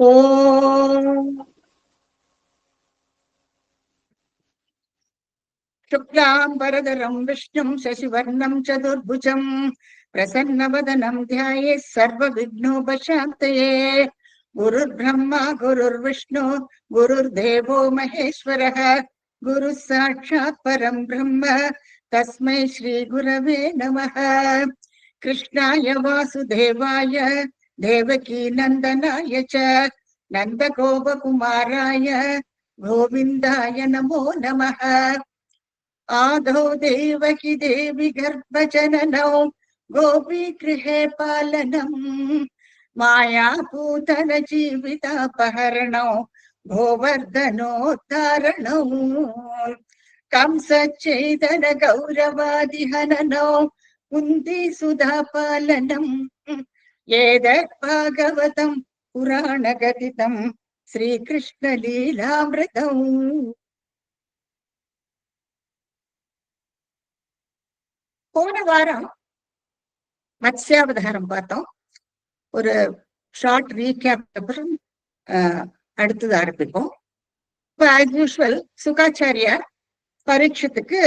ஓம் शुक्लांबरधरं विष्णुं शशिवर्णं चतुर्भुजं प्रसन्नवदनं ध्यायेत् सर्वविघ्नोपशान्तये। गुरुर्ब्रह्मा गुरुर्विष्णु गुरुर्देवो महेश्वरः गुरुः साक्षात् परं ब्रह्म तस्मै श्रीगुरवे नमः। कृष्णाय वासुदेवाय देवकी नन्दनाय च नन्दगोपकुमाराय गोविन्दाय नमो नमः। आदौ देवकी देवी गर्भजननौ गोपीगृहे पालनम् मायापूतन जीवितापहरणौ गोवर्धनोद्धारणौ कंसच्छेदन गौरवादिहननौ कुन्ती सुधा पालनम् एतत् भागवतम् पुराणकथितम् श्रीकृष्णलीलामृतम्। போன வாரம் மத்ஸ்யாவதாரம் பார்த்தோம். ஒரு ஷார்ட் ரீகேப் அப்புறம் அடுத்தது ஆரம்பிப்போம். இப்போ ஆஸ் யூஸ்வல் சுகாச்சாரியார் பரீட்சத்துக்கு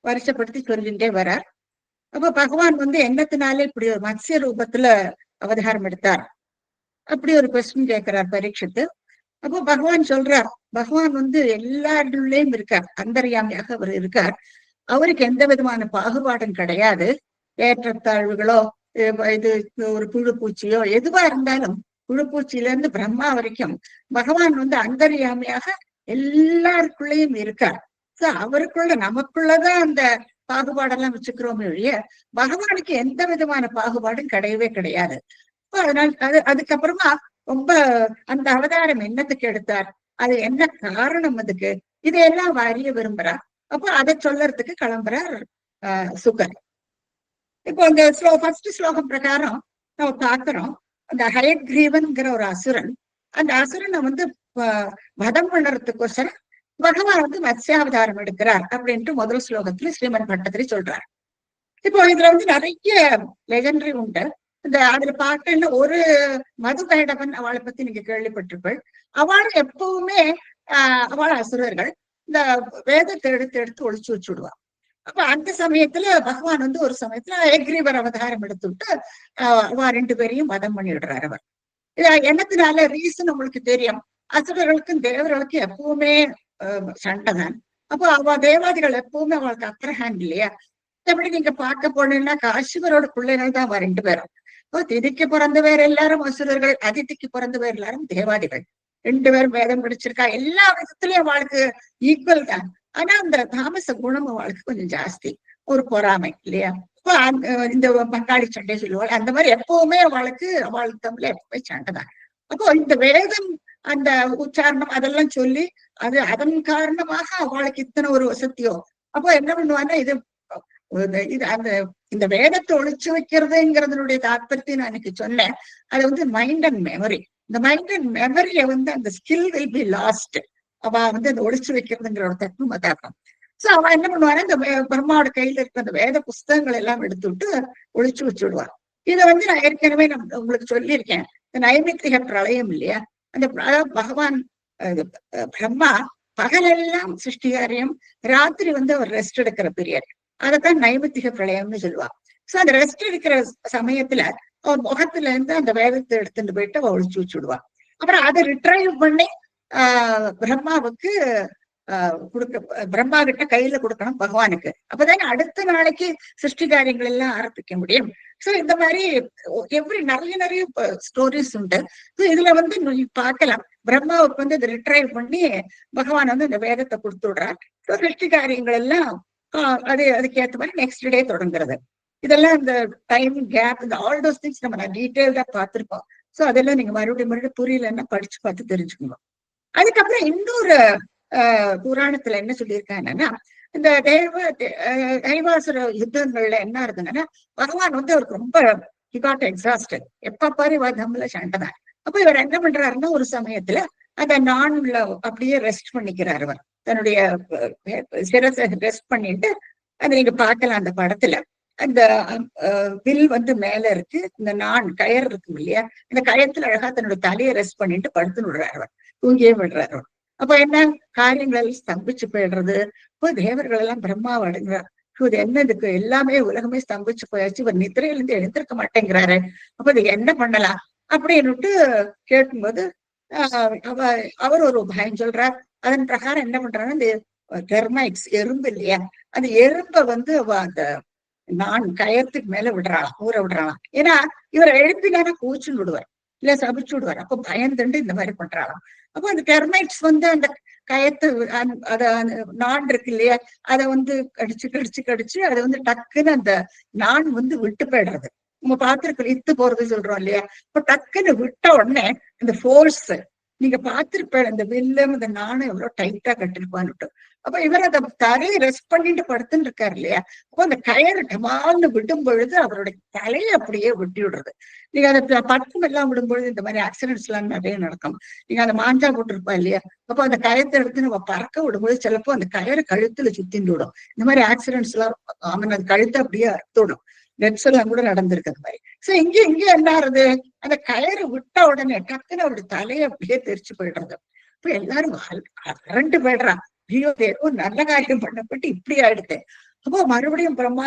வருஷப்படுத்தி சொல்லிட்டே வரார். அப்போ பகவான் என்னத்தினால இப்படி ஒரு மத்ஸ்ய ரூபத்துல அவதாரம் எடுத்தார் அப்படி ஒரு கொஸ்டின் கேட்கிறார் பரீட்சத்து. அப்போ பகவான் சொல்றார், பகவான் எல்லாருள்ளேயும் இருக்கார், அந்தர்யாமியாக அவர் இருக்கார். அவருக்கு எந்த விதமான பாகுபாடும் கிடையாது. ஏற்றத்தாழ்வுகளோ இது ஒரு புழுப்பூச்சியோ எதுவா இருந்தாலும் புழுப்பூச்சியில இருந்து பிரம்மா வரைக்கும் பகவான் அந்தர்யாமியாக எல்லாருக்குள்ளேயும் இருக்கார். அவருக்குள்ள நமக்குள்ளதான் அந்த பாகுபாடெல்லாம் வச்சுக்கிறோமே ஒழிய பகவானுக்கு எந்த விதமான பாகுபாடும் கிடையவே கிடையாது. அதனால அதுக்கப்புறமா ரொம்ப அந்த அவதாரம் என்னத்துக்கு எடுத்தார், அது என்ன காரணம், அதுக்கு இதையெல்லாம் அறிய விரும்புறார். அப்போ அதை சொல்லறதுக்கு கிளம்புறார் சுகர். இப்போ இந்த ஃபர்ஸ்ட் ஸ்லோகம் பிரகாரம் நம்ம பாக்குறோம், அந்த ஹயக்ரீவன்கிற ஒரு அசுரன், அந்த அசுரனை வதம் பண்ணுறதுக்கோசரம் பகவான் மத்ஸ்யாவதாரம் எடுக்கிறார் அப்படின்ட்டு முதல் ஸ்லோகத்துல ஸ்ரீமன் பட்டத்திரி சொல்றார். இப்போ இதுல நிறைய லெஜெண்டரி உண்டு. அதுல பாட்டுன்னு ஒரு மதுகைடவன் அவளை பத்தி நீங்க கேள்விப்பட்டிருப்பீள். அவள் எப்பவுமே அவள் அசுரர்கள் இந்த வேதத்தை எடுத்து ஒழிச்சு வச்சுடுவா. அப்ப அந்த சமயத்துல பகவான் ஒரு சமயத்துல ஹயக்ரீவர் அவதாரம் எடுத்துட்டு அவ ரெண்டு பேரையும் வதம் பண்ணிடுறார். அவர் என்னத்தினால ரீசன் உங்களுக்கு தெரியும். அசுரர்களுக்கும் தேவர்களுக்கும் எப்பவுமே சண்டைதான். அப்போ அவ தேவாதிகள் எப்பவுமே அவளுக்கு அப்ரஹேண்ட் இல்லையா. எப்படி நீங்க பார்க்க போனீங்கன்னா காசிவரோட பிள்ளைகள் தான் அவ ரெண்டு பேரும். திதிக்கு பிறந்த பேர் எல்லாரும் அசுரர்கள், அதிதிக்கு பிறந்த பேர் எல்லாரும் தேவாதிகள். ரெண்டு பேரும் வேதம் படிச்சிருக்கா, எல்லா விதத்துலயும் அவளுக்கு ஈக்குவல் தான். ஆனா அந்த தாமச குணம் அவளுக்கு கொஞ்சம் ஜாஸ்தி, ஒரு பொறாமை இல்லையா. இப்போ இந்த பங்காளி சண்டை சொல்லுவாள், அந்த மாதிரி எப்பவுமே அவளுக்கு தமிழ்ல எப்பவுமே சண்டை தான். அப்போ இந்த வேதம் அந்த உச்சாரணம் அதெல்லாம் சொல்லி அதன் காரணமாக அவளுக்கு இத்தனை ஒரு வசதியோ. அப்போ என்ன பண்ணுவான்னா இந்த வேதத்தை ஒழிச்சு வைக்கிறதுங்கிறதுனுடைய தாற்பயத்தை நான் எனக்கு சொன்னேன். அது மைண்ட் அண்ட் மெமரி. இந்த மைண்ட் அண்ட் மெமரிய அந்த ஸ்கில் வில் பி லாஸ்ட். அவ அந்த ஒழிச்சு வைக்கிறதுங்கிற ஒரு தத்துவம் அதாக்கம். சோ அவ என்ன பண்ணுவானா, இந்த பிரம்மாவோட கையில இருக்க அந்த வேத புஸ்தகங்கள் எல்லாம் எடுத்துட்டு ஒழிச்சு வச்சுடுவார். இதை நான் ஏற்கனவே உங்களுக்கு சொல்லியிருக்கேன். இந்த நைமித்திக பிரளயம் இல்லையா, அந்த பகவான் பிரம்மா பகலெல்லாம் சிருஷ்டிகாரியம், ராத்திரி அவர் ரெஸ்ட் எடுக்கிற பீரியட், அதைத்தான் நைமித்திக பிரளயம்னு சொல்லுவா. சோ அந்த ரெஸ்ட் எடுக்கிற சமயத்துல அவர் முகத்துல இருந்து அந்த வேதத்தை எடுத்துட்டு போயிட்டு அவ ஒழிச்சு வச்சுடுவா. அப்புறம் அதை ரிட்ரைவ் பண்ணி பிரம்மாவுக்கு பிரம்மா கிட்ட கையில கொடுக்கணும் பகவானுக்கு. அப்பதானே அடுத்த நாளைக்கு சிருஷ்டி காரியங்கள் எல்லாம் ஆரம்பிக்க முடியும். சோ இந்த மாதிரி நிறைய ஸ்டோரிஸ் உண்டு. இதுல நீ பார்க்கலாம், பிரம்மாவுக்கு இதை ரிட்ரைவ் பண்ணி பகவான் இந்த வேதத்தை கொடுத்து விடுறார். சிருஷ்டி காரியங்கள் எல்லாம் அதுக்கு ஏற்ற மாதிரி நெக்ஸ்ட் டே தொடங்குறது. இதெல்லாம் இந்த டைம் கேப், இந்த ஆல் தோஸ் திங்ஸ் நம்ம டீட்டெயில்டா பார்த்திருப்போம். சோ அதெல்லாம் நீங்க மறுபடியும் புரியலன்னா படிச்சு பார்த்து தெரிஞ்சுக்கணும். அதுக்கப்புறம் இன்னொரு புராணத்துல என்ன சொல்லியிருக்காங்கன்னா, இந்த தைவாசுர யுத்தங்கள்ல என்ன இருந்ததுன்னா, பகவான் அவருக்கு ரொம்ப எக்ஸாஸ்டட், எப்ப பாரு நம்மள சண்டைதான். அப்ப இவர் என்ன பண்றாருன்னா, ஒரு சமயத்துல அந்த நான்ல அப்படியே ரெஸ்ட் பண்ணிக்கிறார். அவர் தன்னுடைய சிரசை ரெஸ்ட் பண்ணிட்டு அதை நீங்க பார்க்கலாம் அந்த படத்துல. அந்த வில் வந்து மேல இருக்கு, இந்த நான் கயர் இருக்கும் இல்லையா, இந்த கயத்துல அழகா தன்னோட தலையை ரெஸ்ட் பண்ணிட்டு படுத்துன்னு விடுறாரு அவர், தூங்கியே விடுறாரு அவர். அப்ப என்ன, காரியங்கள் ஸ்தம்பிச்சு போயிடுறது. இப்போ தேவர்கள் எல்லாம் பிரம்மாவை அடைகிறார். இது என்ன, இதுக்கு எல்லாமே உலகமே ஸ்தம்பிச்சு போயாச்சு, இவர் நித்திரையில இருந்து எழுந்திருக்க மாட்டேங்கிறாரு, அப்ப இது என்ன பண்ணலாம் அப்படின்னுட்டு கேட்கும்போது அவர் ஒரு பயம் சொல்றார். அதன் பிரகாரம் என்ன பண்றாங்கன்னா, இந்த டெர்மைட்ஸ் எறும்பு இல்லையா, அந்த எறும்பை வந்து அந்த நான் கயத்துக்கு மேல விடுறாளாம், ஊற விடுறாளாம். ஏன்னா இவரை எழுப்பினானா கூச்சுன்னு விடுவார், இல்ல சபிச்சு விடுவார். அப்ப பயந்துண்டு இந்த மாதிரி பண்றாளாம். அப்போ அந்த டெர்மைட்ஸ் வந்து அந்த கயத்து அத நான் இருக்கு இல்லையா, அதை வந்து கடிச்சு கடிச்சு கடிச்சு அதை வந்து டக்குன்னு அந்த நான் வந்து விட்டு போயிடுறது. நம்ம பார்த்திருக்கோம், இத்து போறது சொல்றோம் இல்லையா, இப்ப டக்குன்னு விட்ட உடனே அந்த ஃபோர்ஸ், நீங்க பார்த்திருப்பேன் அந்த வில்லும் அந்த நானும் எவ்வளவு டைட்டா கட்டிருப்பான்னுட்டு. அப்ப இவர் அதை தலையை ரெஸ்ட் பண்ணிட்டு படுத்துன்னு இருக்காரு இல்லையா, அப்போ அந்த கயறு டமால்னு விடும் பொழுது அவருடைய தலையை அப்படியே வெட்டி விடுறது. நீங்க அதை பட்டம் எல்லாம் விடும்பொழுது இந்த மாதிரி ஆக்சிடென்ட்ஸ் எல்லாம் நிறைய நடக்கும். நீங்க அந்த மாஞ்சா போட்டிருப்பா இல்லையா, அப்போ அந்த கயத்தை எடுத்து நம்ம பறக்க விடும்போது சிலப்போ அந்த கயறு கழுத்துல சுத்தின்னு விடும். இந்த மாதிரி ஆக்சிடென்ட்ஸ் எல்லாம் அவன் அது கழுத்தை அப்படியே அறுத்து விடும். நெட்ஸ் எல்லாம் கூட நடந்திருக்கு அந்த மாதிரி. சோ இங்க என்ன ஆறுது, அந்த கயறு விட்ட உடனே டக்குன்னு அவருடைய தலையை அப்படியே தெரிச்சு போயிடுறது. இப்ப எல்லாரும் அரண்டு போயிடுறான், ஐயோ ஏதோ நல்ல காரியம் பண்ணப்பட்டு இப்படி ஆயிடுது. அப்போ மறுபடியும் பிரம்மா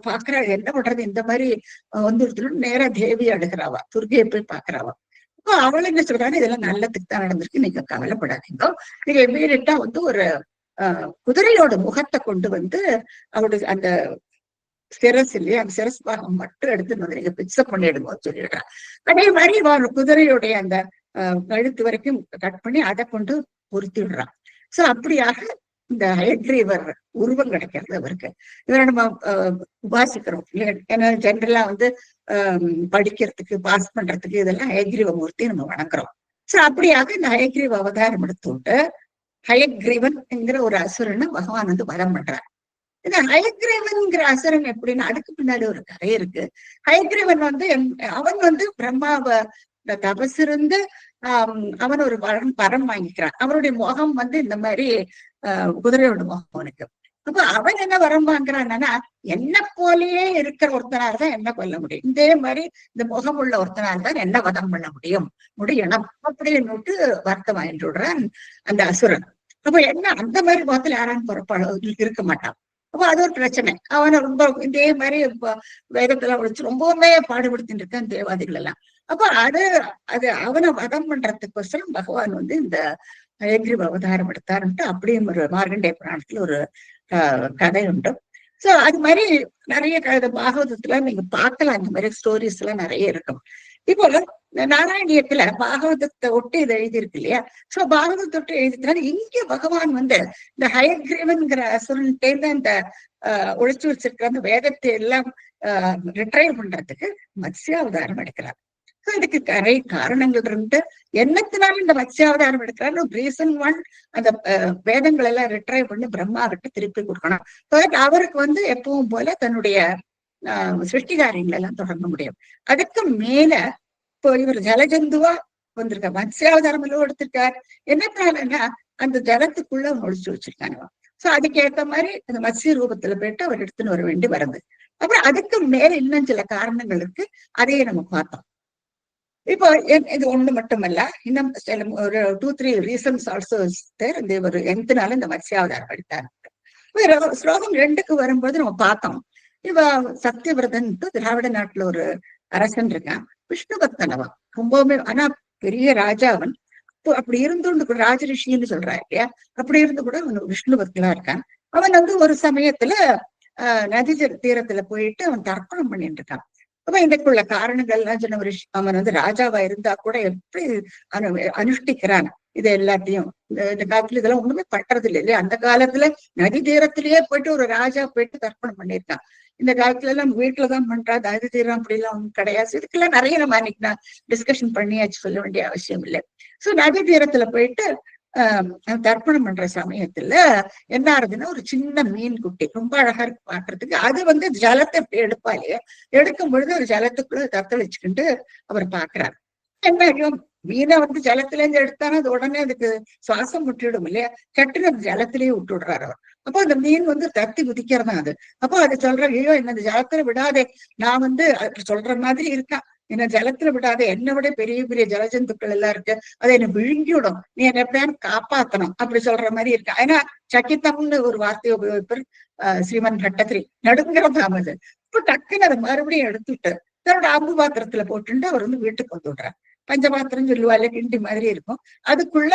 பாக்குறா, என்ன பண்றது, இந்த மாதிரி வந்துடுத்துன்னு நேரா தேவி அடுக்கிறாவா, துர்கையை போய் பாக்குறாவா. அப்போ அவள் என்ன சொல்றாங்க, இதெல்லாம் நல்லதுக்கு தான் நடந்திருக்கு, நீங்க கவலைப்படாதீங்க, நீங்க இமீடியட்டா வந்து ஒரு குதிரையோட முகத்தை கொண்டு வந்து அவருடைய அந்த சிரஸ் இல்லையா, அந்த சிரஸ் பாகம் மட்டும் எடுத்து வந்து நீங்க பிக்சப் பண்ணிடுங்கன்னு சொல்லிடுறான். அதே மாதிரி குதிரையுடைய அந்த கழுத்து வரைக்கும் கட் பண்ணி அதை கொண்டு பொருத்தி விடுறான். சோ அப்படியாக இந்த ஹயக்ரீவர் உருவம் கிடைக்கிறது அவருக்கு. இவரை நம்ம உபாசிக்கிறோம், ஏன்னா ஜென்ரலா வந்து படிக்கிறதுக்கு பாஸ் பண்றதுக்கு இதெல்லாம் ஹயக்ரீவ மூர்த்தி நம்ம வணங்குறோம். சோ அப்படியாக இந்த ஹயக்ரீவ அவதாரம் எடுத்துட்டு ஹயக்ரீவன் என்கிற ஒரு அசுரனை பகவான் வந்து வதம் பண்றார். இந்த ஹயக்ரீவன்கிற அசுரன் எப்படின்னா, அதுக்கு பின்னாடி ஒரு கதை இருக்கு. ஹயக்ரீவன் வந்து அவன் வந்து பிரம்மாவை தபசிருந்து அவன் ஒரு வரம் வாங்கிக்கிறான். அவருடைய முகம் வந்து இந்த மாதிரி குதிரையோட முகம் அவனுக்கு. அப்ப அவன் என்ன வரம் வாங்குறான்னா, என்ன போலயே இருக்கிற ஒருத்தனால தான் என்ன கொல்ல முடியும், இதே மாதிரி இந்த முகம் உள்ள ஒருத்தனால தான் என்ன வதம் பண்ண முடியணும் அப்படின்னு வருத்தம் வாங்கிட்டு விடுறான் அந்த அசுரன். அப்ப என்ன, அந்த மாதிரி முகத்துல யாரான்னு பொறுப்பாளர் இருக்க மாட்டான். அப்ப அது ஒரு பிரச்சனை. அவனை ரொம்ப இதே மாதிரி வேதத்தெல்லாம் ஒழிச்சு ரொம்பவுமே பாடுபடுத்திட்டு இருக்கான் தேவாதிகள் எல்லாம். அப்ப அது அவனை வதம் பண்றதுக்கோசரம் பகவான் வந்து இந்த ஹயக்ரீவ அவதாரம் எடுத்தாருன்ட்டு அப்படியும் ஒரு மார்கண்டேய புராணத்துல ஒரு கதை உண்டு. சோ அது மாதிரி நிறைய கதை பாகவதத்துல நீங்க பார்க்கலாம், இந்த மாதிரி ஸ்டோரிஸ் எல்லாம் நிறைய இருக்கும். இப்போ நாராயணியத்துல பாகவதத்தை ஒட்டி இதை எழுதியிருக்கு இல்லையா, சோ பாகவதத்தை ஒட்டி எழுதினால இங்க பகவான் வந்து இந்த ஹயக்ரீவன்கிற அசுரன்ட்டேந்து அந்த ஒழிச்சு வச்சிருக்கிற அந்த வேதத்தை எல்லாம் ரிட்ரைவ் பண்றதுக்கு மத்ஸ்யாவதாரம் எடுக்கிறார். இதுக்கு நிறைய காரணங்கள் இருந்து என்னத்தினாலும் இந்த மத்ஸ்யாவதாரம் எடுக்கிறாரு. ரீசன் ஒன், அந்த வேதங்கள் எல்லாம் ரிட்ரைவ் பண்ணி பிரம்மா கிட்ட திருப்பி கொடுக்கணும். அவருக்கு வந்து எப்பவும் போல தன்னுடைய சிருஷ்டி காரியங்கள் எல்லாம் தொடங்க முடியும். அதுக்கு மேல இப்போ இவர் ஜலஜந்துவா வந்திருக்கார், மத்ஸ்யாவதாரம் எல்லாம் எடுத்திருக்கார். என்னத்தினாலன்னா அந்த ஜலத்துக்குள்ள ஒழிச்சு வச்சிருக்காங்க. சோ அதுக்கு ஏற்ற மாதிரி அந்த மத்ஸ்ய ரூபத்துல போயிட்டு அவர் எடுத்துன்னு வர வேண்டி வருது. அப்புறம் அதுக்கு மேல இன்னும் சில காரணங்கள் இருக்கு, அதையே நம்ம பார்த்தோம். இப்போ இது ஒண்ணு மட்டுமல்ல, இன்னும் சில ஒரு 2-3 ரீசன்ஸ் ஆல்சோ தேர். இந்த ஒரு எந்தனால இந்த மத்ஸ்யாவதாரம் எடுத்தார். ஸ்லோகம் 2க்கு வரும்போது நம்ம பார்த்தோம், இவ சத்தியவிரதன் திராவிட நாட்டுல ஒரு அரசன் இருக்கான், விஷ்ணு பக்தன் அவன் ரொம்பவுமே. ஆனா பெரிய ராஜா அவன். அப்படி இருந்துண்டு கூட ராஜரிஷின்னு சொல்றாரு இல்லையா, அப்படி இருந்து கூட அவன் விஷ்ணு பக்தனா இருக்கான். அவன் வந்து ஒரு சமயத்துல நதி தீரத்துல போயிட்டு அவன் தர்ப்பணம் பண்ணிட்டு இருக்கான். அப்ப இதுக்குள்ள காரணங்கள்லாம் சொன்ன ஒரு அவன் வந்து ராஜாவா இருந்தா கூட எப்படி அனுஷ்டிக்கிறான் இது எல்லாத்தையும். இந்த காலத்துல இதெல்லாம் ஒண்ணுமே பண்றது இல்லை இல்லையா. அந்த காலத்துல நதி தீரத்திலேயே போயிட்டு ஒரு ராஜா போயிட்டு தர்ப்பணம் பண்ணியிருக்கான். இந்த காலத்துல எல்லாம் வீட்டுலதான் பண்றா, நதி தீரம் அப்படி எல்லாம் ஒண்ணும் கிடையாது. இதுக்கெல்லாம் நிறைய நம்ம அன்னைக்கு நான் டிஸ்கஷன் பண்ணியாச்சு, சொல்ல வேண்டிய அவசியம் இல்லை. சோ நதி தீரத்துல போயிட்டு தர்ப்பணம் பண்ற சமயத்துல என்ன ஆகுதுன்னா, ஒரு சின்ன மீன் குட்டி ரொம்ப அழகா இருக்கு பாக்குறதுக்கு. அது வந்து ஜலத்தை எடுப்பாலே, எடுக்கும் பொழுது ஒரு ஜலத்துக்குள்ள தத்தளிச்சுக்கிட்டு அவர் பாக்குறாரு. என்ன ஐயோ, மீனை வந்து ஜலத்துல இருந்து எடுத்தானே அது உடனே அதுக்கு சுவாசம் விட்டுடும் இல்லையா, கட்டுன ஜலத்திலேயே விட்டு விடுறாரு அவர். அப்போ அந்த மீன் வந்து தத்தி குதிக்கிறதா அது. அப்போ அது சொல்ற, ஐயோ என்ன இந்த ஜலத்துல விடாதே, நான் வந்து அது சொல்ற மாதிரி இருக்கா, என்ன ஜலத்துல விடாதே, என்னை விட பெரிய பெரிய ஜலஜந்துக்கள் எல்லாம் இருக்கு, அதை என்ன விழுங்கி விடும், நீ என்ன எப்படியான்னு காப்பாத்தணும் அப்படி சொல்ற மாதிரி இருக்கா. ஏன்னா சக்கித்தம்னு ஒரு வார்த்தையை உபயோகிப்பார் ஸ்ரீமன் பட்டத்திரி, நடுங்கிறதாம் அது. இப்ப டக்குன்னு அதை மறுபடியும் எடுத்துட்டு தன்னோட அம்பு பாத்திரத்துல போட்டுட்டு அவர் வந்து வீட்டுக்கு வந்து விடுறார். பஞ்சபாத்திரம் சொல்லுவாள், கிண்டி மாதிரி இருக்கும். அதுக்குள்ள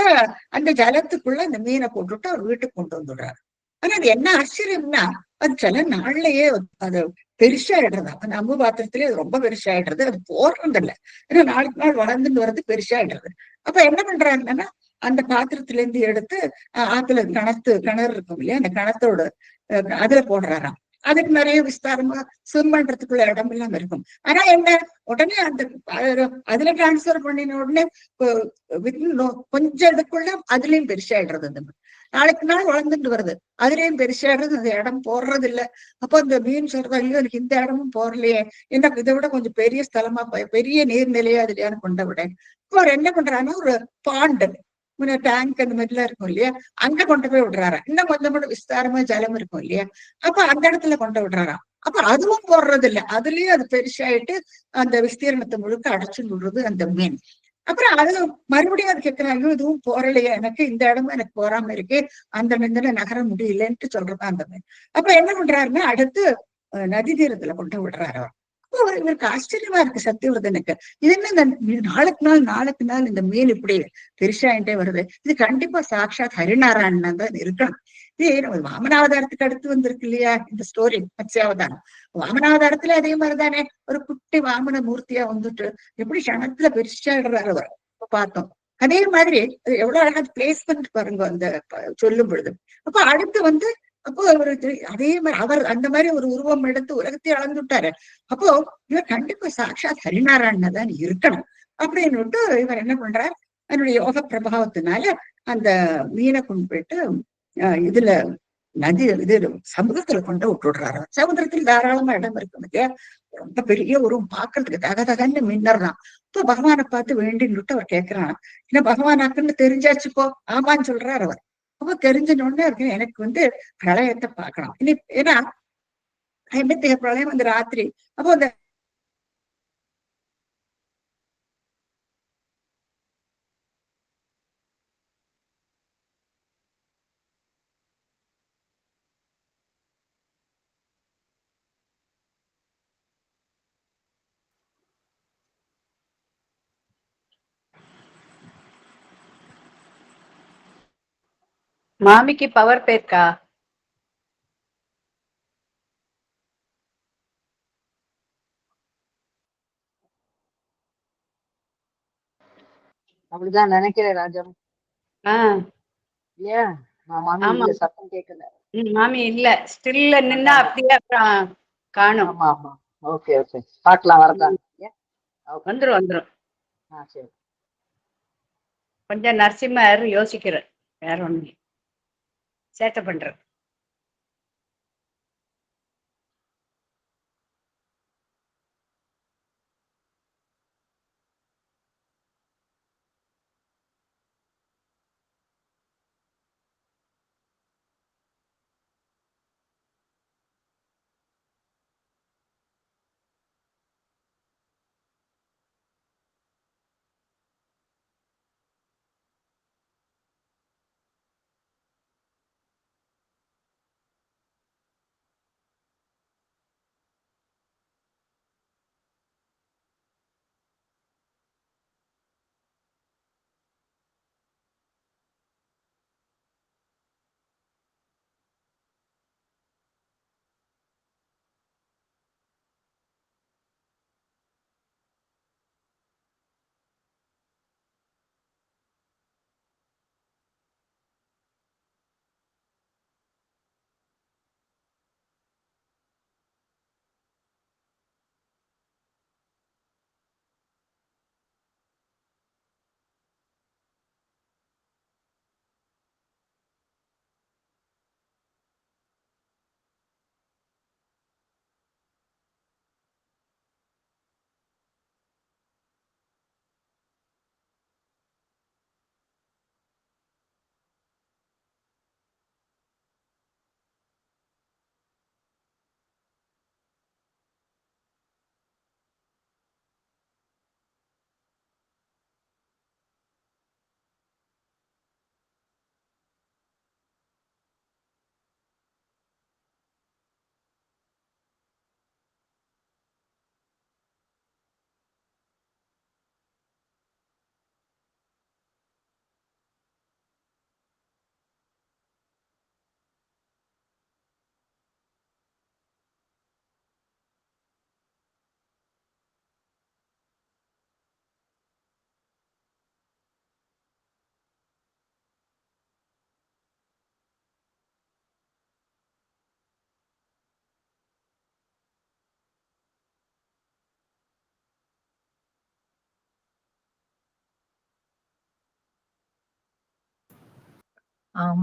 அந்த ஜலத்துக்குள்ள அந்த மீனை போட்டுட்டு அவர் வீட்டுக்கு கொண்டு வந்துடுறாரு. ஆனா அது என்ன ஆச்சரியம்னா, அது சில நாள்லயே அது பெருசாயிடுறது, அந்த அம்பு பாத்திரத்திலேயே அது ரொம்ப பெருசாயிடுறது, அது போடுறது இல்லை. ஏன்னா நாளுக்கு நாள் வளர்ந்துட்டு வர்றது பெருசாயிடுறது. அப்ப என்ன பண்றாங்கன்னா, அந்த பாத்திரத்துல இருந்து எடுத்து ஆத்துல கிணறு இருக்கும் இல்லையா, அந்த கிணத்தோட அதுல போடுறாராம். அதுக்கு நிறைய விஸ்தாரமா ஸ்விம் பண்றதுக்குள்ள இடம் எல்லாம் இருக்கும். ஆனா என்ன, உடனே அந்த அதுல டிரான்ஸ்பர் பண்ணின உடனே கொஞ்சம் இதுக்குள்ள அதுலயும் பெருசாயிடுறது. அந்த நாளுக்கு நாள் வளர்ந்துட்டு வருது, அதுலயும் பெருசாயிடுறது, அந்த இடம் போடுறது இல்ல. அப்போ இந்த மீன் சொல்றது, ஐயோ எனக்கு இந்த இடமும் போடலையே, எனக்கு இதை விட கொஞ்சம் பெரிய ஸ்தலமா பெரிய நீர்நிலையா அதுலயான்னு கொண்ட விட. இப்போ அவர் என்ன பண்றாருன்னா, ஒரு பாண்டு டேங்க் அந்த மாதிரி எல்லாம் இருக்கும் இல்லையா, அங்க கொண்டு போய் விடுறாரா. இன்னும் கொஞ்சம் கூட விஸ்தாரமா ஜலம் இருக்கும் இல்லையா, அப்ப அந்த இடத்துல கொண்டு விடுறாராம். அப்ப அதுவும் போடுறது இல்ல, அதுலயும் அது பெருசாயிட்டு அந்த விஸ்தீரணத்தை முழுக்க அடைச்சு விடுறது அந்த மீன். அப்புறம் அது மறுபடியும் அது கேட்கிறாங்க, இதுவும் போறலையே, எனக்கு இந்த இடமும் எனக்கு போறாம இருக்கு, அந்த மீன்ல நகர முடியலன்ட்டு சொல்றதா அந்த மீன். அப்ப என்ன பண்றாருன்னா, அடுத்து நதி தீரத்துல கொண்டு விடுறாரு அவர். அப்போ இவருக்கு ஆச்சரியமா இருக்கு சத்தியவர்தனுக்கு, இது என்ன இந்த நாளுக்கு நாள் இந்த மீன் இப்படி பெருசாயிட்டே வருது, இது கண்டிப்பா சாட்சாத் ஹரிநாராயணன் தான் இருக்கணும். இது நம்ம வாமனாவதாரத்துக்கு அடுத்து வந்திருக்கு இல்லையா இந்த ஸ்டோரி, மத்ஸ்யாவதாரம். வாமனாவதாரத்துல அதே மாதிரிதானே, ஒரு குட்டி வாமன மூர்த்தியா வந்துட்டு எப்படி சனத்துல பெருசாடுறாரு அவர். இப்ப பார்த்தோம் அதே மாதிரி எவ்வளவு அழகா பிளேஸ்மெண்ட் பாருங்க அந்த சொல்லும் பொழுது. அப்ப அடுத்து வந்து, அப்போ அவரு அதே மாதிரி அவர் அந்த மாதிரி ஒரு உருவம் எடுத்து உலகத்தை அளந்துட்டாரு. அப்போ இவர் கண்டிப்பா சாட்சாத் ஹரிநாராயணன் தான் இருக்கணும் அப்படின்னு இவர் என்ன பண்றார், அதனுடைய யோக பிரபாவத்தினால அந்த மீனை கொண்டு போயிட்டு இதுல நதி இது சமுதிரத்துல கொண்டு விட்டுடுறாரு. சமுதிரத்தில் தாராளமா இடம் இருக்கு, ரொம்ப பெரிய உருவம் பாக்குறதுக்கு தகதகன்னு மின்னறான். இப்ப பகவானை பார்த்து வேண்டின்னு அவர் கேட்கிறான், ஏன்னா பகவானாக்குன்னு தெரிஞ்சாச்சு போ, ஆமான்னு சொல்றாரு அவர். அப்ப தெரிஞ்சனோடனே இருக்கு, எனக்கு வந்து பிரளயத்தை பார்க்கலாம் இனி, ஏன்னா ஐம்பத்தி பிரளயம் அந்த ராத்திரி. அப்போ அந்த மாமிக்கு பவர் பேக்கா? அப்படிதான் நினைக்கிறேன் ராஜம். ஆஹ் ஏன் நான் மாமி ஆமா. இல்ல, சத்தம் கேட்கல. மாமி இல்ல, ஸ்டில்ல நின்னா அப்படியே அப்புறம் காணும். ஆமா ஆமா, ஓகே ஓகே, பாக்கலாம் வரதான். வந்துரும் வந்துரும். சரி. கொஞ்சம் நரசிம்மர் யோசிக்கிறார், வேற ஒண்ணு சேட்டை பண்ற.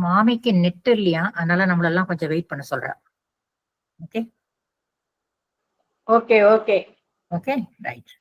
மாமிக்கு நெட் இல்லையா, அதனால நம்மளெல்லாம் கொஞ்சம் வெயிட் பண்ண சொல்றேன். Okay okay okay okay right.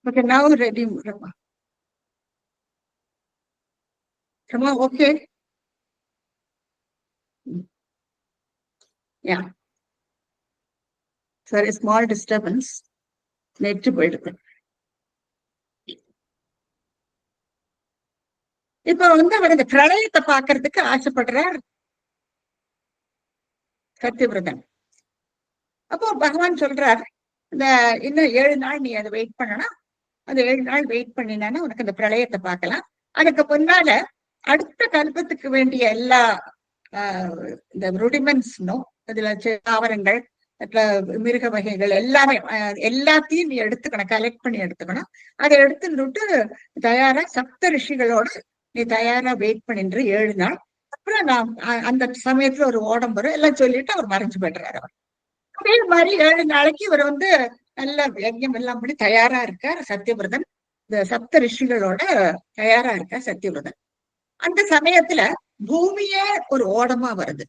Okay, now ready, Rama. Rama, okay? Yeah. Sorry, small disturbance. Net போயிடுது. இப்ப வந்து அவர் இந்த பிரளயத்தை பாக்குறதுக்கு ஆசைப்படுறார் சத்யவிரதன். அப்போ பகவான் சொல்றார், இந்த இன்னும் 7 நாள் நீ அதை வெயிட் பண்ணணும். அந்த 7 நாள் வெயிட் பண்ணினானா உனக்கு அந்த பிரளயத்தை பார்க்கலாம். அதுக்கு முன்னால அடுத்த கல்பத்துக்கு வேண்டிய எல்லா இந்த ருடிமெண்ட்ஸ்னும் இதுல தாவரங்கள், மிருக வகைகள் எல்லாமே எல்லாத்தையும் நீ எடுத்துக்கணும், கலெக்ட் பண்ணி எடுத்துக்கணும். அதை எடுத்துட்டு தயாரா சப்த ரிஷிகளோட நீ தயாரா வெயிட் பண்ணிட்டு 7 நாள். அப்புறம் நான் அந்த சமயத்துல ஒரு ஓடம் வரும் எல்லாம் சொல்லிட்டு அவர் மறைஞ்சு போயிடுறாரு. அவர் அதே மாதிரி 7 நாளைக்கு இவர் வந்து நல்ல யஜ்யம் எல்லாம் பண்ணி தயாரா இருக்கார் சத்யவிரதன். இந்த சப்த ரிஷிகளோட தயாரா இருக்கார் சத்யவிரதன். அந்த சமயத்துல பூமியே ஒரு ஓடமா வருது.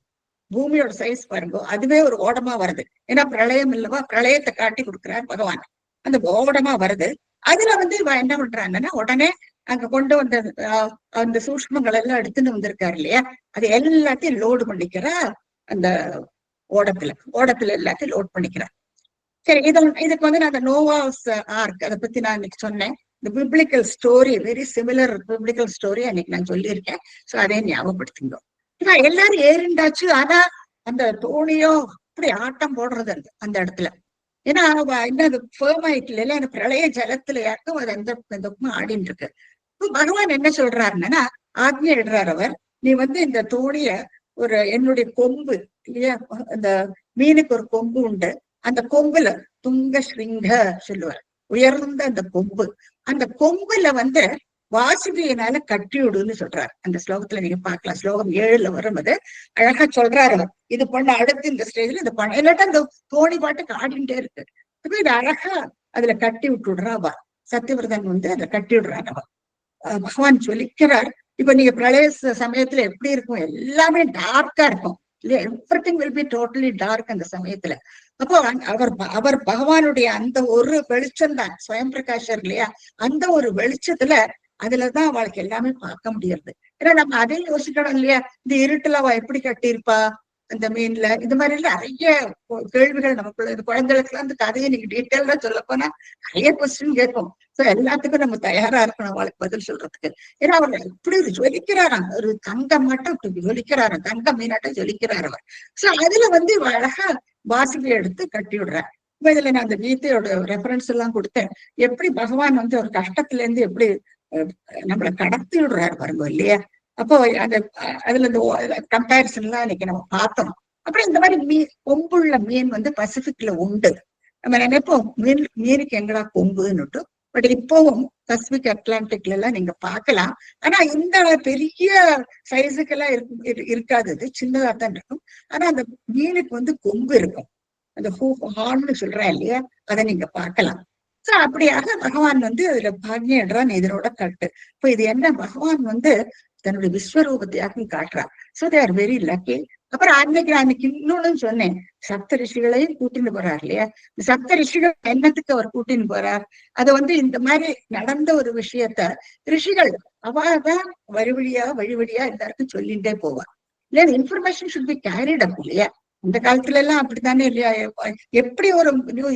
பூமியோட சைஸ் பாருங்க, அதுவே ஒரு ஓடமா வருது. ஏன்னா பிரளயம் இல்லவா, பிரளயத்தை காட்டி கொடுக்கிறார் பகவான். அந்த ஓடமா வருது. அதுல வந்து இவன் என்ன பண்றாங்கன்னா, உடனே அங்க கொண்டு வந்த அந்த சூஷ்மங்கள் எல்லாம் எடுத்துன்னு வந்திருக்காரு இல்லையா, அது எல்லாத்தையும் லோடு பண்ணிக்கிறா அந்த ஓடத்துல எல்லாத்தையும் லோட் பண்ணிக்கிறார். சரி, இதுக்கு வந்து நான் அந்த நோவாஸ் ஆர்க் அதை பத்தி நான் இன்னைக்கு சொன்னேன். இந்த biblical story, very similar biblical story அன்னைக்கு நான் சொல்லியிருக்கேன். சோ அதே ஞாபகப்படுத்திங்க. எல்லாரும் ஏறிண்டாச்சு. ஆனா அந்த தோணியோ அப்படி ஆட்டம் போடுறது அந்த இடத்துல. ஏன்னா இன்னும் அது ஃபேர்ம் ஆயிட்டு இல்ல, அந்த பிரளய ஜலத்துல யாருக்கும் அது அந்த பக்கமா ஆடின்னு இருக்கு. பகவான் என்ன சொல்றாருன்னா, ஆக்ஞை இடுறார் அவர், நீ வந்து இந்த தோணிய ஒரு என்னுடைய கொம்பு இல்லையா, அந்த மீனுக்கு ஒரு கொம்பு உண்டு, அந்த கொம்புல துங்க ஸ்ரிங்க சொல்லுவார், உயர்ந்த அந்த கொம்பு, அந்த கொம்புல வந்து வாசுகியினால கட்டி விடுன்னு சொல்றாரு. அந்த ஸ்லோகத்துல நீங்க பார்க்கலாம், ஸ்லோகம் 7ல வரும். அது அழகா சொல்றாரு அவர், இது பண்ண அடுத்து இந்த ஸ்டேஜ்ல இது பண்ண, இல்லாட்டா அந்த தோணி பாட்டுக்கு ஆடிண்டே இருக்கு. இது அழகா அதுல கட்டி விட்டுடுறாவா சத்யவிரதன் வந்து அதை கட்டி விடுறாங்க. பகவான் சொல்லிக்கிறார், இப்ப நீங்க பிரளய சமயத்துல எப்படி இருக்கும், எல்லாமே டார்க்கா இருக்கும் இல்லையா, everything will be totally dark அந்த சமயத்துல. அப்போ அவர் பகவானுடைய அந்த ஒரு வெளிச்சம் தான் ஸ்வயம் பிரகாஷர் இல்லையா, அந்த ஒரு வெளிச்சத்துல அதுலதான் அவளுக்கு எல்லாமே பார்க்க முடியாது. ஏன்னா நம்ம அதையும் யோசிக்கணும் இல்லையா, இந்த இருட்டுல அவ எப்படி கட்டியிருப்பா அந்த மீன்ல, இந்த மாதிரி நிறைய கேள்விகள் நமக்குள்ள. இந்த குழந்தைகளுக்கு எல்லாம் அந்த கதையை நீங்க டீட்டெயிலா சொல்ல போனா நிறைய கொஸ்டின் கேட்கும். சோ எல்லாத்துக்கும் நம்ம தயாரா இருக்கணும் அவளுக்கு பதில் சொல்றதுக்கு. ஏன்னா அவர் எப்படி ஜொலிக்கிறாராம், ஒரு தங்கம் மட்டும் இப்படி ஜொலிக்கிறாராம், தங்க மீனாட்டம் ஜொலிக்கிறார் அவர். சோ அதுல வந்து அழகா வாசுகி எடுத்து கட்டி விடுறார். இப்ப இதுல நான் அந்த கீதையோட ரெஃபரன்ஸ் எல்லாம் கொடுத்தேன். எப்படி பகவான் வந்து ஒரு கஷ்டத்துல இருந்து எப்படி நம்மளை கடத்தி விடுறாரு பாருங்க இல்லையா. அப்போ அந்த அதுல இந்த கம்பேரிசன் எல்லாம் இன்னைக்கு நம்ம பார்த்தோம். அப்புறம் இந்த மாதிரி கொம்புள்ள மீன் வந்து பசிபிக்ல உண்டு. நம்ம நினைப்போம் மீனுக்கு எங்கடா கொம்புன்னுட்டு, பட் இப்பவும் பசிபிக் அட்லாண்டிக்ல எல்லாம் நீங்க பார்க்கலாம். ஆனா இந்த பெரிய சைஸுக்கு எல்லாம் இருக்காது, இது சின்னதா தான் இருக்கும். ஆனா அந்த மீனுக்கு வந்து கொம்பு இருக்கும், அந்த ஹார்ன்னு சொல்றேன் இல்லையா, அதை நீங்க பார்க்கலாம். சோ அப்படியாக பகவான் வந்து அதுல பாக்ஞான் இதனோட கட்டு. இப்ப இது என்ன, பகவான் வந்து தன்னுடைய விஸ்வரூபத்தையாக காட்டுறார். So they are very lucky. அப்புறம் அன்னைக்கு இன்னொன்னு சொன்னேன், சப்த ரிஷிகளையும் கூட்டின்னு போறார் இல்லையா. இந்த சப்த ரிஷிகள் என்னத்துக்கு அவர் கூட்டின்னு போறார், அது வந்து இந்த மாதிரி நடந்த ஒரு விஷயத்த ரிஷிகள் அவாதான் வழி வழியா எல்லாருக்கும் சொல்லிட்டே போவார் இல்லையா. இன்ஃபர்மேஷன் ஷுட் பி கேரிட் அப் இல்லையா. அந்த காலத்துல எல்லாம் அப்படித்தானே இல்லையா? எப்படி ஒரு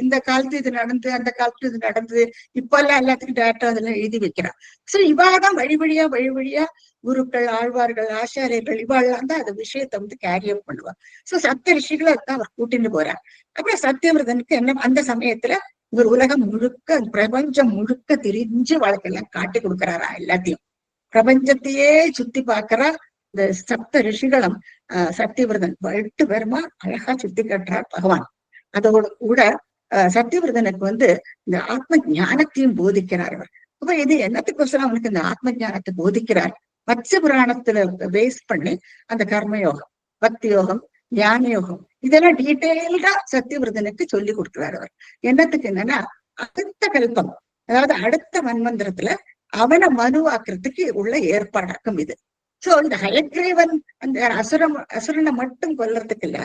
இந்த காலத்து இது நடந்து, அந்த காலத்துல இது நடந்தது, இப்ப எல்லாம் எல்லாத்துக்கும் டேரக்டா அதெல்லாம் எழுதி வைக்கிறான். சோ இவாதான் வழி வழியா குருக்கள், ஆழ்வார்கள், ஆச்சாரியர்கள் இவாள்லாம் தான் அந்த விஷயத்த வந்து கேரி அப் பண்ணுவா. சோ சப்த ரிஷிகளை அதுதான் அவர் கூட்டிட்டு போறார். அப்புறம் சத்தியவிரதனுக்கு என்ன, அந்த சமயத்துல இவர் உலகம் முழுக்க, பிரபஞ்சம் முழுக்க தெரிஞ்சு வாழ்க்கையெல்லாம் காட்டி கொடுக்கிறாரா எல்லாத்தையும். பிரபஞ்சத்தையே சுத்தி பாக்குறா இந்த சப்த ரிஷிகளும் சத்தியவிரதன் 8 பேருமா அழகா சுத்தி கட்டுறார் பகவான். அதோட கூட சத்தியவிரதனுக்கு வந்து இந்த ஆத்ம ஞானத்தையும் போதிக்கிறார் அவர். அப்ப இது என்னத்துக்கோசரம் அவனுக்கு இந்த ஆத்ம ஞானத்தை போதிக்கிறார்? மத்ஸ்ய புராணத்துல பேஸ் பண்ணி அந்த கர்மயோகம், பக்தி யோகம், ஞான யோகம் இதெல்லாம் டீட்டெயில்டா சத்தியவிரதனுக்கு சொல்லி கொடுக்கிறார் அவர். என்னத்துக்கு என்னன்னா, அடுத்த கல்பம், அதாவது அடுத்த மன்வந்திரத்துல அவனை மனுவாக்குறதுக்கு உள்ள ஏற்பாடாக்கும் இது. சோ இந்த ஹயக்ரீவன் அந்த அசுரனை மட்டும் கொல்றதுக்கு இல்ல,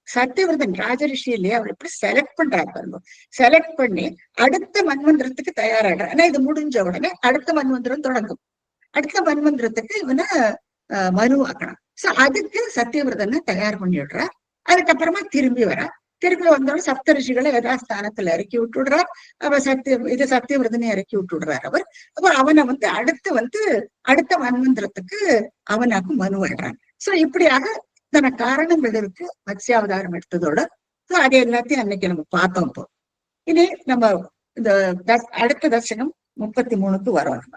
சத்தியவிரதன் ராஜரிஷி இல்லையா, அவர் எப்படி செலக்ட் பண்றாரு பாருங்க. செலக்ட் பண்ணி அடுத்த மன்வந்திரத்துக்கு தயாராடுறார். ஆனா இது முடிஞ்ச உடனே அடுத்த மன்வந்திரம் தொடங்கும். அடுத்த மன்வந்திரத்துக்கு இவனை மனுவாக்கணும். சோ அதுக்கு சத்தியவிரதனை தயார் பண்ணி விடுறார். அதுக்கப்புறமா திரும்பி வந்தோட சப்த ரிஷிகளை யதாஸ்தானத்துல இறக்கி விட்டுடுறார். அவர் சத்தியவிரதனை இறக்கி விட்டுடுறார் அவர். அப்புறம் அவனை வந்து அடுத்த மன்வந்திரத்துக்கு அவனாக்கு மனுவாடுறான். சோ இப்படியாக இத்தனை காரணங்கள் இருக்கு மத்ஸ்யாவதாரம் எடுத்ததோட. சோ அது எல்லாத்தையும் அன்னைக்கு நம்ம பார்த்தோம். இப்போ இனி நம்ம இந்த அடுத்த தர்சனம் 33க்கு வரோம். நம்ம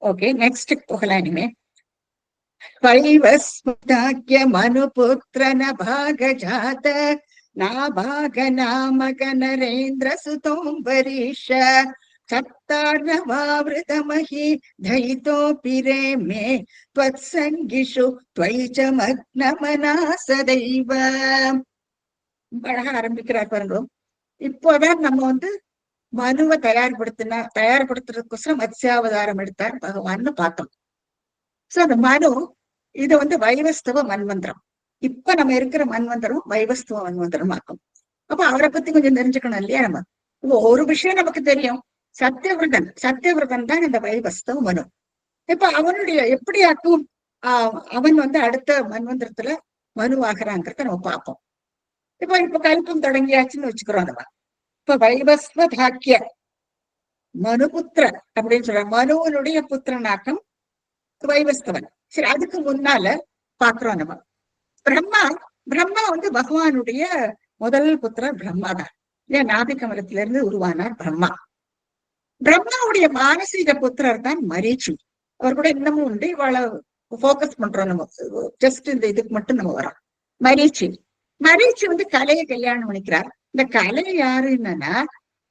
ஓகே, நெக்ஸ்ட் போகலாம். இனிமே வைவஸ்வதாக்கிய மனுபுத்திர நபாகஜாத நாபாக நாமக நரேந்திர சுதோம்பரீஷ சத்தார்ணவாவிருதமஹி தயிதோபி ரேமே த்வத்சங்கிஷு த்வைச்ச மக்னமனா சதைவ. அழகா ஆரம்பிக்கிறார் பாருங்க. இப்போதான் நம்ம வந்து மனுவை தயார்படுத்துறதுக்கோசரம் மத்ஸ்யாவதாரம் எடுத்தார் பகவான்னு பார்த்தோம். சோ அந்த மனு இது வந்து வைவஸ்தவ மன்வந்திரம். இப்ப நம்ம இருக்கிற மன்வந்திரம் வைவஸ்தவ மன்வந்திரம் ஆக்கும். அப்ப அவரை பத்தி கொஞ்சம் தெரிஞ்சுக்கணும் இல்லையா? நம்ம ஒரு விஷயம் நமக்கு தெரியும், சத்தியவிரதன் தான் இந்த வைவஸ்தவ மனு. இப்ப அவனுடைய எப்படி ஆக்கும், அவன் வந்து அடுத்த மன்வந்திரத்துல மனு ஆகிறாங்கிறத நம்ம பார்ப்போம். இப்ப கல்பம் தொடங்கியாச்சுன்னு வச்சுக்கிறோம். நம்ம இப்ப வைவஸ்வதாக்கிய மனுபுத்திர அப்படின்னு சொல்ற மனுவனுடைய புத்திரனாக்கம் வைவஸ்தவன். சரி, அதுக்கு முன்னால பாக்குறோம் நம்ம பிரம்மா வந்து பகவானுடைய முதல் புத்திரர் பிரம்மா தான். ஏன் நாபிகமலத்தில இருந்து உருவானார் பிரம்மாவுடைய மானசீக புத்திரர் தான் மரீச்சி. அவர் கூட இன்னமும் உண்டு. இவளை போக்கஸ் பண்றோம் நம்ம, ஜஸ்ட் இந்த இதுக்கு மட்டும் நம்ம வரோம். மரீச்சி வந்து கலையை கல்யாணம் பண்ணிக்கிறார். இந்த கலை யாரு என்னன்னா,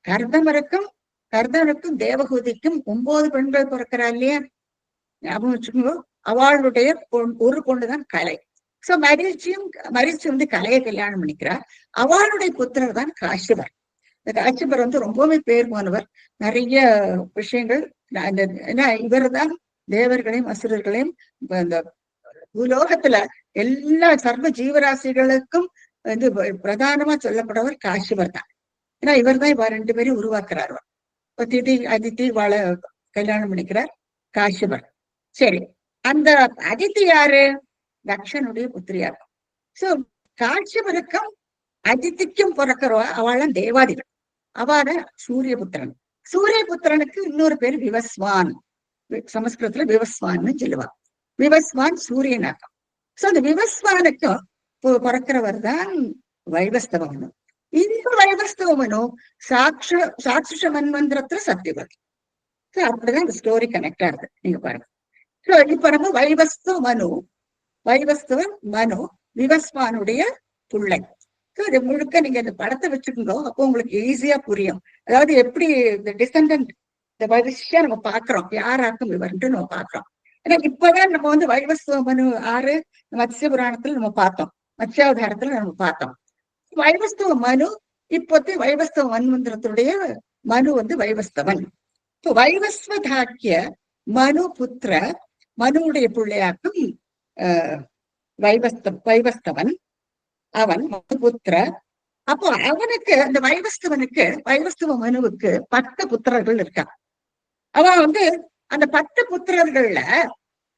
கர்தனுக்கும் தேவகூதிக்கும் 9 பெண்கள் பிறக்கிறா இல்லையா, ஞாபகம் வச்சுக்கோங்க. அவளுடைய ஒரு பொண்ணுதான் கலை. சோ மரீச்சி வந்து கலையை கல்யாணம் பண்ணிக்கிறார். அவளுடைய புத்திரர் தான் காசிபர். இந்த காசிபர் வந்து ரொம்பவே பேர் போனவர். நிறைய விஷயங்கள் இவர் தான் தேவர்களையும் அசுரர்களையும் இந்த பூலோகத்துல எல்லா சர்வ ஜீவராசிகளுக்கும் வந்து பிரதானமா சொல்லப்படுறவர் காசிபர் தான். ஏன்னா இவர் தான் இவ 2 பேரையும் உருவாக்குறார். அதித்தி வாழ கல்யாணம் பண்ணிக்கிறார் காசிபர். சரி, அந்த அதித்தி யாரு? தக்ஷனுடைய புத்திரியார். சோ காசிபருக்கும் அதித்திக்கும் பிறக்கிறவா அவளாம் தேவாதிகள். அவாத சூரியபுத்திரனுக்கு இன்னொரு பேர் விவஸ்வான். சமஸ்கிருதத்துல விவஸ்வான்னு சொல்லுவா. விவஸ்வான் சூரியனாக்கம். சோ அந்த விவஸ்வானுக்கும் பிறக்கிறவர் தான் வைவஸ்தவ மனு. இந்த வைவஸ்தவ மனு சாட்சுஷ மன்வந்திரத்துல சத்தியவதி. அப்படிதான் இந்த ஸ்டோரி கனெக்ட் ஆகுது. நீங்க பாருங்க. இப்ப நம்ம வைவஸ்தவ மனு விவஸ்வானுடைய பிள்ளை. இது முழுக்க நீங்க இந்த படத்தை வச்சுக்கோங்க, அப்போ உங்களுக்கு ஈஸியா புரியும். அதாவது எப்படி இந்த டிசெண்டன்ட் இந்த வரிசையா நம்ம பாக்குறோம், யாராக்கும் இவர்ன்ட்டு நம்ம பாக்குறோம். ஏன்னா இப்பதான் நம்ம வந்து வைவஸ்தவ மனு ஆறு மத்ஸ்ய புராணத்துல நம்ம பார்த்தோம், மத்ஸ்யாவதாரத்துல நம்ம பார்த்தோம். வைவஸ்தவ மனு இப்போது வைவஸ்தவ மன்வந்திரத்துடைய மனு வந்து வைவஸ்தவன். இப்போ வைவஸ்வதாக்கிய மனு புத்திர மனுவுடைய பிள்ளையாக்கும் வைவஸ்தவன் அவன் புத்திர. அப்போ அவனுக்கு அந்த வைவஸ்தவ மனுவுக்கு 10 புத்திரர்கள் இருக்காங்க. அவ வந்து அந்த 10 புத்திரர்கள்ல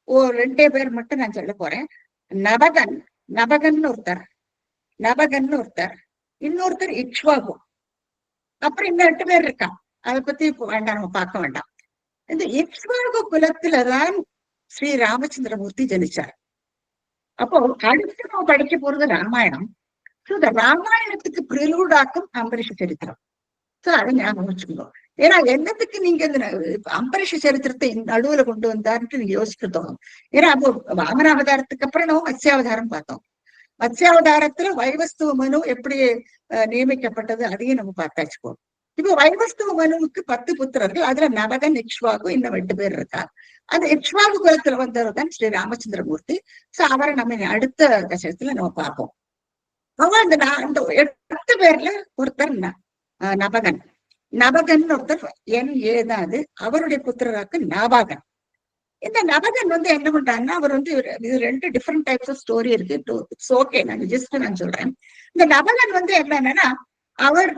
ஒரு 2 பேர் மட்டும் நான் சொல்ல போறேன். நபகன் நபகன்னு ஒருத்தர், இன்னொருத்தர் இக்ஷ்வாகு. அப்புறம் இன்னும் 8 பேர் இருக்கா. அதை பத்தி வேண்டாம், நம்ம பார்க்க வேண்டாம். இந்த இக்ஷ்வாகு குலத்துலதான் ஸ்ரீ ராமச்சந்திரமூர்த்தி ஜனிச்சார். அப்போ அடுத்து நம்ம படிக்க போறது ராமாயணம். இந்த ராமாயணத்துக்கு பிரிலூடாக்கும் அம்பரீஷ சரித்திரம். அதை ஞாபகம் வச்சுக்கணும். ஏன்னா என்னத்துக்கு நீங்க இந்த அம்பரீஷ சரித்திரத்தை நடுவுல கொண்டு வந்தாருன்னு நீங்க யோசிக்க தோணும். ஏன்னா அப்போ வாமனாவதாரத்துக்கு அப்புறம் நம்ம மத்ஸ்யாவதாரம் பார்த்தோம். மத்ஸ்யாவதாரத்துல வைவஸ்துவ மனு எப்படி நியமிக்கப்பட்டது அதையும் நம்ம பார்த்தாச்சு போகும். இப்போ வைவஸ்துவ மனுவுக்கு 10 புத்திரர்கள், அதுல நபகன், இக்ஷ்வாகு, இன்னும் 2 பேர் இருக்கா. அந்த இக்ஷ்வாகு குலத்துல வந்தவர் தான் ஸ்ரீ ராமச்சந்திரமூர்த்தி. அவரை நம்ம அடுத்த கஷத்துல நம்ம பார்ப்போம். அவன் அந்த 8 பேர்ல ஒருத்தர் நபகன். நபகன் ஒருத்தர் தான் அது. அவருடைய புத்திரராக்கு நாபாகன். இந்த நபகன் வந்து என்ன பண்றாங்கன்னா, அவர் வந்து இது 2 டிஃப்ரெண்ட் டைப்ஸ் ஆஃப் ஸ்டோரி இருக்கு. ஓகே, நான் சொல்றேன். இந்த நபகன் வந்து என்னன்னா, அவர்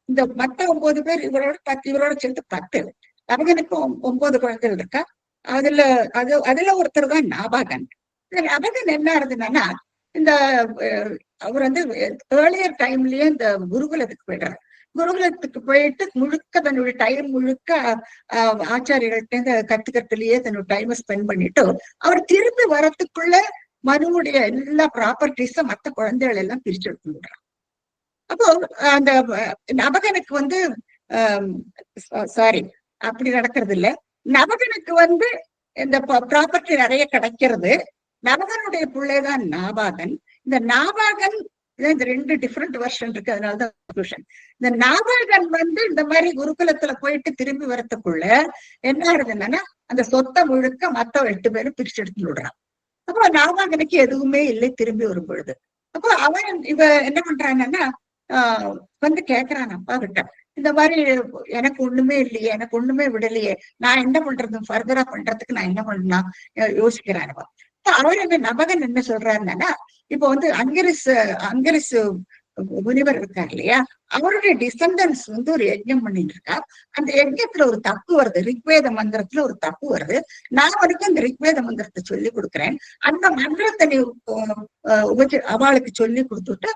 இந்த மத்த 9 பேர் இவரோட சேர்த்து 10. நபகனுக்கு 9 குழந்தைகள் இருக்கா. அதுல ஒருத்தர் தான் நாபாகன். இந்த நபகன் என்ன இருந்ததுன்னா, இந்த அவர் வந்து ஏர்லியர் டைம்லயே இந்த குருகுலத்துக்கு போயிடுறாரு. குருகுலத்துக்கு போயிட்டு முழுக்க தன்னுடைய டைம் முழுக்க ஆச்சாரியர்கள்ட்ட கத்துக்கிறதுலயே தன்னோட டைமை ஸ்பெண்ட் பண்ணிட்டு அவர் திரும்பி வரத்துக்குள்ள மனுவுடைய எல்லா ப்ராப்பர்ட்டிஸ மத்த குழந்தைகள் எல்லாம் பிரிச்சு எடுத்து விடுறாங்க. அப்போ அந்த நபகனுக்கு வந்து அப்படி நடக்கிறது இல்ல. நபகனுக்கு வந்து இந்த ப்ராப்பர்ட்டி நிறைய கிடைக்கிறது. நபகனுடைய பிள்ளைதான் நாபாகன். இந்த நாபாகன் இந்த 2 டிஃப்ரெண்ட் வெர்ஷன் இருக்கு, அதனாலதான் கன்ஃபியூஷன். இந்த நாபாகன் வந்து இந்த மாதிரி குருகுலத்துல போயிட்டு திரும்பி வரத்துக்குள்ள என்ன ஆகுதுன்னா, அந்த சொத்தை முழுக்க மத்த 8 பேரும் பிரிச்சு எடுத்து விடுறான். அப்போ நாபாகனுக்கு எதுவுமே இல்லை திரும்பி வரும் பொழுது. அப்போ அவன் என்ன பண்றாங்கன்னா, வந்து கேக்குறான் அப்பா கிட்ட, இந்த மாதிரி எனக்கு ஒண்ணுமே இல்லையே, எனக்கு ஒண்ணுமே விடலையே, நான் என்ன பண்றது, ஃபர்தரா பண்றதுக்கு நான் என்ன பண்ணா யோசிக்கிறான். அவர் என்ன நபகன் என்ன சொல்றாருன்னா, இப்போ வந்து அங்கரிஸ் முனிவர் இருக்கார் இல்லையா, அவருடைய டிசெண்டன்ஸ் வந்து ஒரு யஜ்ஞம் பண்ணிட்டு இருக்கா. அந்த யஜ்ஞத்துல ஒரு தப்பு வருது, ரிக்வேத மந்திரத்துல ஒரு தப்பு வருது. நான் வரைக்கும் அந்த ரிக்வேத மந்திரத்தை சொல்லி கொடுக்குறேன். அந்த மந்திரத்தை நீ அவளுக்கு சொல்லி கொடுத்துட்டு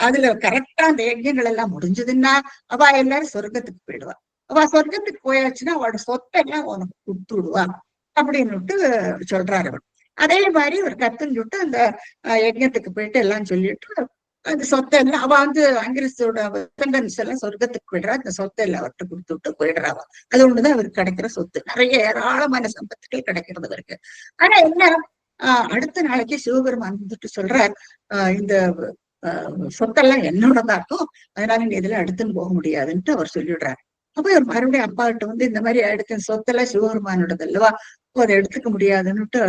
அதுல கரெக்டா அந்த யஜ்யங்கள் எல்லாம் முடிஞ்சதுன்னா அவ எல்லாரும் சொர்க்கத்துக்கு போயிடுவா. அவ சொர்க்கத்துக்கு போயாச்சுன்னா அவளோட சொத்தை எல்லாம் உனக்கு கொடுத்து விடுவா அப்படின்னுட்டு சொல்றாரு அவர். அதே மாதிரி ஒரு கத்துன்னு சொல்லிட்டு அந்த யஜ்யத்துக்கு போயிட்டு எல்லாம் சொல்லிட்டு அந்த சொத்தை எல்லாம் அவ வந்து அங்கிரிஸோட டிசெண்டன்ஸ் எல்லாம் சொர்க்கத்துக்கு போயிடுறா. அந்த சொத்தை எல்லாம் அவர்கிட்ட கொடுத்து விட்டு போயிடுறாவா. அது ஒண்ணுதான் அவருக்கு கிடைக்கிற சொத்து. நிறைய ஏராளமான சம்பத்துகள் கிடைக்கிறது அவருக்கு. ஆனா என்ன, அடுத்த நாளைக்கு சிவபெருமான் வந்துட்டு சொல்றார், இந்த சொத்தெல்லாம் என்னோடதான் இருக்கும், அதனால நீ இதுல எடுத்துன்னு போக முடியாதுன்ட்டு அவர் சொல்லிடுறாரு. அப்ப இவர் மறுபடியும் அப்பா கிட்ட வந்து இந்த மாதிரி எடுத்த சொத்தெல்லாம் சிவபெருமானோடது அல்லவா, அதை எடுத்துக்க முடியாதுன்னுட்டு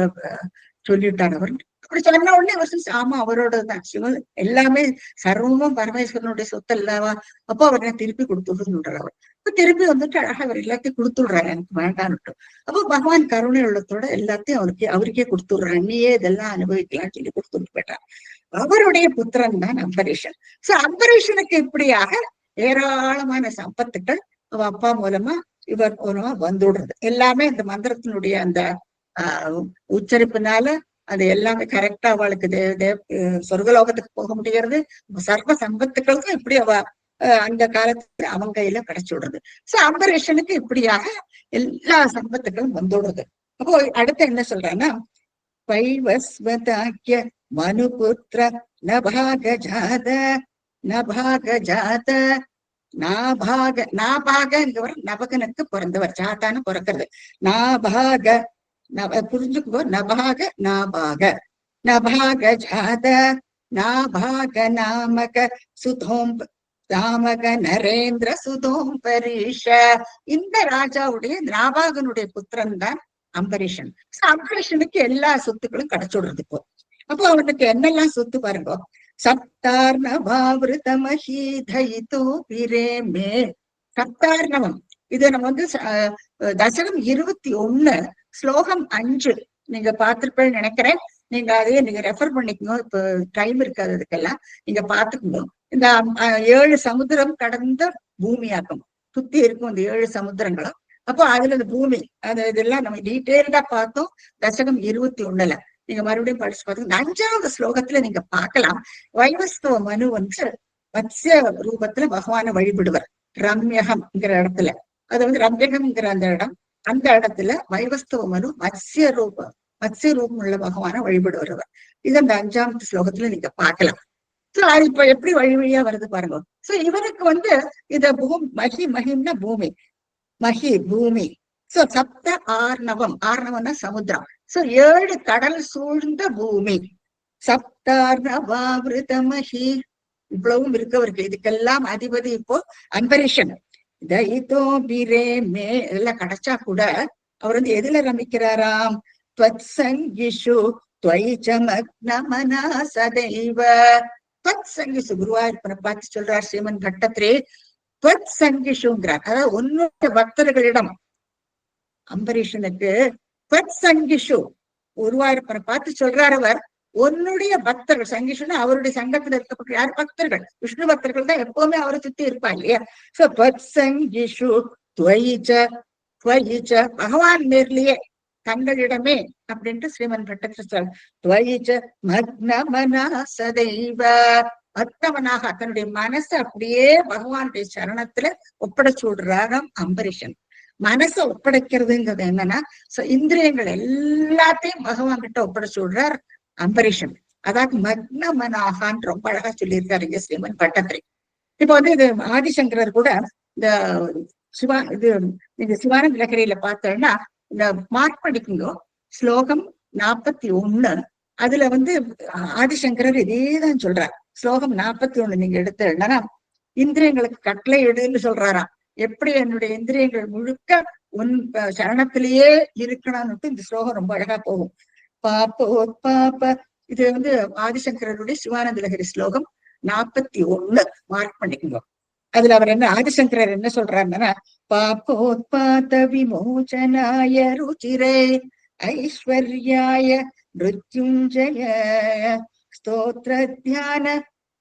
சொல்லிவிட்டார் அவர். அப்படி சொன்ன உடனே அவர் ஆமா அவரோடதான், சிவன் எல்லாமே சர்வமும் பரமேஸ்வரனுடைய சொத்து அல்லவா, அப்போ அவர் திருப்பி கொடுத்துடுன்னு சொல்றாரு. அவர் இப்ப திருப்பி வந்துட்டு அழகா அவர் எல்லாத்தையும் கொடுத்துடுறாரு, எனக்கு வேண்டான்னுட்டு. அப்போ பகவான் கருணை உள்ளத்தோட எல்லாத்தையும் அவருக்கே கொடுத்துடுறாரு. நீயே இதெல்லாம் அனுபவிக்கலாம்னு சொல்லி கொடுத்துட்டு போயிட்டார். அவருடைய புத்திரன் தான் அம்பரீஷன். சோ அம்பரீஷனுக்கு இப்படியாக ஏராளமான சம்பத்துக்கள் அவ அப்பா மூலமா இவர் மூலமா வந்துடுறது. எல்லாமே இந்த மந்திரத்தினுடைய அந்த உச்சரிப்புனால அது எல்லாமே கரெக்டா அவளுக்கு சொர்க்கலோகத்துக்கு போக முடிகிறது. சர்வ சம்பத்துக்களுக்கும் இப்படி அவ அந்த காலத்துல அவங்க கையில கிடைச்சு விடுறது. சோ அம்பரீஷனுக்கு இப்படியாக எல்லா சம்பத்துக்களும் வந்துடுறது. அப்போ அடுத்து என்ன சொல்றாங்கன்னா, வைவஸ்வதாக்கிய மனுபுத்திர நபாகஜாத நாபாகங்கிறவர் நபகனுக்கு பிறந்தவர். ஜாத்தான்னு பிறக்கிறது. நாபாக புரிஞ்சுக்கோ, நபாக ஜாத நாபாக நாமக சுதோம் தாமக நரேந்திர சுதோம் பரீஷ. இந்த ராஜாவுடைய நாபாகனுடைய புத்திரன் தான் அம்பரீஷன். அம்பரீஷனுக்கு எல்லா சொத்துக்களும் கிடைச்சுடுறது இப்போ. அப்போ அவனுக்கு என்னெல்லாம் சொத்து பாருங்க. சப்தார்ணவம் இது நம்ம வந்து தசகம் 21 ஸ்லோகம் 5 நீங்க பார்த்திருப்பேன்னு நினைக்கிறேன். நீங்க அதையே நீங்க ரெஃபர் பண்ணிக்கணும். இப்ப டைம் இருக்காது அதுக்கெல்லாம், நீங்க பாத்துக்கணும். இந்த 7 சமுத்திரம் கடந்த பூமியாக்கம் சுத்தி இருக்கும் இந்த 7 சமுத்திரங்களும் அப்போ அதுல இந்த பூமி இதெல்லாம் நம்ம டீட்டெயில்டா பார்த்தோம் தசகம் 21. நீங்க மறுபடியும் படிச்சு பார்த்தீங்க. 5வது ஸ்லோகத்துல நீங்க பார்க்கலாம், வைவஸ்தவ மனு வந்து மத்ஸ்ய ரூபத்துல பகவானை வழிபடுவர். ரம்யகம்ங்கிற இடத்துல, அது வந்து ரம்யகம்ங்கிற அந்த இடத்துல வைவஸ்தவ மனு மத்ஸ்ய ரூபம் உள்ள பகவானை வழிபடுவர். இது அந்த 5வது ஸ்லோகத்துல நீங்க பார்க்கலாம். சோ அது இப்ப எப்படி வழியா வருது பாருங்க. சோ இவருக்கு வந்து இந்த மகிம்னா பூமி, மகி பூமி. சோ சப்த ஆர்ணவம்னா சமுத்திரம். சோ 7 கடல் சூழ்ந்த பூமி. சப்தார்ணவாவிருத மகி, இவ்வளவும் இருக்கவருக்கு. இதுக்கெல்லாம் அதிபதி இப்போ அம்பரீஷன். எல்லாம் கிடைச்சா கூட அவர் வந்து எதுல ரமிக்கிறாராம்? த்வத்சங்கிஷு த்வைச்சமக்னமனா சதைவ. த்வத்சங்கிஷு குருவாயூரப்பனை பார்த்து சொல்றார் ஸ்ரீமன் பட்டத்திரி. த்வத்சங்கிஷுங்கிறார், அதாவது உன்னுடைய பக்தர்களிடம். அம்பரீஷனுக்கு த்வத்சங்கிஷு குருவாயூரப்பனை பார்த்து சொல்றார் அவர், உன்னுடைய பக்தர்கள். சங்கிஷுன்னா அவருடைய சங்கத்துல இருக்கப்பட்ட யார்? பக்தர்கள், விஷ்ணு பக்தர்கள் தான் எப்பவுமே அவரை சுத்தி இருப்பாங்க இல்லையா? சோ த்வத்சங்கிஷு த்வயிச்ச பகவான் நேர்லயே தங்களிடமே அப்படின்ட்டு ஸ்ரீமன் பட்டத்திரி த்வயிச்ச மக்னமனா சதைவ. மக்னமனாக தன்னுடைய மனசை அப்படியே பகவானுடைய சரணத்துல ஒப்படைச்சு விடுறாராம் அம்பரீஷன். மனசை ஒப்படைக்கிறதுங்கிறது என்னன்னா, இந்திரியங்கள் எல்லாத்தையும் பகவான் கிட்ட ஒப்படைச்சு விடுறார் அம்பரீஷன். அதாவது மக்னமனாகான்னு ரொம்ப அழகா சொல்லியிருக்காரு இங்க ஸ்ரீமன் பட்டத்திரி. இப்ப வந்து இது ஆதிசங்கரர் கூட இந்த நீங்க சிவானந்த லகரியில பார்த்தோம்னா இந்த மார்க் பண்ணிக்கோங்க, ஸ்லோகம் 41. அதுல வந்து ஆதிசங்கரர் இதேதான் சொல்றார். ஸ்லோகம் 41 நீங்க எடுத்தா இந்திரியங்களுக்கு கட்டளை எடுன்னு சொல்றாராம். எப்படி என்னுடைய இந்திரியங்கள் முழுக்க உன் சரணத்திலேயே இருக்கணும்னு இந்த ஸ்லோகம் ரொம்ப அழகா போகும். பாப்ப இது வந்து ஆதிசங்கரருடைய சிவானந்த லகரி ஸ்லோகம் 41 மார்க் பண்ணிக்கோங்க. அதுல அவர் என்ன ஆதிசங்கரர் என்ன சொல்றாருன்னா, பாப்போத்பாத விமோச்சனாய ருச்சிரே ஐஸ்வர்யாய மிருத்யுஞ்சய ஸ்தோத்ர தியான.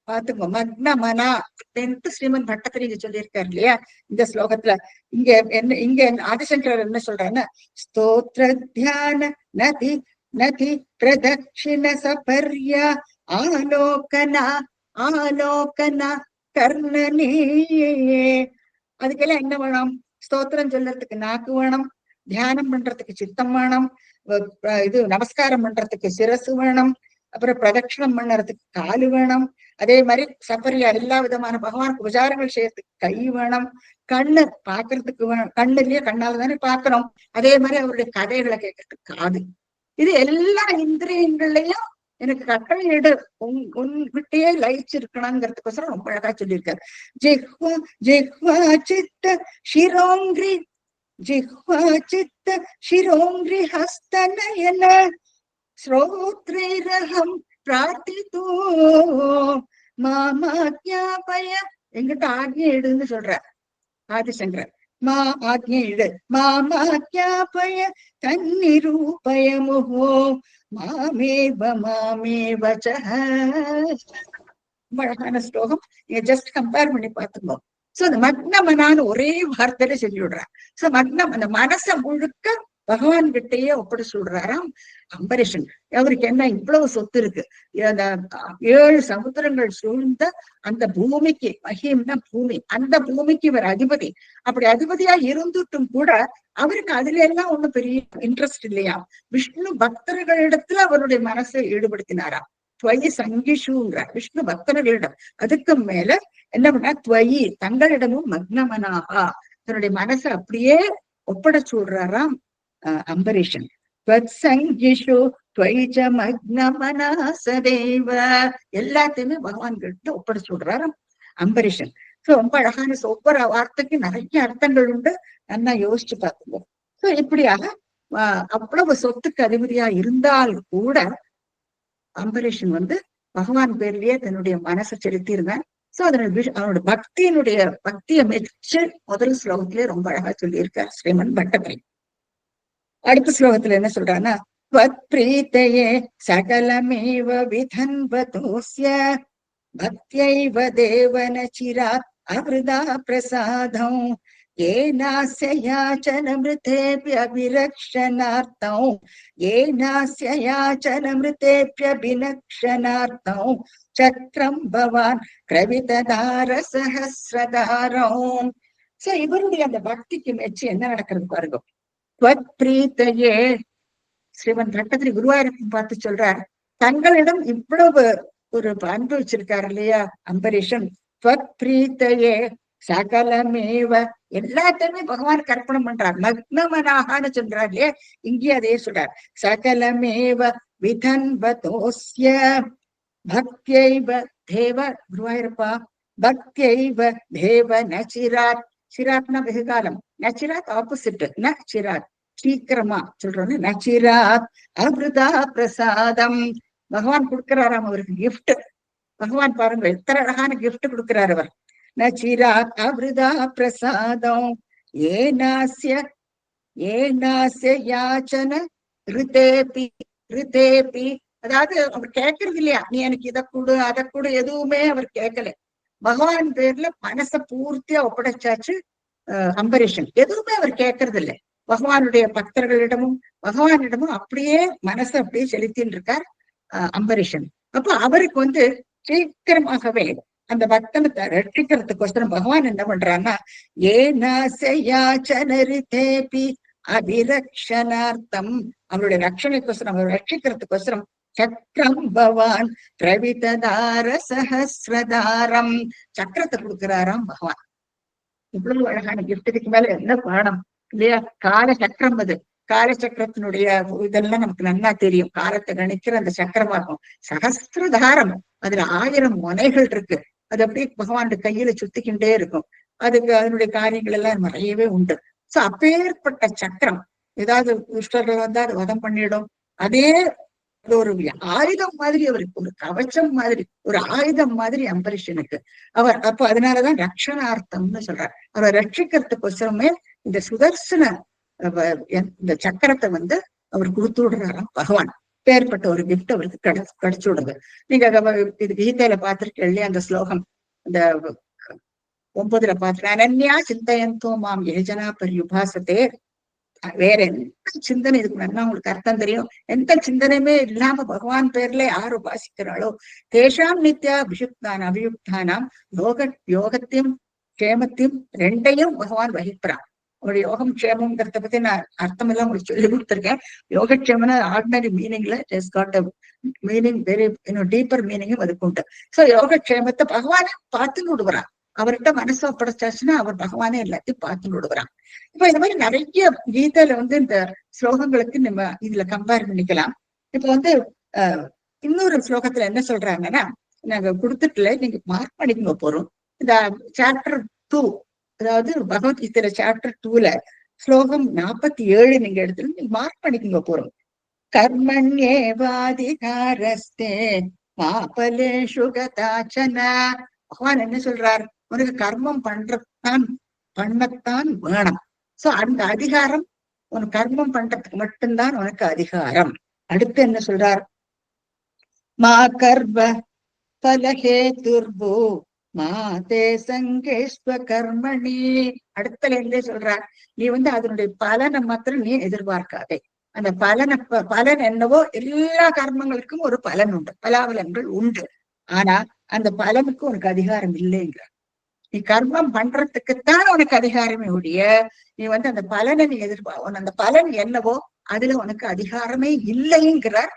பாத்துக்கோ, மக்னமனா அப்படின்ட்டு ஸ்ரீமன் பட்டத்திரி சொல்லியிருக்காரு இல்லையா இந்த ஸ்லோகத்துல. இங்க ஆதிசங்கரர் என்ன சொல்றாருன்னா, ஸ்தோத்ர தியான நதி நதி பிரதக்ஷிண சபர்யா ஆலோகனா கர்ணனே. அதுக்கெல்லாம் என்ன வேணும்? ஸ்தோத்திரம் சொல்றதுக்கு நாக்கு வேணும், தியானம் பண்றதுக்கு சித்தம் வேணும், இது நமஸ்காரம் பண்றதுக்கு சிரசு வேணும், அப்புறம் பிரதட்சணம் பண்ணறதுக்கு காலு வேணும். அதே மாதிரி சபரியா எல்லா விதமான பகவானுக்கு உபச்சாரங்கள் செய்யறதுக்கு கை வேணும், கண்ணு பாக்குறதுக்கு வேணும், கண்ணுலயே கண்ணால தானே பாக்குறோம். அதே மாதிரி அவருடைய கதைகளை கேட்கறதுக்கு காது. இது எல்லா இந்திரியங்கள்லயும் எனக்கு கட்டளை எடு, உன்கிட்டயே லயிச்சிருக்கணுங்கிறதுக்கோசரம் ரொம்ப அழகா சொல்லியிருக்காரு. ஜிஹ்வா சித்த ஷிரோங்கிரி ஹஸ்தநயன ஸ்ரோத்ரைரஹம் பிரார்த்திதோ மாமாக்ஞாபய. எங்கிட்ட ஆக்ஞை எடுன்னு சொல்ற ஆதிசங்கரர். ஆக்ஞை இடு, மாமாக்ஞாபய தன்னிரூபய முகோ மாமேவ அழகான ஸ்லோகம். நீங்க ஜஸ்ட் கம்பேர் பண்ணி பார்த்துக்கோ. சோ அந்த மக்னமனான்னு ஒரே வார்த்தையில சொல்லி விடுறார். சோ அந்த மனசை முழுக்க பகவான் கிட்டயே ஒப்படைச்சு விடுறாராம் அம்பரீஷன். அவருக்கு என்ன இவ்வளவு சொத்து இருக்கு? அந்த 7 சமுத்திரங்கள் சூழ்ந்த அந்த பூமிக்கு, மகிம்னா பூமி, அந்த பூமிக்கு இவர் அதிபதி. அப்படி அதிபதியா இருந்துட்டும் கூட அவருக்கு அதுல எல்லாம் ஒண்ணும் பெரிய இன்ட்ரெஸ்ட் இல்லையா? விஷ்ணு பக்தர்களிடத்துல அவருடைய மனசை ஈடுபடுத்தினாராம். துவயி சங்கிஷுங்கிற விஷ்ணு பக்தர்களிடம். அதுக்கு மேல என்ன பண்ணா, துவயி தங்களிடமும் மக்னமனாகா தன்னுடைய மனசை அப்படியே ஒப்படைச்சு விடுறாராம் அம்பரீஷன். எல்லாத்தையுமே பகவான் கிட்ட ஒப்படைச்சு விடுறாராம் அம்பரீஷன். சோ ரொம்ப அழகான ஒவ்வொரு வார்த்தைக்கு நிறைய அர்த்தங்கள் உண்டு, நல்லா யோசிச்சு பார்த்துங்க. சோ இப்படியாக அவ்வளவு சொத்துக்கு அதிபதியா இருந்தால் கூட அம்பரீஷன் வந்து பகவான் பேர்லயே தன்னுடைய மனசை செலுத்தி இருந்தான். சோ அவனோட பக்திய மெச்சு முதல் ஸ்லோகத்திலே ரொம்ப அழகா சொல்லியிருக்கார் ஸ்ரீமன் பட்டத்திரி. அடுத்த ஸ்லோகத்துல என்ன சொல்றான்னா, த்வத்ப்ரீதயே சகலமேவ விதன்வதோஸ்ய பக்த்யைவ தேவன சிராத் அவ்ருதா பிரசாதம் येनास्य याचनमृतेऽप्यभिरक्षणार्थं येनास्य याचनमृतेऽप्यभिरक्षणार्थं சக்கரம் பவான் கிரவிததார சஹஸ்ரதாரம். சோ இவருடைய அந்த பக்திக்கு மெச்சு என்ன நடக்கிறது பாருங்க. துவத் பிரீத்தையே ஸ்ரீமன் பட்டத்திரி குருவாயூரப்பன் பார்த்து சொல்றார், தங்களிடம் இவ்வளவு ஒரு அன்பு வச்சிருக்காரு இல்லையா அம்பரீஷன். துவத் பிரீத்தையே சகலமேவ எல்லாத்தையுமே பகவான் கற்பனம் பண்றார். மக்னமனாகனு சொல்றார் இல்லையா, இங்கே அதே சொல்றார். சகலமேவ விதன்வதோஸ்ய பக்தியைவ தேவ குருவாயூரப்பா பக்தியைவ தேவ நச்சிராத். சிராத்னா வெகுகாலம், நச்சிராத் ஆப்போசிட், நச்சிராத் சீக்கிரமா சொல்றோம். நச்சிராத் அமிர்தா பிரசாதம். பகவான் கொடுக்கிறாராம் அவருக்கு கிஃப்ட். பகவான் பாருங்க எத்தனை அழகான கிஃப்ட் கொடுக்கிறார் அவர். நச்சிராத் அமிர்தா பிரசாதம் ஏனாஸ்ய ஏனாஸ்ய யாச்சன ரிதேபி ரிதேபி. அதாவது அவர் கேட்கறது இல்லையா, நீ எனக்கு இதை கொடு அதை கொடு, எதுவுமே அவர் கேட்கல. பகவான் பேர்ல மனசை பூர்த்தியா ஒப்படைச்சாச்சு அம்பரீஷன். எதுவுமே அவர் கேட்கறது இல்லை. பகவானுடைய பக்தர்களிடமும் பகவானிடமும் அப்படியே மனசை அப்படியே செலுத்தின்னு இருக்கார் அம்பரீஷன். அப்போ அவருக்கு சீக்கிரமாகவே அந்த பக்தனை ரட்சிக்கிறதுக்கோசரம் பகவான் என்ன பண்றான்னா, ஏனாசயாச்சனரிதேபி அபிரக்ஷனார்த்தம், அவருடைய ரட்சணைக்கோசரம் அவர் ரட்சிக்கிறதுக்கோசரம் சக்கரம் பவான் பிரவிததார சஹஸ்ரதாரம் சக்கரத்தை கொடுக்கிறாராம் பகவான். இவ்வளவு அழகான கிஃப்ட்டுக்கு மேல என்ன பாடம் இல்லையா. கால சக்கரம், அது கால சக்கரத்தினுடைய இதெல்லாம் நமக்கு நல்லா தெரியும். காலத்தை கணிக்கிற அந்த சக்கரமாகும். சகஸ்திரதாரம், அதுல 1000 முனைகள் இருக்கு. அது அப்படியே பகவானுடைய கையில சுத்திக்கிட்டே இருக்கும். அதுக்கு அதனுடைய காரியங்கள் எல்லாம் நிறையவே உண்டு. சோ அப்பேற்பட்ட சக்கரம் ஏதாவது துஷ்டர்கள் வந்தா அது வதம் பண்ணிடும். அதே ஒரு ஆயுதம் மாதிரி அவருக்கு, ஒரு கவச்சம் மாதிரி, ஒரு ஆயுதம் மாதிரி அம்பரீஷனுக்கு அவர். அப்ப அதனாலதான் ரக்ஷணார்த்தம்னு சொல்றார். அவரை ரட்சிக்கிறதுக்கோசரமே இந்த சுதர்சன இந்த சக்கரத்தை அவர் கொடுத்து விடுறாராம் பகவான். பேர்பட்ட ஒரு கிஃப்ட் அவருக்கு கிடைச்சு விடுது. நீங்க இது கீதையில பார்த்திருக்கீங்க இல்லையா, அந்த ஸ்லோகம் இந்த 9ல பார்த்து அனன்யா சிந்தயந்தோ மாம் யோஜனா பரியுபாசத்தே. வேற எந்த சிந்தனை இதுக்கு நல்லா உங்களுக்கு அர்த்தம் தெரியும். எந்த சிந்தனையுமே இல்லாம பகவான் பேர்ல யார் உபாசிக்கிறாளோ தேஷாம் நித்யா அபியுக்தான அபியுக்தானாம் யோகத்தையும் க்ஷேமத்தையும் ரெண்டையும் பகவான் வகிக்கிறான். ஒரு யோகம் க்ஷேமம்ங்கிறத பத்தி நான் அர்த்தம் எல்லாம் உங்களுக்கு சொல்லி கொடுத்துருக்கேன். யோகக்ஷேமம்னா ஆர்டினரி மீனிங்ல it's god a meaning, very deeper மீனிங்கும் அதுக்கு உண்டு. சோ யோகக்ஷேமத்தை பகவானை பார்த்துன்னு விடுவான். அவர்கிட்ட மனசு ஒப்படைச்சாச்சுன்னா அவர் பகவானே எல்லாத்தையும் பார்த்துன்னு விடுவான். இப்ப இந்த மாதிரி நிறைய கீதையில இந்த ஸ்லோகங்களுக்கு நம்ம இதுல கம்பேர் பண்ணிக்கலாம். இப்ப இன்னொரு ஸ்லோகத்துல என்ன சொல்றாங்கன்னா, நாங்க கொடுத்துட்டுல நீங்க மார்க் பண்ணிக்க போறோம். இந்த சாப்டர் 2, அதாவது பகவத்கீதையில சாப்டர் 2ல ஸ்லோகம் 47 நீங்க எடுத்துட்டு நீங்க மார்க் பண்ணிக்க போறோம். கர்மண்யேவாதிகாரஸ்தே மா பலேஷு கதாச்சன. பகவான் என்ன சொல்றார், உனக்கு கர்மம் பண்ணத்தான் வேணும். சோ அந்த அதிகாரம் உனக்கு கர்மம் பண்றதுக்கு மட்டும்தான் உனக்கு அதிகாரம். அடுத்து என்ன சொல்றார், மா கர்வ பலஹே துர்பு மா தே சங்கேஸ்வ கர்மணி. அடுத்தல இருந்தே சொல்றார், நீ அதனுடைய பலனை மாத்திரம் நீ எதிர்பார்க்காதே. அந்த பலன் என்னவோ எல்லா கர்மங்களுக்கும் ஒரு பலன் உண்டு, பலாபலன்கள் உண்டு. ஆனா அந்த பலனுக்கு உனக்கு அதிகாரம் இல்லைங்கிற. நீ கர்மம் பண்றதுக்குத்தான் உனக்கு அதிகாரமே ஒழிய நீ அந்த பலனை நீ அந்த பலன் என்னவோ அதுல உனக்கு அதிகாரமே இல்லைங்கிறார்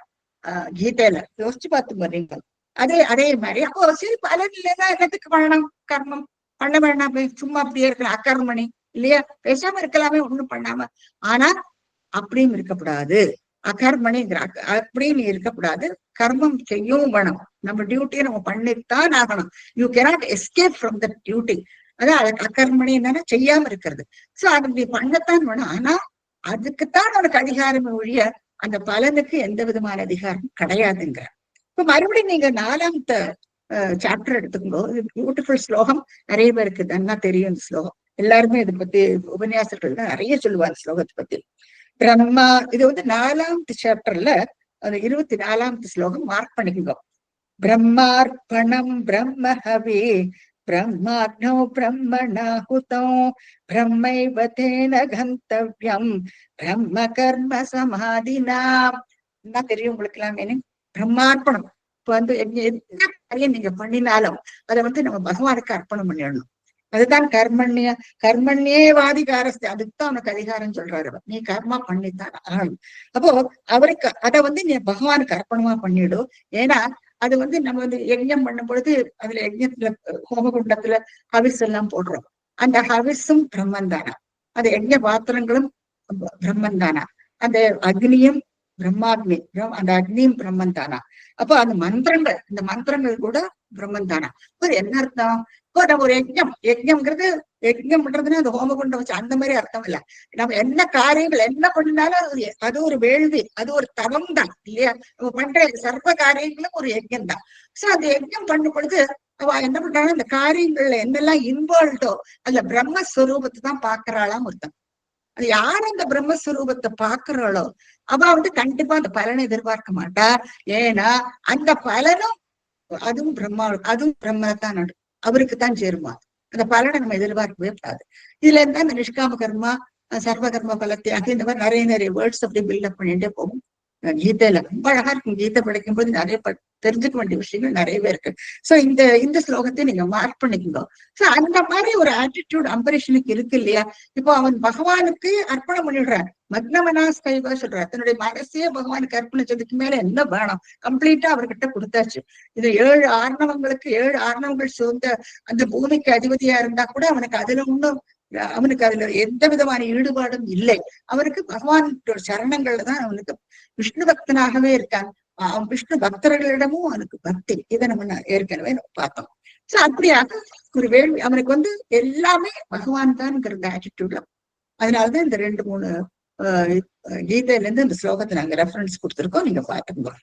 கீதையில. யோசிச்சு பார்த்து வர்றீங்க. அதே மாதிரி அப்போ சரி பலன் இல்லைன்னா என்னத்துக்கு பண்ணணும், கர்மம் பண்ண வேணாம், சும்மா அப்படியே இருக்கலாம், அக்கர்மணி இல்லையா, பேசாம இருக்கலாமே ஒண்ணும் பண்ணாம. ஆனா அப்படியும் இருக்கக்கூடாது, அகர்மணிங்கிற அப்படின்னு இருக்கக்கூடாது. கர்மம் செய்யவும் வேணும், நம்ம டியூட்டியை நம்ம பண்ணித்தான் ஆகணும். You cannot escape from the duty. அதான் அகர்மணி என்னன்னா செய்யாம இருக்கிறது. சோ அது நீ பண்ணத்தான் வேணும். ஆனா அதுக்குத்தான் உனக்கு அதிகாரம் ஒழிய அந்த பலனுக்கு எந்த விதமான அதிகாரம் கிடையாதுங்கிற. இப்ப மறுபடியும் நீங்க 4th சாப்டர் எடுத்துக்கோங்க. பியூட்டிஃபுல் ஸ்லோகம், நிறைய பேருக்கு நல்லா தெரியும் இந்த ஸ்லோகம். எல்லாருமே இதை பத்தி உபன்யாசர்கள் நிறைய சொல்லுவாங்க ஸ்லோகத்தை பத்தி. பிரம்மா, இது 4th சாப்டர்ல அது 24th ஸ்லோகம் மார்க் பண்ணிக்கோ. பிரம்மார்ப்பணம் பிரம்மஹவி பிரம்மாக்னோ பிரம்மணாஹுதோ பிரம்மைவ தேன கந்தவ்யம் பிரம்ம கர்ம சமாதினா. என்ன தெரியும் உங்களுக்கு எல்லாம் மீனிங்? பிரம்மார்ப்பணம். இப்ப வந்து என்ன காரியம் நீங்க பண்ணினாலும் அதை வந்து நம்ம பகவானுக்கு அர்ப்பணம் பண்ணிடணும். அதுதான் கர்மண்யே வாதிகாரஸ்து. அதுக்குதான் அவனுக்கு அதிகாரம் சொல்றாரு. நீ கர்மா பண்ணித்தான் ஆகணும். அப்போ அவருக்கு அதை வந்து நீ பகவானுக்கு அர்ப்பணமா பண்ணிடும். ஏன்னா அது வந்து நம்ம வந்து யஜ்ஞம் பண்ணும் பொழுது அதுல யஜ்ஞத்துல ஹோமகுண்டத்துல ஹவிஸ் எல்லாம் போடுறோம். அந்த ஹவிஸும் பிரம்மன் தானா, அந்த யஜ்ஞ பாத்திரங்களும் பிரம்மன் தானா, அந்த அக்னியும் பிரம்மாக்னி, அந்த அக்னியும் பிரம்மன் தானா. அப்போ அந்த மந்திரங்கள், இந்த மந்திரங்கள் கூட பிரம்மன் தானா. என்ன அர்த்தம்? இப்போ நம்ம ஒரு யஜ்ஞம்ங்கிறது யஜ்ஞம் பண்றதுன்னா அந்த ஹோமகுண்டம் வச்சு அந்த மாதிரி அர்த்தம் இல்ல. நம்ம என்ன காரியங்கள் என்ன பண்ணினாலும் அது ஒரு வேள்வி, அது ஒரு தவம் தான் இல்லையா? நம்ம பண்ற சர்வ காரியங்களும் ஒரு யஜ்ஞம் தான். சோ அந்த யஜ்ஞம் பண்ணும் பொழுது அவ என்ன பண்றாங்க, அந்த காரியங்கள்ல என்னெல்லாம் இன்வால்வ்டோ அந்த பிரம்மஸ்வரூபத்தை தான் பாக்குறாளாம் ஒருத்தன். அது யார் அந்த பிரம்மஸ்வரூபத்தை பாக்குறாளோ அவ வந்து கண்டிப்பா அந்த பலனை எதிர்பார்க்க மாட்டா. ஏன்னா அந்த பலனும் அதுவும் பிரம்மத்தான் அவருக்கு தான் சேருமா. அந்த பலனை நம்ம எதிர்பார்க்கவே கூடாது. இதுல இருந்தா இந்த நிஷ்காம கர்மா, சர்வ கர்ம பலத்தியாக இந்த மாதிரி நிறைய வேர்ட்ஸ் அப்படி பில்டப் பண்ணிட்டே போகும். கீதையில ரொம்ப அழகா இருக்கும். கீதை படிக்கும் போது நிறைய தெரிஞ்சுக்க வேண்டிய விஷயங்கள் நிறையவே இருக்கு. சோ இந்த ஸ்லோகத்தை நீங்க மார்க் பண்ணிக்கோங்க. சோ அந்த மாதிரி ஒரு ஆட்டிடியூட் அம்பரீஷனுக்கு இருக்கு இல்லையா? இப்போ அவன் பகவானுக்கு அர்ப்பணம் பண்ணிடுறான். மக்னமனாஸ் கைவா சொல்றார். தன்னுடைய மனசையே பகவானுக்கு அர்ப்பணிச்சதுக்கு மேல என்ன வேணும்? கம்ப்ளீட்டா அவர்கிட்ட கொடுத்தாச்சு. இது 7 ஆர்ணவங்கள் சூழ்ந்த அந்த பூமிக்கு அதிபதியா இருந்தா கூட அவனுக்கு அதுல எந்த விதமான ஈடுபாடும் இல்லை. அவருக்கு பகவான் சரணங்கள்ல தான் அவனுக்கு விஷ்ணு பக்தனாகவே இருக்கான். விஷ்ணு பக்தர்களிடமும் அவனுக்கு பக்தி. இதை நம்ம ஏற்கனவே பார்த்தோம். சோ அப்படியாக ஒரு வேள்வி அவனுக்கு வந்து எல்லாமே பகவான் தான்ங்கிற ஆட்டிடியூட்ல. அதனாலதான் இந்த 2-3 கீதையில இருந்து இந்த ஸ்லோகத்தை நாங்க ரெஃபரன்ஸ் கொடுத்துருக்கோம். நீங்க பாத்துக்கோ.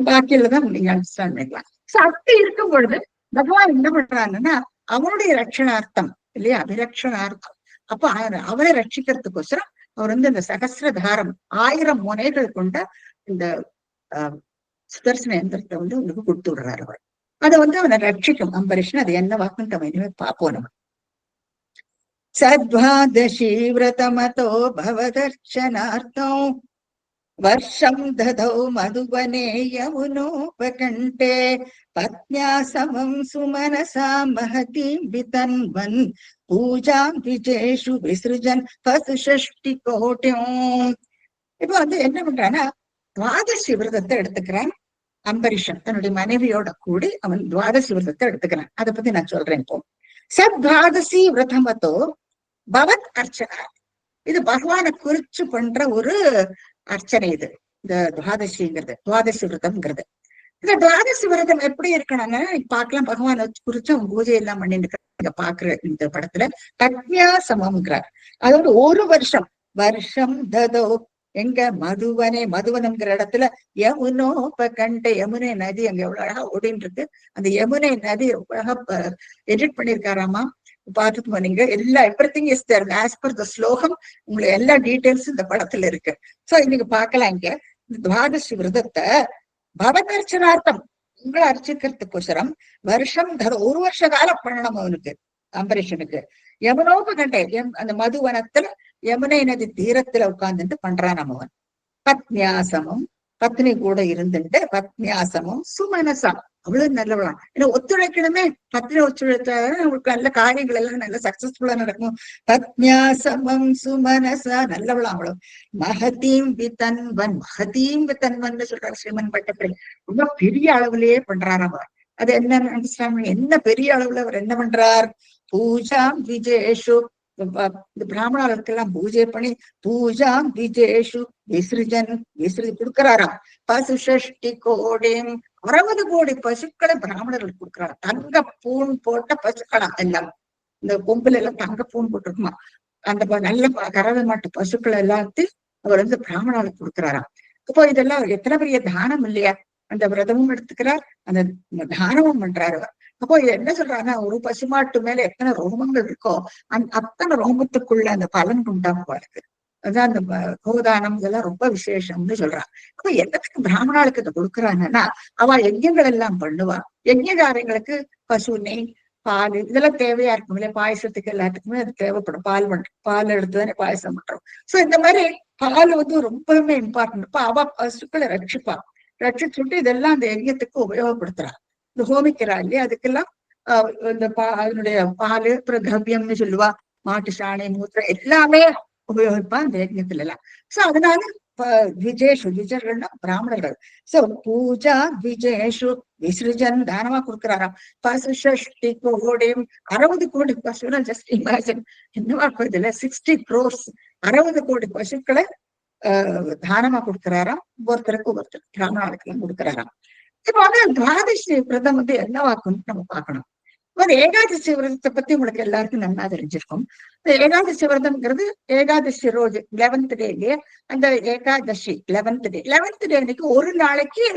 பாக்கியில தான் நீங்க அண்டர்ஸ்டாண்ட் பண்ணிக்கலாம். சோ அப்படி இருக்கும் பொழுது பகவான் என்ன பண்றாங்கன்னா அவனுடைய ரட்சணார்த்தம் இல்லையா, அபிரட்சணார்த்தம். அப்ப அவரை ரட்சிக்கிறதுக்கோசரம் அவர் வந்து இந்த சகசிரதாரம் 1000 முனைகள் கொண்ட இந்த சுதர்சன யந்திரத்தை வந்து உங்களுக்கு கொடுத்து விடுறாரு அவர். அதை வந்து அவனை ரட்சிக்கும் அம்பரீஷன். அது என்ன வாக்குன்னு நம்ம இனிமே பார்ப்போம். நம்ம சத்வாதசி விரதமதோ பவதர்ச்சனார்த்தம் வருஷம் ததௌ மதுவனே யமுனோபகண்டே பத்ன்யா சமம் சுமனசா மஹதீம் விதன்வன் பூஜாம் விஜேஷு விசிருஜன் பசுஷஷ்டி கோட்யம். இப்ப வந்து என்ன பண்றான்னா துவாதசி விரதத்தை எடுத்துக்கிறான் அம்பரீஷன். தன்னுடைய மனைவியோட கூடி அவன் துவாதசி விரதத்தை எடுத்துக்கிறான். அதை பத்தி நான் சொல்றேன். இப்போ சத்வாதசி விரதமத்தோ பவத் அர்ச்சனா. இது பகவானை குறிச்சு பண்ற ஒரு அர்ச்சனை. இது இந்த துவாதசி விரதம்ங்கிறது. இந்த துவாதசி விரதம் எப்படி இருக்கணும்னா பார்க்கலாம். பகவானை குறிச்சு அவன் பூஜை எல்லாம் பண்ணிட்டு பாக்குற இந்த படத்துல பத்ன்யா சமம்ங்கிறார். அதாவது ஒரு வருஷம் ததோ எங்க மதுவனம்ங்கிற இடத்துல யமுனோபகண்ட யமுனை நதி அங்க எவ்வளவு அழகா ஓடின்னு இருக்கு. அந்த யமுனை நதி ரொம்ப அழகா எடிட் பண்ணிருக்காராமா. பார்த்துட்டு போனீங்க. Everything is there as per the ஸ்லோகம். உங்களுக்கு எல்லா டீடைல்ஸும் இந்த படத்துல இருக்கு. சோ இன்னைக்கு பார்க்கலாம். இங்க இந்த துவாதசி விரதத்தை பவதர்ச்சனார்த்தம் உங்களை அர்ச்சிக்கிறதுக்கோசரம் வருஷம் ஒரு வருஷ காலம் பண்ணணும் அவனுக்கு, அம்பரீஷனுக்கு. யமுனோபகண்டை அந்த மதுவனத்துல யமுனை நதி தீரத்துல உட்கார்ந்துட்டு பண்றான் அவன். பத்ன்யாசமும் பத்னி கூட இருந்துட்டு பத்ன்யாசமும் சுமனசா அவ்வளவு நல்லவளாம். ஏன்னா ஒத்துழைக்கணுமே. பத்னி ஒத்துழைத்தாலும் அவங்களுக்கு நல்ல காரியங்கள் எல்லாம் நல்ல சக்சஸ்ஃபுல்லா நடக்கும். பத்ன்யாசமம் சுமனசா நல்லவளாம் அவ்வளவு. மஹதீம் விதன்வன் சொல்றாரு ஸ்ரீமன் பட்டப்படி. ரொம்ப பெரிய அளவுலயே பண்றாரு அவர். அது என்ன பெரிய அளவுல அவர் என்ன பண்றார்? பூஜாம் விஜேஷு, இந்த பிராமணர்களுக்கெல்லாம் பூஜை பண்ணி பூஜாம் விஜேஷு விசிருஜி கொடுக்கிறாராம். பசுஷஷ்டி கோடியும் 60 கோடி பசுக்களை பிராமணர்களுக்கு கொடுக்கிறார். தங்க பூன் போட்ட பசுக்களா எல்லாம். இந்த கொம்புல எல்லாம் தங்க பூன் போட்டிருக்குமா. அந்த நல்ல கறவை மாட்டு பசுக்களை எல்லாத்தையும் அவர் வந்து பிராமணர்களுக்கு கொடுக்கிறாராம். இப்போ இதெல்லாம் எத்தனை பெரிய தானம் இல்லையா? அந்த விரதமும் எடுத்துக்கிறார், அந்த தானமும் பண்றாரு அவர். அப்போ என்ன சொல்றாங்கன்னா ஒரு பசுமாட்டு மேல எத்தனை ரோமங்கள் இருக்கோ அத்தனை ரோமத்துக்குள்ள அந்த பலன் உண்டாகும் இருக்கு. அதான் அந்த கோதானம் இதெல்லாம் ரொம்ப விசேஷம்னு சொல்றான். அப்ப எல்லாத்துக்கும் பிராமணாளுக்கு இதை கொடுக்குறாங்கன்னா அவ யஜ்யங்கள் எல்லாம் பண்ணுவா. யஜ்யகாரங்களுக்கு பசு நெய் பால் இதெல்லாம் தேவையா இருக்கும் இல்லையா, பாயசத்துக்கு எல்லாத்துக்குமே அது தேவைப்படும். பால் எடுத்துதானே பாயசம் பண்றோம். சோ இந்த மாதிரி பால் வந்து ரொம்பவுமே இம்பார்ட்டன்ட். இப்ப அவ பசுக்களை ரட்சிப்பா, ரட்சிச்சுட்டு இதெல்லாம் அந்த யஜ்யத்துக்கு உபயோகப்படுத்துறா. இந்த ஹோமிக்கிறா இல்லையா, அதுக்கெல்லாம் இந்த அதனுடைய பால் அப்புறம் திரவியம்னு சொல்லுவா, மாட்டு சாணி மூத்திரம் எல்லாமே உபயோகிப்பா இந்த யஜ்யத்துல எல்லாம். சோ அதனால விஜேஷு, விஜர்கள்னா பிராமணர்கள். சோ பூஜா விஜேஷு விசிருஜன் தானமா கொடுக்குறாராம். பசுஷ்டி கோடியும் 60 கோடி பசுனா ஜஸ்ட் இமேஜின், என்னவா இதுல 60 crores 60 கோடி பசுக்களை தானமா கொடுக்குறாராம். ஒவ்வொருத்தருக்கு பிராமணர்களுக்கு கொடுக்குறாராம். இப்ப வந்து துவாதசி விரதம் வந்து என்னவாக்கும்னு நம்ம பார்க்கணும். ஒரு ஏகாதசி விரதத்தை பத்தி உங்களுக்கு எல்லாருக்கும் நல்லா தெரிஞ்சிருக்கும். ஏகாதசி விரதம்ங்கிறது ஏகாதசி ரோஜ் 11th டேலயே அந்த ஏகாதசி 11th டே அன்னைக்கு ஒரு நாளைக்கு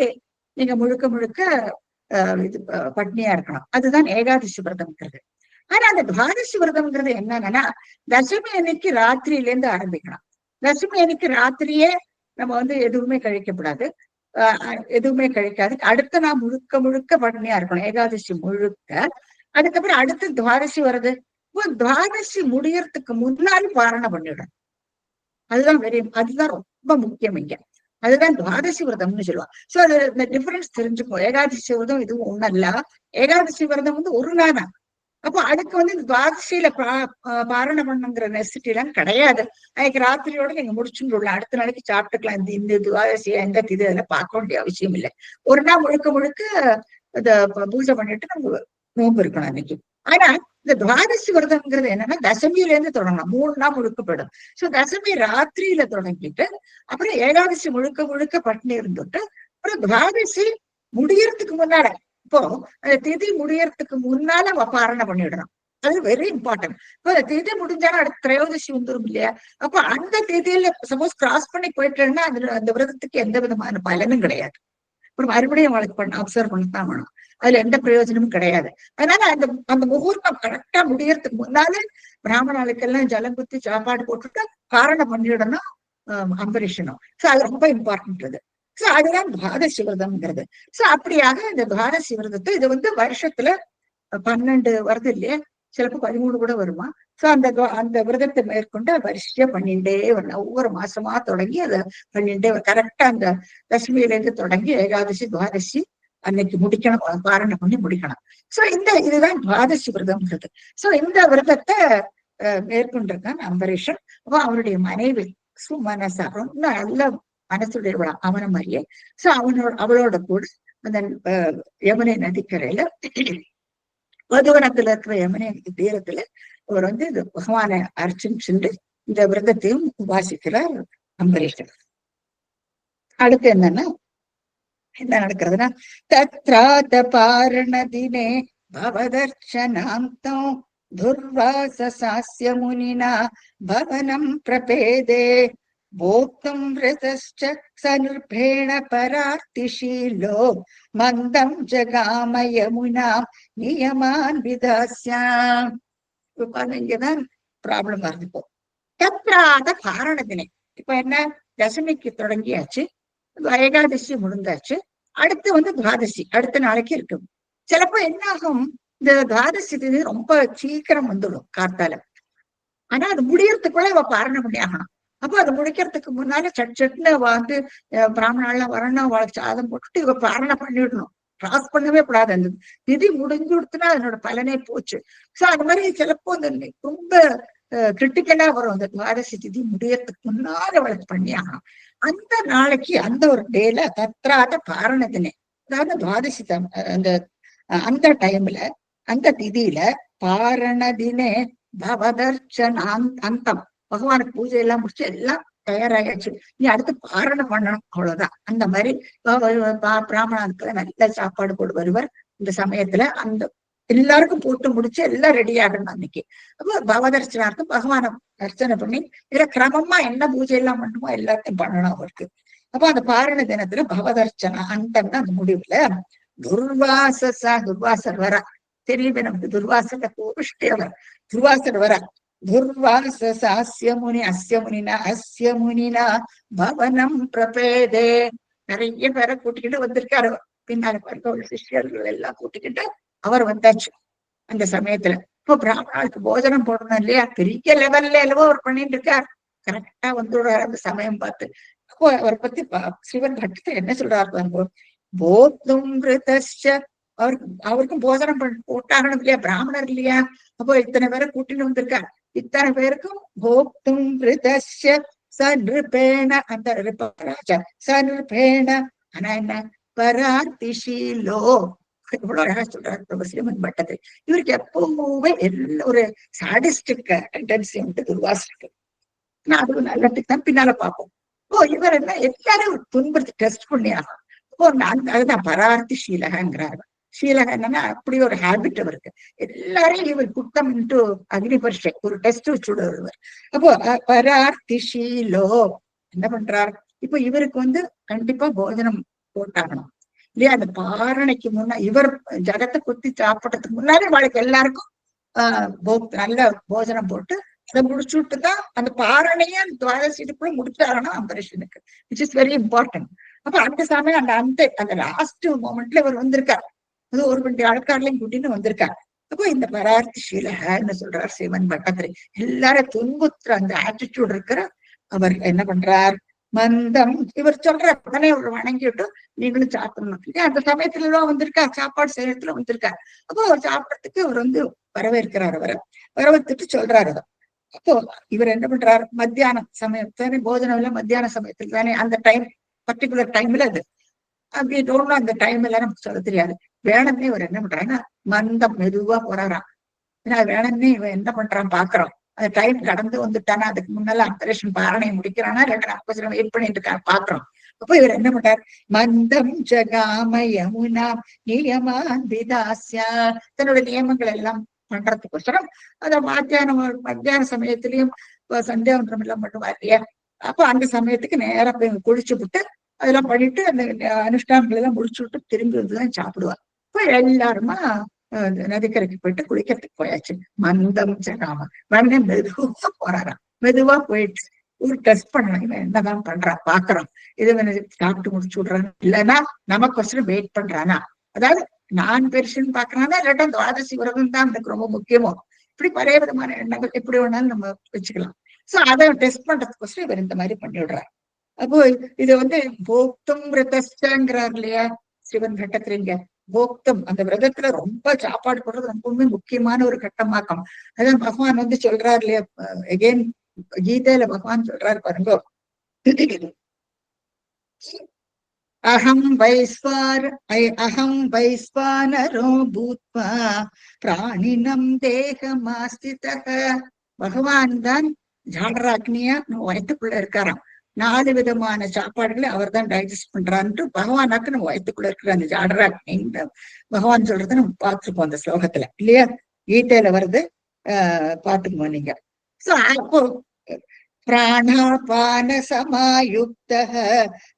நீங்க முழுக்க முழுக்க இது பட்னியா இருக்கணும். அதுதான் ஏகாதசி விரதம்ங்கிறது. ஆனா அந்த துவாதசி விரதம்ங்கிறது என்னன்னா தசமி அன்னைக்கு ராத்திரியில இருந்து ஆரம்பிக்கணும். தசமி அன்னைக்கு ராத்திரியே நம்ம வந்து எதுவுமே கழிக்கப்படாது, எதுவுமே கழிக்காது. அடுத்த நாள் முழுக்க முழுக்க பட்னியா இருக்கணும் ஏகாதசி முழுக்க. அதுக்கப்புறம் அடுத்து துவாதசி வருது, துவாதசி முடியறதுக்கு முன்னாடி பாரணம் பண்ணிவிடும். அதுதான் ரொம்ப முக்கியம் இங்க. அதுதான் துவாதசி விரதம்னு சொல்லுவாங்க. சோ அது இந்த டிஃபரன்ஸ் தெரிஞ்சுக்கும். ஏகாதசி விரதம் இதுவும் ஒண்ணும் இல்ல. ஏகாதசி விரதம் வந்து ஒரு நாள் தான். அப்போ அதுக்கு வந்து இந்த துவாதசியில பாரணம் பண்ணுங்கிற நெசிட்டி எல்லாம் கிடையாது. அதுக்கு ராத்திரியோட நீங்க முடிச்சுட்டு அடுத்த நாளைக்கு சாப்பிட்டுக்கலாம். இந்த துவாதசியை எந்த இது அதெல்லாம் பார்க்க வேண்டிய அவசியம் இல்லை. ஒரு நாள் முழுக்க முழுக்க இத பூஜை பண்ணிட்டு நம்ம நோம்பு இருக்கணும் அன்னைக்கு. ஆனா இந்த துவாதசி விரதம்ங்கிறது என்னன்னா தசமியில இருந்து தொடங்கணும். 3 நாள் முழுக்க போயிடும். சோ தசமி ராத்திரியில தொடங்கிட்டு அப்புறம் ஏகாதசி முழுக்க முழுக்க பட்டினி இருந்துட்டு அப்புறம் துவாதசி முடியறதுக்கு முன்னால, இப்போ அந்த திதி முடியறதுக்கு முன்னால பாரணம் பண்ணிடுறோம். அது வெரி இம்பார்ட்டன்ட். இப்போ அந்த திதி முடிஞ்சாலும் அடுத்த திரையோதசி வந்துடும் இல்லையா, அப்ப அந்த திதியில சப்போஸ் கிராஸ் பண்ணி போயிட்டேன்னா அந்த விரதத்துக்கு எந்த விதமான பலனும் கிடையாது. அப்புறம் மறுபடியும் அவளுக்கு அப்சர்வ் பண்ணத்தான் வேணும். அதுல எந்த பிரயோஜனமும் கிடையாது. அதனால அந்த முகூர்த்தம் கரெக்டா முடியறதுக்கு முன்னாலே பிராமணர்களுக்கெல்லாம் ஜலம் குத்தி சாப்பாடு போட்டுட்டு காரணம் பண்ணிடணும் அம்பரீஷனும். சோ அது ரொம்ப இம்பார்ட்டன்ட் அது. சோ அதுதான் துவாதசி விரதம்ங்கிறது. சோ அப்படியாக இந்த துவாதசி விரதத்தை இது வந்து வருஷத்துல 12 வருது இல்லையா, சிலப்போ 13 கூட வருமா. சோ அந்த விரதத்தை மேற்கொண்டு வரிசையா பண்ணிட்டே வரணும். ஒவ்வொரு மாசமா தொடங்கி அதை பண்ணிட்டே கரெக்டா அந்த தசமியில இருந்து தொடங்கி ஏகாதசி துவாதசி அன்னைக்கு முடிக்கணும், பாரணம் பண்ணி முடிக்கணும். சோ இதுதான் துவாதசி விரதம்ங்கிறது. சோ இந்த விரதத்தை மேற்கொண்டிருக்கான் அம்பரீஷன். அப்போ அவருடைய மனைவி சுமனசா ரொம்ப நல்ல மனசுடைய அவன மாதிரியே. சோ அவளோட கூட அந்த யமுனை நதிக்கரையில வதுவனத்துல இருக்கிற யமுனை நதி தீரத்துல அவர் வந்து இந்த பகவானை அர்ச்சிச்சு இந்த விரதத்தையும் உபாசிக்கிறார் அம்பரீஷன். அடுத்து என்னன்னா என்ன நடக்கிறதுனா தத்ராத பாரண தினே பவதர்ச்சனாந்தம் துர்வாசாஸ்ய முனினா பவனம் பிரபேதே போக்தும் ரிதஸ்ச சநிர்பேண பரார்த்திஷீலோ மந்தம் ஜகாம யமுனாம் நியமான் விதாஸ்யாம். இங்கதான் ப்ராப்ளம் வருது. இப்போ தத்ராத பாரண தினே, இப்ப என்ன தசமிக்கு தொடங்கியாச்சு, ஏகாதசி முடிந்தாச்சு, அடுத்து வந்து துவாதசி அடுத்த நாளைக்கு இருக்கும். சிலப்போ என்ன ஆகும், இந்த துவாதசி திதி ரொம்ப சீக்கிரம் வந்துடும் காத்தால. ஆனா அது முடியறதுக்குள்ள இவ பாரணம் பண்ணி ஆகணும். அப்போ அது முடிக்கிறதுக்கு முன்னால சட்டுன்னு வந்து பிராமணாலாம் வரணும், அவளுக்கு சாதம் போட்டுட்டு இவ பாரணம் பண்ணிடணும். கிராஸ் பண்ணவே கூடாது. அந்த திதி முடிஞ்சு கொடுத்துனா அதனோட பலனே போச்சு. சோ அது மாதிரி சிலப்போ இந்த ரொம்ப கிரிட்டிக்கலா வரும். அந்த துவாதசி திதி முடியறதுக்கு முன்னால அவளுக்கு பண்ணி ஆகணும். அந்த நாளைக்கு அந்த ஒரு டேல தத்ராத பாரணத்தினே, அதாவது துவாதசி அந்த டைம்ல அந்த திதியில பாரணதினே பவதர்ச்சன் அந்தம், பகவானுக்கு பூஜை எல்லாம் முடிச்சு எல்லாம் தயாராயாச்சு, நீ அடுத்து பாரணம் பண்ணணும், அவ்வளவுதான். அந்த மாதிரி பிராமணனுக்கு நல்ல சாப்பாடு போட்டு வருவர். இந்த சமயத்துல அந்த எல்லாருக்கும் போட்டு முடிச்சு எல்லாம் ரெடி ஆகணும் அன்னைக்கு. அப்போ பவதர்ச்சனார்த்தம் பகவானை அர்ச்சனை பண்ணி இதுல கிரமமா என்ன பூஜை எல்லாம் பண்ணுமோ எல்லாத்தையும் பண்ணணும் அவருக்கு. அப்போ அந்த பாரண தினத்துல பவதர்ச்சனா அந்த முடிவுல துர்வாசர் வர தெரியுது நமக்கு. துர்வாசனை கோபிஷ்டவர் துர்வாசர் வர துர்வாசாஸ்ய முனி அஸ்ய முனினா பவனம் பிரபேதே. நிறைய பேரை கூட்டிக்கிட்டு வந்திருக்காரு. பின்னால பார்க்க சிஷ்யர்கள் எல்லாம் கூட்டிக்கிட்டு அவர் வந்தாச்சு. அந்த சமயத்துல. இப்போ பிராமணாளுக்கு போஜனம் போடணும் இல்லையா, பெரிய லெவல்ல எல்லவோ அவர் பண்ணிட்டு இருக்கார். கரெக்டா வந்துடுறாரு அந்த சமயம் பார்த்து. அப்போ அவரை பத்தி சிவன் பட்டத்தை என்ன சொல்றாரு பாருங்க, போக்தும் ரிதஸ்ச, அவருக்கு அவருக்கும் போஜனம் போட்டாகணும் இல்லையா, பிராமணர் இல்லையா. அப்போ இத்தனை பேரை கூட்டிட்டு வந்திருக்கார். இத்தனை பேருக்கும் போக்தும் ரிதஸ்ச சநிருபேண, அந்த ராஜா சநிருபேண, ஆனா என்ன பரார்த்திஷீலோ, இவ்வளவு அழகா சொல்றாரு ஸ்ரீமன் பட்டத்தை. இவருக்கு எப்பவுமே ஒரு சாடிஸ்டிக் டெண்டன்சி வந்து துர்வாசிருக்கு. நான் அது நல்லதுக்கு தான் பின்னால பார்ப்போம். ஓ இவர் என்ன எல்லாரும் துன்புறுத்தி டெஸ்ட் பண்ணியாகும். ஓ அதுதான் பரார்த்தி ஷீலகங்கிறாரு. ஷீலக என்னன்னா அப்படி ஒரு ஹேபிட் அவருக்கு. எல்லாரையும் இவர் குத்தம் இன்ட்டு அக்னி பரீட்சை ஒரு டெஸ்ட் வச்சுடுவார். அப்போ பரார்த்தி ஷீலோ என்ன பண்றார், இப்போ இவருக்கு வந்து கண்டிப்பா போஜனம் போட்டாகணும் இல்லையா. அந்த பாரணைக்கு முன்னா இவர் ஜகத்தை குத்தி சாப்பிடறதுக்கு முன்னாடி வாழ்க்கை எல்லாருக்கும் நல்ல போஜனம் போட்டு அதை முடிச்சு விட்டுதான் அந்த பாரணைய துவாதசிக்குள்ள முடிச்சாகணும் அம்பரீஷனுக்கு, விச் இஸ் வெரி இம்பார்ட்டன்ட். அப்ப அந்த சமயம் அந்த லாஸ்ட் மொமெண்ட்ல இவர் வந்திருக்கார். அது ஒரு வண்டி ஆட்காரலையும் கூட்டின்னு வந்திருக்காரு. அப்போ இந்த பரார்த்தி ஷீலகன்னு சொல்றார் சிவன் பட்டத்திரி. எல்லாரும் துன்புத்துற அந்த ஆட்டிடியூட் இருக்கிற அவர் என்ன பண்றார், மந்தம் இவர் சொல்ற உடனே ஒரு வணங்கிட்டு நீங்களும் சாப்பிடணும் இல்லையா. அந்த சமயத்துல எல்லாம் வந்திருக்கார், சாப்பாடு செய்யறதுல வந்திருக்காரு. அப்போ அவர் சாப்பிடறதுக்கு அவர் வந்து வரவேற்கிறார். அவரை வரவேற்றுட்டு சொல்றாரு அவர். அப்போ இவர் என்ன பண்றாரு, மத்தியான சமயத்தானே போஜனம் இல்லை, மத்தியான சமயத்துல தானே அந்த டைம் பர்டிகுலர் டைம்ல அது அப்படி தோணும். அந்த டைம் எல்லாம் நமக்கு சொல்ல தெரியாது. வேணும்னே இவர் என்ன பண்றாருன்னா மந்தம் மெதுவா போறாராம். ஏன்னா வேணும்னே இவன் என்ன பண்றான் பாக்குறோம். அந்த டைம் கடந்து வந்துட்டானா, அதுக்கு முன்னால ஆபரேஷன் பாரணையை முடிக்கிறானா 2 வெயிட் பண்ணிட்டு இருக்காரு பாக்குறோம். அப்போ இவர் என்ன பண்றார், மந்தம் ஜகாம யமுனா நியமான் விதாஸ்யா, தன்னுடைய நியமங்கள் எல்லாம் பண்றதுக்கோசரம் அத மத்தியான சமயத்திலயும் சந்தியாவந்தனம் எல்லாம் பண்ணுவார் இல்லையா. அப்போ அந்த சமயத்துக்கு நேரம் போய் குளிச்சு விட்டு அதெல்லாம் பண்ணிட்டு அந்த அனுஷ்டானங்கள் எல்லாம் முடிச்சு விட்டு திரும்பி வந்துதான் சாப்பிடுவார். இப்போ எல்லாருமா நதிக்கரைக்கு போயிட்டு குளிக்கிறதுக்கு போயாச்சு. மந்தம் ஜகாம உடனே மெதுவா போறாராம். மெதுவா போயிட்டு ஒரு டெஸ்ட் பண்ணலாம், இவன் என்னதான் பண்றான் பாக்குறோம். இது சாப்பிட்டு முடிச்சு விடுறான் இல்லைன்னா நமக்கு வெயிட் பண்றானா, அதாவது நான் பெருசுன்னு பாக்குறானா இல்லாட்டா துவாதசி விரதம் தான் எனக்கு ரொம்ப முக்கியமோ, இப்படி பழைய விதமான எண்ணங்கள் எப்படி வேணாலும் நம்ம வச்சுக்கலாம். சோ அதை டெஸ்ட் பண்றதுக்கோசரம் இவர் இந்த மாதிரி பண்ணி விடுறாரு. அப்போ இது வந்து போக்தம் விரதஸ்டாங்கிறார் இல்லையா சிவன் கட்டத்திலிங்க. போக்தம் அந்த விரதத்துல ரொம்ப சாப்பாடு போடுறது ரொம்பவுமே முக்கியமான ஒரு கட்டமாக்கம். அதான் பகவான் வந்து சொல்றாரு இல்லையா, எகெயின் கீதையில பகவான் சொல்றாரு பாருங்க, அகம் வைஸ்வானரோ பூத்வா பிராணினம் தேகமாஸ்திதஹ. பகவான் தான் ஜாடராக்னியா வயிற்றுக்குள்ள இருக்காராம். 4 விதமான சாப்பாடுகளை அவர் தான் டைஜஸ்ட் பண்றான்ட்டு பகவானாக்கு நம்ம வயிற்றுக்குள்ள இருக்கிற அந்த ஜாடராக்னின்னு பகவான் சொல்றதை நம்ம பார்த்துருப்போம் அந்த ஸ்லோகத்துல இல்லையா, கீதையில வருது. பார்த்துக்குவோம் நீங்க. சோ அப்போ பிராணாபான சமாயுக்தஹ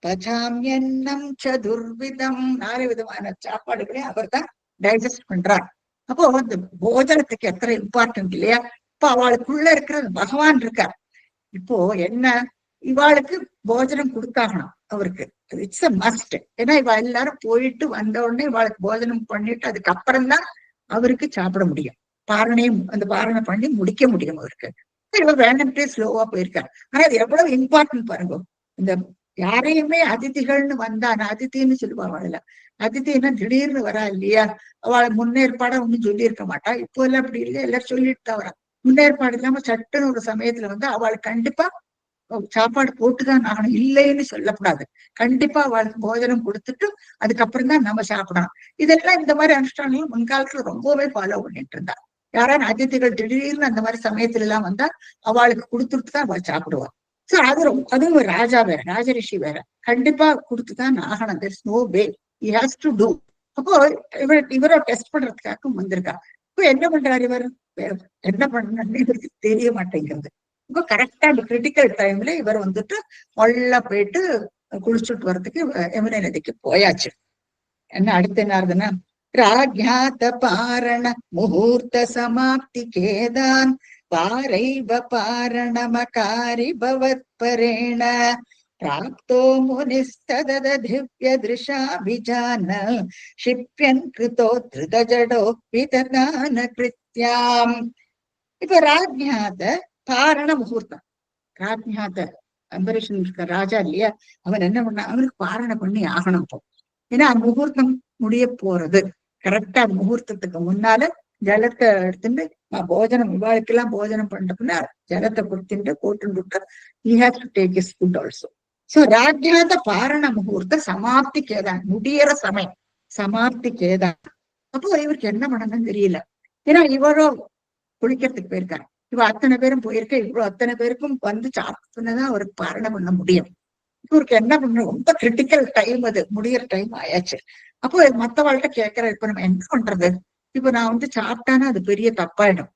பசாம்யன்னம் சதுர்விதம், 4 விதமான சாப்பாடுகளை அவர் தான் டைஜஸ்ட் பண்றார். அப்போ அந்த போஜனத்துக்கு எத்தனை இம்பார்ட்டன்ட் இல்லையா. இப்போ அவளுக்குள்ள இருக்கிற பகவான் இருக்கார். இப்போ என்ன, இவாளுக்கு போஜனம் கொடுத்தாகணும் அவருக்கு, இட்ஸ் அ மஸ்ட். ஏன்னா இவ எல்லாரும் போயிட்டு வந்த உடனே இவாளுக்கு போஜனம் பண்ணிட்டு அதுக்கப்புறம் தான் அவருக்கு சாப்பிட முடியும். பாரணையும் அந்த பாரணை பண்ணி முடிக்க முடியும் அவருக்கு. இவர் வேண்டம்ட்டே ஸ்லோவா போயிருக்காரு. ஆனா அது எவ்வளவு இம்பார்ட்டன்ட் பாருங்க. இந்த யாரையுமே அதிதிகள்னு வந்தானா, அதித்தின்னு சொல்லுவாள். அதித்தின்னா திடீர்னு வரா இல்லையா, அவளை முன்னேற்பாடா ஒண்ணும் சொல்லி இருக்க மாட்டா. இப்போ எல்லாம் அப்படி இல்லையா, எல்லாரும் சொல்லிட்டு தான் வரா. முன்னேற்பாடு இல்லாம சட்டுன்னு ஒரு சமயத்துல வந்து அவளுக்கு கண்டிப்பா சாப்பாடு போட்டுதான் ஆகணும், இல்லைன்னு சொல்லக்கூடாது. கண்டிப்பா அவளுக்கு போஜனம் கொடுத்துட்டு அதுக்கப்புறம் தான் நம்ம சாப்பிடணும். இதெல்லாம் இந்த மாதிரி அனுஷ்டானங்களும் முன்காலத்துல ரொம்பவே ஃபாலோ பண்ணிட்டு இருந்தா. யாராவது அதிதிகள் திடீர்னு அந்த மாதிரி சமயத்துல எல்லாம் வந்தா அவளுக்கு கொடுத்துட்டு தான் அவள் சாப்பிடுவாள். சோ அதுவும் ஒரு ராஜா வேற, ராஜரிஷி வேற, கண்டிப்பா கொடுத்துதான் ஆகணும். there's no way, he has to do. அப்போ இவரை டெஸ்ட் பண்றதுக்காக வந்திருக்கா. இப்போ என்ன பண்றாரு இவர், என்ன பண்ணு இவருக்கு தெரிய மாட்டேங்கிறது. இப்போ கரெக்டா அந்த கிரிட்டிக்கல் டைம்ல இவர் வந்துட்டு மொள்ள போயிட்டு குளிச்சுட்டு வர்றதுக்கு யமுனை நதிக்கு போயாச்சு. என்ன அடுத்து என்ன ஆகுதுன்னா, ராஜ்யாத பாரண முகூர்த்த சமாப்தி கேதான் பாரைவ பாரணமகாரி பவத் பரேண. பிராப்தோ முனிஸ்ததத திவ்ய திருஷாபிஜான க்ஷிப்யன் கிருதோ திருதஜடோ விததான கிருத்யாம். இப்ப ராஜ்ஞாத பாரண முகூர்த்தம். ராஜ்ஞாத அம்பரீஷன் இருக்க ராஜா இல்லையா, அவன் என்ன பண்ண, அவனுக்கு பாரணை பண்ணி ஆகணும் இப்போ. ஏன்னா முகூர்த்தம் முடிய போறது. கரெக்டா முகூர்த்தத்துக்கு முன்னால ஜலத்தை எடுத்துட்டு போஜனம், இவாளுக்கெல்லாம் போஜனம் பண்றதுன்னா ஜலத்தை கொடுத்துட்டு போட்டு he has to take his food also. So ராஜ்யாத பாரண முகூர்த்த சமாப்தி கேதான், முடியற சமயம் சமாப்தி கேதான். அப்போ இவருக்கு என்ன பண்ணணும்னு தெரியல. ஏன்னா இவரோ குளிக்கிறதுக்கு போயிருக்காரு, இவ அத்தனை பேரும் போயிருக்க, இவ்வளவு அத்தனை பேருக்கும் வந்து சாப்பிட்டுதான் அவருக்கு பாரணம் பண்ண முடியும். இவருக்கு என்ன பண்ண, ரொம்ப கிரிட்டிக்கல் டைம், அது முடியற டைம் ஆயாச்சு. அப்போ மத்தவாள்கிட்ட கேட்கிற, இப்ப நம்ம என்ன பண்றது, இப்ப நான் வந்து சாப்பிட்டானா அது பெரிய தப்பாயிடும்,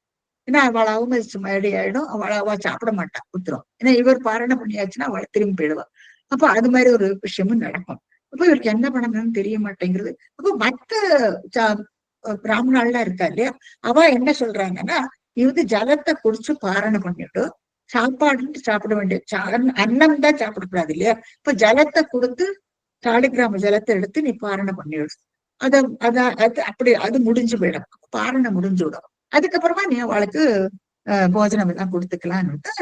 ஏன்னா அவளை அவமதிச்சு மறுபடி ஆயிடும், அவ சாப்பிட மாட்டா குத்துரும், ஏன்னா இவர் பாரணை பண்ணியாச்சுன்னா அவளை திரும்பி போயிடுவா. அப்போ அது மாதிரி ஒரு விஷயமும் நடக்கும். அப்போ இவருக்கு என்ன பண்ணணும்னு தெரிய மாட்டேங்கிறது. அப்போ மத்த பிராமணாலாம் இருக்கா இல்லையா, அவ என்ன சொல்றாங்கன்னா, இது ஜலத்தை குடிச்சு பாரணை பண்ணிட்டு சாப்பாடுன்னு சாப்பிட வேண்டிய, அன்னம் தான் சாப்பிடக்கூடாது இல்லையா, இப்ப ஜலத்தை கொடுத்து சாலிகிராம ஜலத்தை எடுத்து நீ பாரணை பண்ணிவிடு, அது அப்படி அது முடிஞ்சு போயிடும், பாரணை முடிஞ்சு விடும். அதுக்கப்புறமா நீ அவளுக்கு போஜனம் எல்லாம் கொடுத்துக்கலான்னு.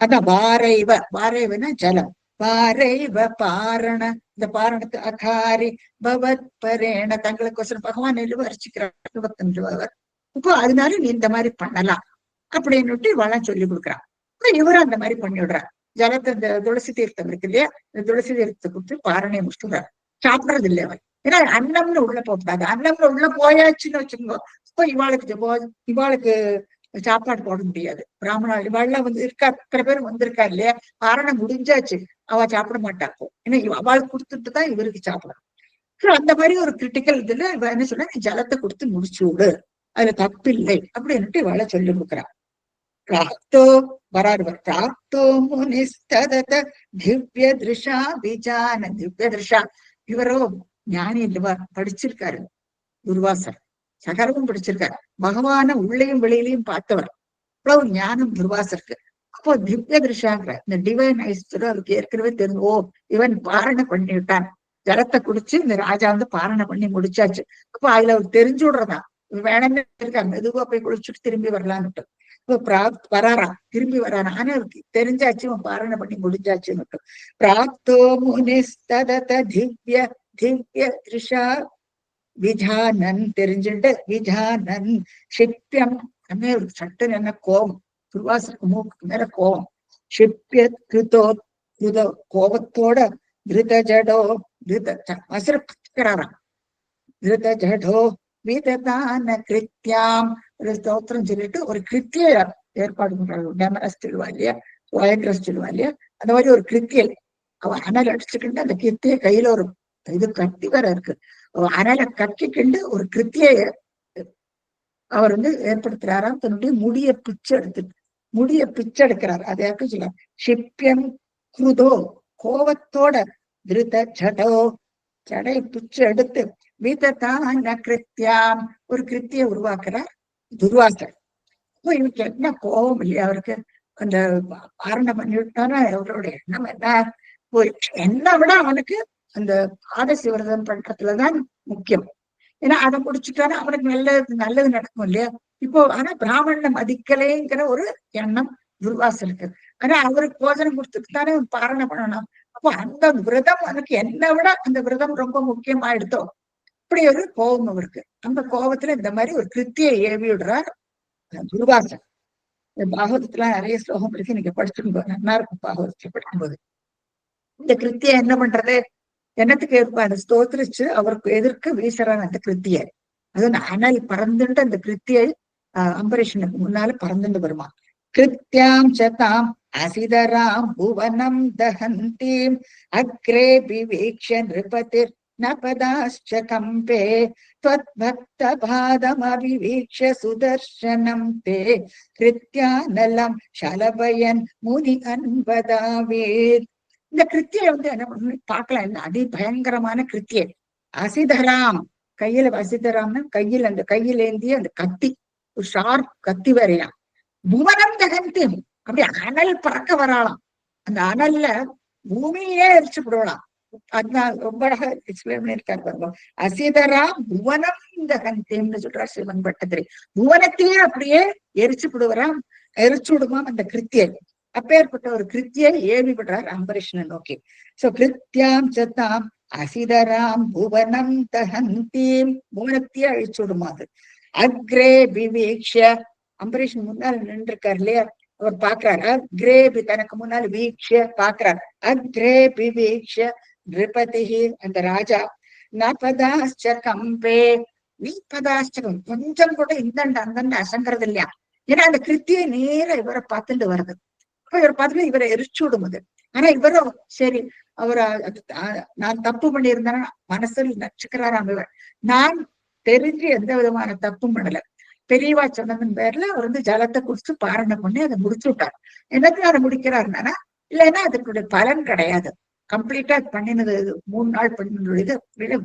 அதான் வாரைவனா ஜலம், வாரைவ பாரண, இந்த பாரணத்து அகாரி பவத் பரேண, தங்களுக்கோசரம் பகவான் வரிச்சுக்கிறார் 25. இப்போ அதனால நீ இந்த மாதிரி பண்ணலாம் அப்படின்னுட்டு இவெல்லாம் சொல்லி கொடுக்குறான். இவரும் அந்த மாதிரி பண்ணி விடுறார். ஜலத்தை, இந்த துளசி தீர்த்தம் இருக்கு இல்லையா, இந்த துளசி தீர்த்தத்தை கொடுத்து பாரணையை முடிச்சுடுறாரு. சாப்பிடறது இல்லை அவர், ஏன்னா அன்னம்னு உள்ள போகக்கூடாது, அன்னம்னு உள்ள போயாச்சுன்னு வச்சுக்கோ, இப்போ இவாளுக்கு சாப்பாடு போட முடியாது. பிராமணா இவாள்லாம் வந்து இருக்கா, அத்தனை பேர் வந்திருக்கா இல்லையா, பாரணை முடிஞ்சாச்சு, அவ சாப்பிட மாட்டாப்போ, ஏன்னா அவளுக்கு கொடுத்துட்டு தான் இவருக்கு சாப்பிடணும். அந்த மாதிரி ஒரு கிரிட்டிக்கல் இதுல இவ என்ன சொல்ல, நீ ஜலத்தை கொடுத்து முடிச்சு விடு, அதுல தப்பில்லை அப்படின்னுட்டு இவாளை சொல்லி கொடுக்குறான். பிராப்தோ வராருவர், பிராப்தோ முனிஸ்ததத திவ்ய திருஷா விஜான, திவ்ய திருஷா, இவரோ ஞானி இல்லவா, படிச்சிருக்காரு, துர்வாசர் சகரமும் படிச்சிருக்காரு, பகவான உள்ளேயும் வெளியிலையும் பார்த்தவர், இவ்வளவு ஞானம் துர்வாசருக்கு. அப்போ திவ்ய திருஷாங்கிற இந்த டிவைன் ஐஸ்வரம் அவருக்கு ஏற்கனவே தெரிஞ்சு, ஓ இவன் பாரணை பண்ணிவிட்டான், ஜலத்தை குடிச்சு இந்த ராஜா வந்து பாரணை பண்ணி முடிச்சாச்சு, அப்போ அதுல அவர் தெரிஞ்சு விடுறதா, வேணும்னு இருக்காங்க, மெதுவா போய் குளிச்சுட்டு திரும்பி வரலான்னுட்டு. இப்போ வராரா, திரும்பி வராரா, ஆனா தெரிஞ்சாச்சு அவன் பாரணை பண்ணி முடிஞ்சாச்சுன்னு. பிராப்தோ முனிஸ்ததத திவ்ய திவ்ய திருஷா விஜானன், தெரிஞ்சுட்டு விஜானன் க்ஷிப்யம், ஒரு சட்டன் என்ன கோபம், துர்வாசருக்கு மூக்கு மேல கோபம், க்ஷிப்ய கிருதோ கிருதோ, கோபத்தோட திருத ஜடோ வசரராம், திருத ஜடோ விததான கிருத்தியாம், ஒரு ஸ்தோத்திரம் சொல்லிட்டு ஒரு கிருத்திய ஏற்பாடு பண்றாங்க. டெமரஸ் சொல்லுவா இல்லையா, வயக்ரஸ் சொல்லுவா இல்லையா, அந்த மாதிரி ஒரு கிருத்தியல். அவன் அனல் அடிச்சுக்கிட்டு அந்த கிருத்திய கையில ஒரு இது கட்டி வர இருக்கு, அனலை கட்டிக்கிண்டு ஒரு கிருத்திய அவர் வந்து ஏற்படுத்துறாராம். தன்னுடைய முடிய பிச்சை எடுக்கிறார். அதை யாருக்கும் சொல்ல, க்ஷிப்யம் குருதோ, கோபத்தோட, திருத ஜடோ, ஜடை பிச்சை எடுத்து, விததான கிருத்தியாம், ஒரு கிருத்திய உருவாக்குறார் துர்வாசர். இப்போ இவருக்கு என்ன கோபம் இல்லையா, அவருக்கு அந்த பாரணை பண்ணிவிட்டானா அவருடைய எண்ணம் என்ன விட அவனுக்கு அந்த ஆதசி விரதம் பண்றதுலதான் முக்கியம். ஏன்னா அதை முடிச்சுட்டானா அவனுக்கு நல்லது நடக்கும் இல்லையா. இப்போ ஆனா பிராமணனை மதிக்கலைங்கிற ஒரு எண்ணம் துர்வாசருக்கு. ஆனா அவருக்கு போஜனம் கொடுத்துட்டு தானே பாரணை பண்ணணும். அப்போ அந்த விரதம் அவனுக்கு என்ன விட அந்த விரதம் ரொம்ப முக்கியமாயிடுத்தோ, இப்படி ஒரு கோபம் அவருக்கு. அந்த கோபத்துல இந்த மாதிரி ஒரு கிருத்தியை ஏவி விடுறார் துர்வாசன். பாகவதத்துல நிறைய ஸ்லோகம் இருக்கு, நீங்க படிச்சுட்டு நல்லா இருக்கும் பாகவதத்துல படிக்கும்போது. இந்த கிருத்தியை என்ன பண்றது, என்னத்துக்கு ஏற்பாடு ஸ்தோத்திரிச்சு அவருக்கு எதிர்க்க வீசுறான் அந்த கிருத்தியை. அது அனல் பறந்துட்டு அந்த கிருத்தியை அம்பரீஷனுக்கு முன்னால பறந்துட்டு வருமா. கிருத்தியாம் சதாம் அசிதராம் புவனம் தஹந்தீம் அக்ரே விவேக்ஷ நிருபதிர் நபதாஸ்ச கம்பே த்வத்பக்த பாதம் அவிவேக்ஷ சுதர்சனம் தே கிருத்தியானலம் ஷலபயன் முனி அன்பதாவேத். இந்த கிருத்தியை வந்து என்ன பண்ணு பார்க்கலாம், என்ன அதி பயங்கரமான கிருத்தியை. அசிதராம், கையில அசிதராம்னா கையில், அந்த கையில் ஏந்திய அந்த கத்தி, ஒரு ஷார்ப் கத்தி வரையாம். புவனம் தகந்து, அப்படி அனல் பறக்க வராலாம். அந்த அனல்ல பூமியே எரிச்சு விடலாம். அதுதான் ரொம்ப அழகா எக்ஸ்பிளைன் பண்ணியிருக்காரு பாருங்க. அசிதரா புவனம் இந்த கந்தேம்னு சொல்றார் சிவன் பட்டத்திரி. புவனத்தையே அப்படியே எரிச்சு விடுவராம், எரிச்சு விடுமாம் அந்த கிருத்தியை. அப்பேற்பட்ட ஒரு கிருத்தியை ஏவி விடுறார் அம்பரீஷனை நோக்கி. சோ கிருத்தியாம் சத்தாம் அசிதராம் புவனம் தஹந்தீம், புவனத்தையே அழிச்சு விடுமாது. அக்ரே விவீக்ஷ, அம்பரீஷன் முன்னால் நின்று இருக்காரு இல்லையா, அவர் பாக்குறாரு. அக்ரே, தனக்கு முன்னால் வீக்ஷ பாக்குறார். அக்ரே விவீக்ஷ நிருபதி, அந்த ராஜா நபதாஸ்ச கம்பே, நீபதாஸ்சகம், கொஞ்சம் கூட இந்தண்ட அந்தண்ட அசங்கிறது இல்லையா. ஏன்னா அந்த கிருத்தியை நேர இவரை பார்த்துட்டு வருது. இவர் பார்த்துட்டு இவரை எரிச்சு விடுமுது. ஆனா இவரும் சரி, அவரை நான் தப்பு பண்ணியிருந்தேன்னா மனசில் நச்சுக்கிறாராம் இவர். நான் தெரிஞ்சு எந்த விதமான தப்பும் பண்ணல, பெரியவா சொன்னதன் பேர்ல அவர் ஜலத்தை குடிச்சு பாரணம் பண்ணி அதை முடிச்சு விட்டார். எனக்கு அதை முடிக்கிறாருன்னா இல்லைன்னா அதுக்குடைய பலன் கிடையாது. கம்ப்ளீட்டா பண்ணினது 3 நாள் பண்ணினது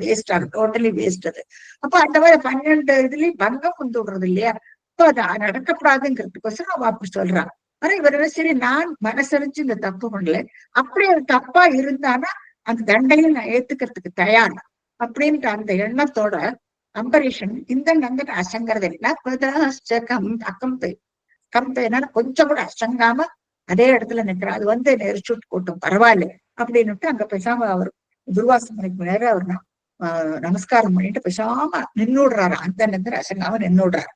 வேஸ்ட் ஆகும், டோட்டலி வேஸ்ட் அது. அப்ப அந்த மாதிரி 12 இதுலயும் பங்கம் கொண்டு விடுறது இல்லையா. அப்ப அது நடக்கக்கூடாதுங்கிறதுக்கோசரம் அப்படி சொல்றான். ஆனா இவர் சரி, நான் மனசரிச்சு இந்த தப்பு பண்ணல, அப்படி ஒரு தப்பா இருந்தானா அந்த தண்டையை நான் ஏத்துக்கிறதுக்கு தயார் அப்படின்ற அந்த எண்ணத்தோட அம்பரீஷன் இந்த நங்கன் அசங்கிறது இல்லைன்னா கம்பைனா கொஞ்சம் கூட அசங்காம அதே இடத்துல நிற்கிறார். அது நெரிச்சுட்டு கூட்டும் பரவாயில்ல அப்படின்னுட்டு அங்க பேசாம அவர் துர்வாசனுக்கு நேரம் அவர் நமஸ்காரம் பண்ணிட்டு பேசாம நின்னுடுறாரு. அந்த நங்கன் அசங்காம நின்னுடுறாரு.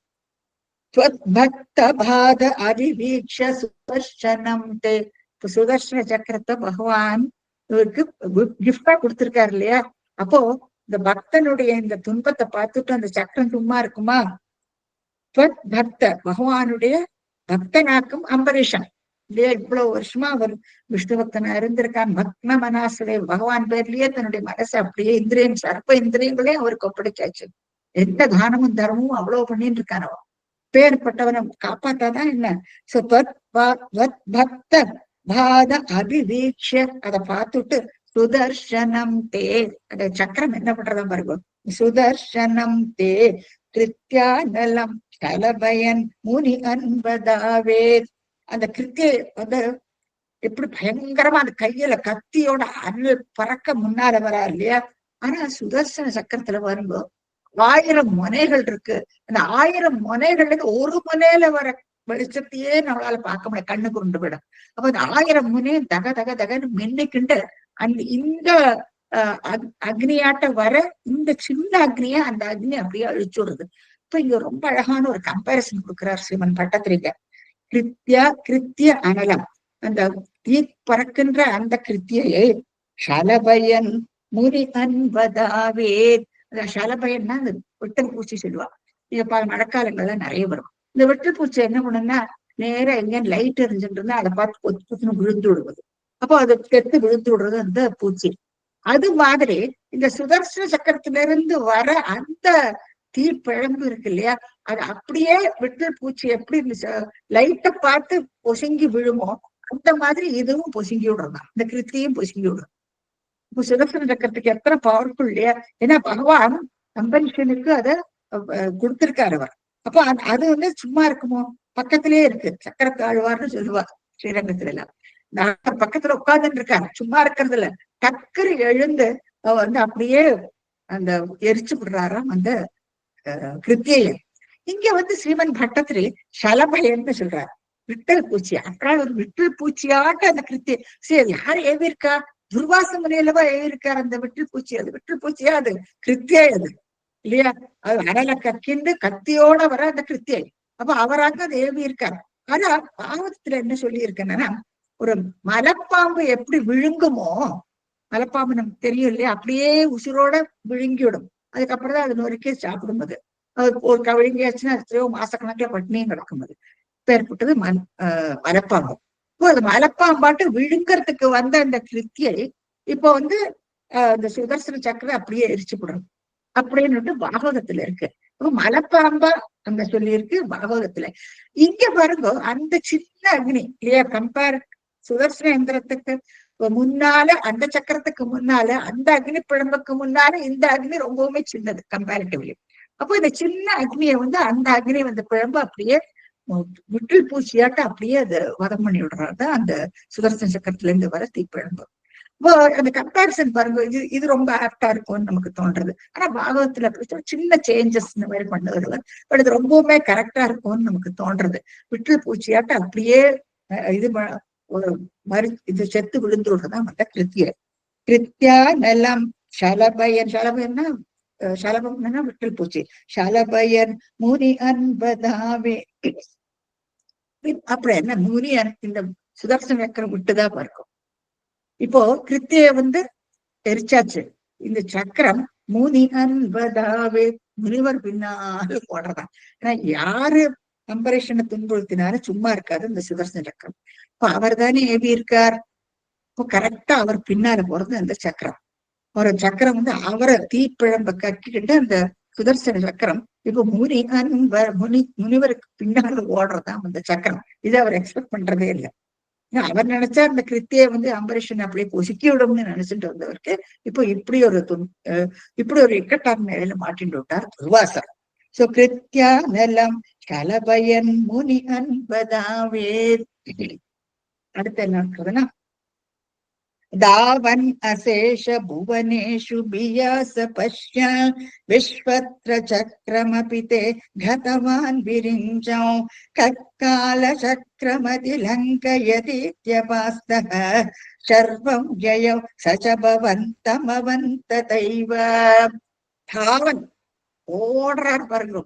பக்த பாத அபிவீக்ஷ சுதர்சனம் தே, சுதர்சன சக்கரத்தை பகவான் இவருக்கு கிஃப்டா கொடுத்திருக்காரு இல்லையா. அப்போ இந்த பக்தனுடைய இந்த துன்பத்தை பார்த்துட்டு அந்த சக்கரம் சும்மா இருக்குமா. பக்த, பகவானுடைய பக்தனாக்கும் அம்பரீஷன் இல்லையா. இவ்வளவு வருஷமா அவர் விஷ்ணு பக்தனா இருந்திருக்கான். பக்ன மனாசுடைய பகவான் பேர்லயே தன்னுடைய மனசை அப்படியே இந்திரியம், சர்ப்ப இந்திரியங்களையும் அவருக்கு ஒப்படைச்சாச்சு. எந்த தானமும் தர்மமும் அவ்வளவு பண்ணிட்டு இருக்கானோ. பேர்பட்டவனை காப்பாத்தாதான் என்ன. பக்த பாத அபிவீக்ஷ, அதை பார்த்துட்டு சுதர்சனம் தே, அந்த சக்கரம் என்ன பண்றதா பாருங்க. சுதர்சனம் தே கிருத்தியா நலம் கலபயன் முனி அன்பதாவே, அந்த கிருத்தியை எப்படி பயங்கரமா அந்த கையில கத்தியோட அனல் பறக்க முன்னால வரா இல்லையா. ஆனா சுதர்சன சக்கரத்துல வரும்போது 1000 முனைகள் இருக்கு. அந்த 1000 முனைகள்ல ஒரு முனையில வர வெளிச்சத்தையே நம்மளால பார்க்க முடியாது, கண்ணு கொண்டு விடும். அப்ப அந்த 1000 முனையும் தக தக தகன்னு மின்னிக்கிண்டு இந்த அக்னியாட்ட வர இந்த சின்ன அக்னிய அந்த அக்னி அப்படியே அழிச்சுடுறது. இப்ப இங்க ரொம்ப அழகான ஒரு கம்பேரிசன் கொடுக்கிறார் ஸ்ரீமன் பட்டத்திரிகை. கிருத்திய அனலம், அந்த தீ பறக்கின்ற அந்த கிருத்தியை ஷலபயன் முனி அன்பதாவே, ஷலபயன்னா அந்த வெட்டல் பூச்சி சொல்லுவா. இப்ப மழைக்காலங்கள்ல நிறைய வரும். இந்த வெட்டல் பூச்சி என்ன பண்ணுன்னா நேரா எங்க லைட் எரிஞ்சுட்டு இருந்தா அதை பார்த்து கொத்து கொத்துன்னு விழுந்து விடுவது. அப்போ அதை கெத்து விழுந்து விடுறது அந்த பூச்சி. அது மாதிரி இந்த சுதர்சன சக்கரத்திலிருந்து வர அந்த தீப்பிழம்பு இருக்கு இல்லையா, அது அப்படியே வெட்டல் பூச்சி எப்படி லைட்டை பார்த்து பொசுங்கி விழுமோ அந்த மாதிரி இதுவும் பொசுங்கி விடுறதா, இந்த கிருத்தியும் பொசுங்கி விடுறது. இப்ப சுதர்சன சக்கரத்துக்கு எத்தனை பவர்ஃபுல் இல்லையா. ஏன்னா பகவான் அம்பரீஷனுக்கு அதை கொடுத்திருக்காரு அவர். அப்போ அது சும்மா இருக்குமோ, பக்கத்திலேயே இருக்கு. சக்கரத்தாழ்வார்னு சொல்லுவார் ஸ்ரீரங்கத்துல எல்லாம். பக்கத்துல உட்கார்ந்துட்டு இருக்காங்க, சும்மா இருக்கிறது இல்ல. டக்குரு எழுந்து அப்படியே அந்த எரிச்சு விடுறாராம் அந்த கிருத்தியை. இங்க ஸ்ரீமன் பட்டத்திரி ஷலபயன்னு சொல்றாரு, விட்டல் பூச்சி. அப்புறம் ஒரு விட்டல் பூச்சியாட்ட அந்த கிருத்தியை சரி யார் ஏவி இருக்கா, துர்வாச முனையிலவா ஏவி இருக்காரு அந்த விட்டல் பூச்சி. அது விட்டல் பூச்சியா, அது கிருத்தியே அது இல்லையா. அது அனல கக்கிண்டு கத்தியோட வர அந்த கிருத்தியை. அப்ப அவராக அது ஏவி இருக்காரு. ஆனா பாவத்துல என்ன சொல்லி இருக்கேன்னா, ஒரு மலைப்பாம்பு எப்படி விழுங்குமோ, மலைப்பாம்பு நமக்கு தெரியும் இல்லையா, அப்படியே உசுரோட விழுங்கிவிடும். அதுக்கப்புறம் தான் அது நொறுக்கி சாப்பிடும். அது ஒரு விழுங்கியாச்சுன்னா எத்தனையோ மாசக்கணக்கில் பட்டினியும் கிடக்கும். அது பேர்பட்டது மலைப்பாம்பு. இப்போ அது மலைப்பாம்பாட்டு விழுங்கறதுக்கு வந்த அந்த கிருத்தியை இப்போ இந்த சுதர்சன சக்கரம் அப்படியே எரிச்சு விடுறது அப்படின்னு பாகவதத்துல இருக்கு. இப்போ மலைப்பாம்பா அங்க சொல்லி இருக்கு பாகவதத்துல. இங்க பாருங்க, அந்த சின்ன அக்னி இல்லையா, கம்பேர் சுதர்சன எந்திரத்துக்கு முன்னால, அந்த சக்கரத்துக்கு முன்னால, அந்த அக்னி பிழம்புக்கு முன்னால இந்த அக்னி ரொம்பவுமே சின்னது கம்பேரிட்டிவ்லி. அப்போ இந்த சின்ன அக்னியை அந்த அக்னி பிழம்பு அப்படியே விட்டில் பூச்சியாட்ட அப்படியே அதை வதம் பண்ணி விடுறாரு அந்த சுதர்சன சக்கரத்துல இருந்து வர தீப்பிழம்பு. அந்த கம்பேரிசன் பாருங்க, இது ரொம்ப ஆப்டா இருக்கும்னு நமக்கு தோன்றது. ஆனா பாகவத்துல சின்ன சேஞ்சஸ் இந்த மாதிரி பண்ணுறது, பட் இது ரொம்பவுமே கரெக்டா இருக்கும்னு நமக்கு தோன்றது. விட்டல் பூச்சியாட்ட அப்படியே இது ஒரு இது செத்து விழுந்துடுறதுதான் மற்ற கிருத்திய கிருத்தியா நலம் சலபயன். சலபயன்னா சலபம்னா விட்டல் பூச்சி. சலபயன் முனி அன்பதாவே. அப்புறம் என்ன முனி இந்த சுதர்சன சக்கரம் விட்டுதான் பார்க்கும். இப்போ கிருத்திய எரிச்சாச்சு. இந்த சக்கரம் முனி அன்பதாவே, முனிவர் பின்னால போடுறதான். ஏன்னா யாரு கம்பரேஷனை துன்புறுத்தினாலும் சும்மா இருக்காது இந்த சுதர்சன சக்கரம். இப்ப அவர் தானே ஏவி இருக்கார். இப்போ கரெக்டா அவர் பின்னால போறது அந்த சக்கரம். ஒரு சக்கரம் அவரை தீப்பிழம்ப கட்டிக்கிட்டு அந்த சுதர்சன சக்கரம் இப்ப முனிவருக்கு பின்னால ஓடுறதான் அந்த சக்கரம். இதை அவர் எக்ஸ்பெக்ட் பண்றதே இல்லை. அவர் நினைச்சா அந்த கிருத்திய அம்பரீஷன் அப்படியே பொசுக்கி விடும்னு நினைச்சிட்டு வந்தவருக்கு இப்போ இப்படி ஒரு இக்கட்டான நிலையில மாட்டிட்டு விட்டார் துர்வாசர். சோ கிருத்தியா நலம் கலபயன் முனி அன்பதாவே. அடுத்து என்ன இருக்குதுன்னா, தாவன் அசேஷ புவனேஷு பியாச பஷ்யா விஸ்வத்ர சக்கரமபிதே கதவான் விரிஞ்சம் கக்கால சக்கரமதி லங்கயதீத்யபாஸ்தஹ சர்வம் ஜயம் சசபவந்தமவந்த தெய்வ. தாவன் ஓடுறார் பாருங்க,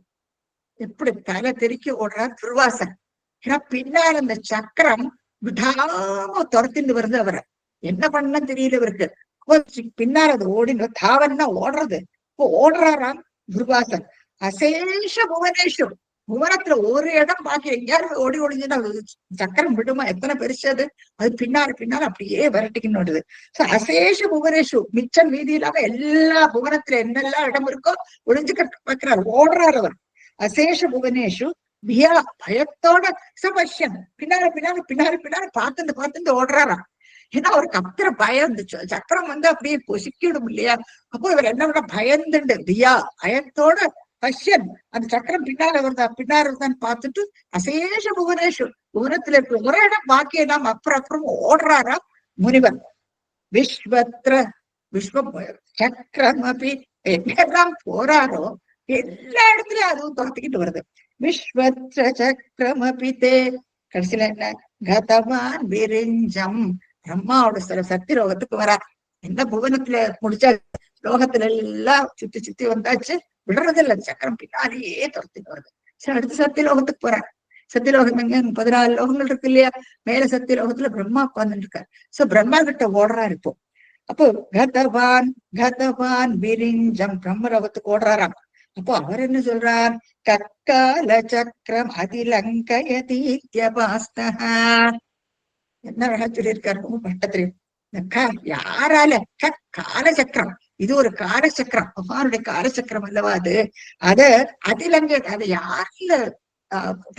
எப்படி தலை தெறிக்க ஓடுறார் துர்வாசன். ஏன்னா பின்னால் அந்த சக்கரம் விடாம துரத்திட்டு வருது. அவரை என்ன பண்ண தெரியல இவருக்கு. பின்னால் அது ஓடின தாவன்னா ஓடுறது. இப்போ ஓடுறாராம் துர்வாசன். அசேஷ புவனேஷு, புவனத்துல ஒரு இடம் பாக்கி எங்கேயாவது ஓடி ஓடிஞ்சுன்னா சக்கரம் விடுமா? எத்தனை பெருசு அது. அது பின்னால அப்படியே விரட்டிக்கின்னு வருது. அசேஷ புவனேஷு, மிச்சம் மீதி இல்லாம எல்லா புவனத்துல என்னெல்லாம் இடம் இருக்கோ ஒளிஞ்சுக்கிட்டு பார்க்கிறார், ஓடுறார் அவர். அசேஷ புவனேஷு பியா, பயத்தோட சபஷ்யம் பின்னால பார்த்துட்டு ஓடுறாராம். ஏன்னா அவருக்கு அப்புற பயம் இருந்துச்சு. சக்கரம் அப்படியே பொசுக்கிடும் இல்லையா? அப்போ இவர் என்ன பண்ண பயந்துண்டு பியா, பயத்தோட பஷ்யன், அந்த சக்கரம் பின்னால வருதான்னு பார்த்துட்டு அசேஷ புவனேஷு, புவனத்துல இருக்க ஒரு இடம் பாக்கி எல்லாம் அப்புறம் ஓடுறாரா முனிவர். விஸ்வ சக்கரம் அப்படி எங்கெல்லாம் போறாரோ எல்லா இடத்துலயும் அதுவும் துரத்திக்கிட்டு வருது. விஸ்வத்ர சக்கரம் அபிதே. கடைசியில என்ன, கதவான் விரிஞ்சம், பிரம்மாவோட சக்தி லோகத்துக்கு வரா. என்ன புவனத்துல முடிச்சா லோகத்துல எல்லாம் சுத்தி வந்தாச்சு, விடுறது இல்ல. சக்கரம் பின்னாலேயே துரத்திட்டு வருது. சரி, அடுத்து சத்தியலோகத்துக்கு போறாரு. சத்தியலோகம் எங்க, 14 லோகங்கள் இருக்கு இல்லையா? மேல சத்தியலோகத்துல பிரம்மா உட்கார்ந்துட்டு இருக்காரு. சோ பிரம்மா கிட்ட ஓடுறாரு இப்போ. அப்போ கதவான் விரிஞ்சம், பிரம்மலோகத்துக்கு ஓடுறாராம். அப்போ அவர் என்ன சொல்றார், கக்கால சக்கரம் அதிலங்கயதீத்யபாஸ்தஹ. என்ன அழகா சொல்லியிருக்காரு பட்டத்திரி. யாரால காலச்சக்கரம், இது ஒரு காலச்சக்கரம், பகவானுடைய காலச்சக்கரம் அல்லவா அது. அதிலங்க அதை யாரால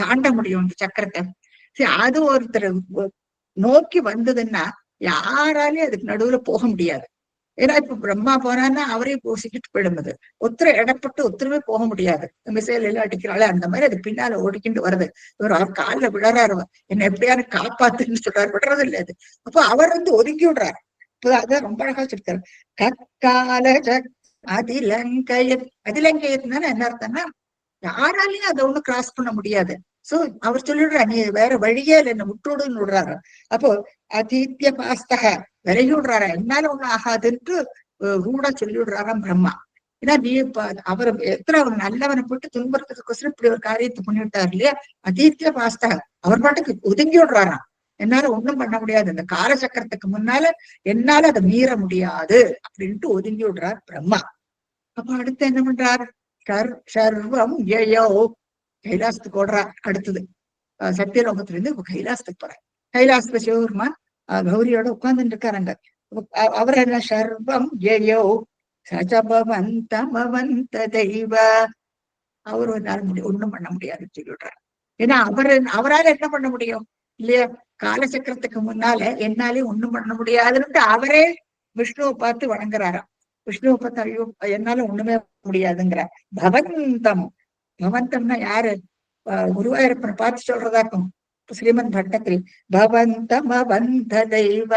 தாண்ட முடியும் இந்த சக்கரத்தை? சரி, அது ஒருத்தர் நோக்கி வந்ததுன்னா யாராலையும் அதுக்கு நடுவுல போக முடியாது. ஏன்னா இப்ப பிரம்மா போனான்னா அவரையும் போசிக்கிட்டு போயிடுது. ஒருத்தரை இடப்பட்டு ஒருத்தருமே போக முடியாது. மிசைல் எல்லாம் அடிக்கிறாள் அந்த மாதிரி அது பின்னால ஓடிக்கிட்டு வருது. இவர் அவர் காலில் விழறாரு, என்ன எப்படியாரு காப்பாத்துன்னு சொல்றாரு, விடுறது இல்லை அது. அப்போ அவர் ஒதுக்கி விடுறாரு. இப்போ அதான் ரொம்ப அழகா சொல்லிருக்காரு. கக்கால அதிலங்கையத்னால என்ன அர்த்தம்னா யாராலையும் அதை ஒண்ணு கிராஸ் பண்ண முடியாது. சோ அவர் சொல்லிடுறாரு, நீ வேற வழியே இல்லை, என்ன விட்டுடுன்னு விடுறாரு. அப்போ அதீத்ய பாஸ்தக விலகி விடுறாரா, என்னால ஒண்ணு ஆகாதுன்ட்டு ரூடா சொல்லி விடுறாராம் பிரம்மா. ஏன்னா நீ அவர் அவர் நல்லவனை போட்டு துன்புறதுக்கோசரம் இப்படி ஒரு காரியத்தை பண்ணிவிட்டாரு இல்லையா? அதீத்ய பாஸ்தக அவர் பாட்டுக்கு ஒதுங்கி விடுறாராம். என்னால ஒண்ணும் பண்ண முடியாது, இந்த காலச்சக்கரத்துக்கு முன்னால என்னால அதை மீற முடியாது அப்படின்ட்டு ஒதுங்கி விடுறார் பிரம்மா. அப்ப அடுத்து என்ன பண்றார், சர்வம் ஜெயோ, கைலாசத்துக்கு ஓடுறார். அடுத்தது சத்தியலோகத்துல இருந்து கைலாசத்துக்கு போறார். கைலாசத்துல சிவபெருமான் கௌரியோட உட்கார்ந்துட்டு இருக்காருங்க. அவர் என்ன, சர்வம் ஜெயோ சஜபவந்தமவந்த தெய்வ. அவர் ஒண்ணும் பண்ண முடியாதுன்னு சொல்லிவிடுறார். ஏன்னா அவரால் என்ன பண்ண முடியும் இல்லையா? காலச்சக்கரத்துக்கு முன்னால என்னாலே ஒண்ணும் பண்ண முடியாதுன்னு அவரே விஷ்ணுவை பார்த்து வணங்குறாராம். விஷ்ணுவை பார்த்து ஐயோ என்னால ஒண்ணுமே முடியாதுங்கிற. பவந்தம்னா யாரு? குருவாயூரப்பனை பார்த்து சொல்றதாக்கும் ஸ்ரீமத் பட்டத்திரி. பவந்தமவந்த தெய்வ,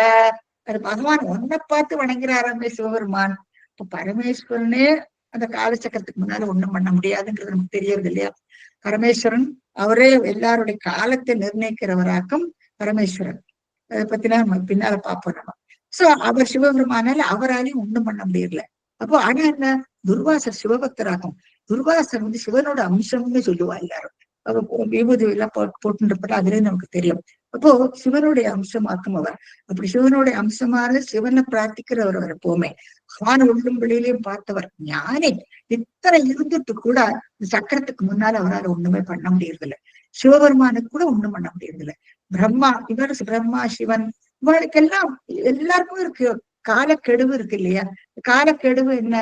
அது பகவான் ஒன்ன பார்த்து வணங்குறாராமே சிவபெருமான். இப்ப பரமேஸ்வரனே அந்த காலச்சக்கரத்துக்கு முன்னால ஒண்ணும் பண்ண முடியாதுங்கிறது நமக்கு தெரியறது இல்லையா? பரமேஸ்வரன் அவரே எல்லாருடைய காலத்தை நிர்ணயிக்கிறவராக்கும் பரமேஸ்வரன். அதை பத்தினா நம்ம பின்னால பார்ப்போம் நம்ம. சோ அவர் சிவபெருமானால அவராலையும் ஒண்ணும் பண்ண முடியல. அப்போ ஆனா என்ன, துர்வாசர் சிவபக்தராகும். துர்வாசர் சிவனோட அம்சம்னு சொல்லுவா எல்லாரும். விபூதி எல்லாம் போட்டுன்றப்ப அதுல நமக்கு தெரியும். அப்போ சிவனுடைய அம்சமாக்கும் அவர். அப்படி சிவனுடைய அம்சமான சிவனை பிரார்த்திக்கிறவர் அவர் எப்பவுமே. பகவான் உள்ளும் வெளியிலையும் பார்த்தவர் ஞானி. இத்தனை இருந்துட்டு கூட சக்கரத்துக்கு முன்னால அவரால் ஒண்ணுமே பண்ண முடியறதில்ல. சிவபெருமானுக்கு கூட ஒண்ணும் பண்ண முடியறதில்ல. பிரம்மா பிரம்மா சிவன் இவர்களுக்கெல்லாம் எல்லாருக்கும் இருக்கு காலக்கெடுவு இருக்கு இல்லையா? காலக்கெடுவு என்ன?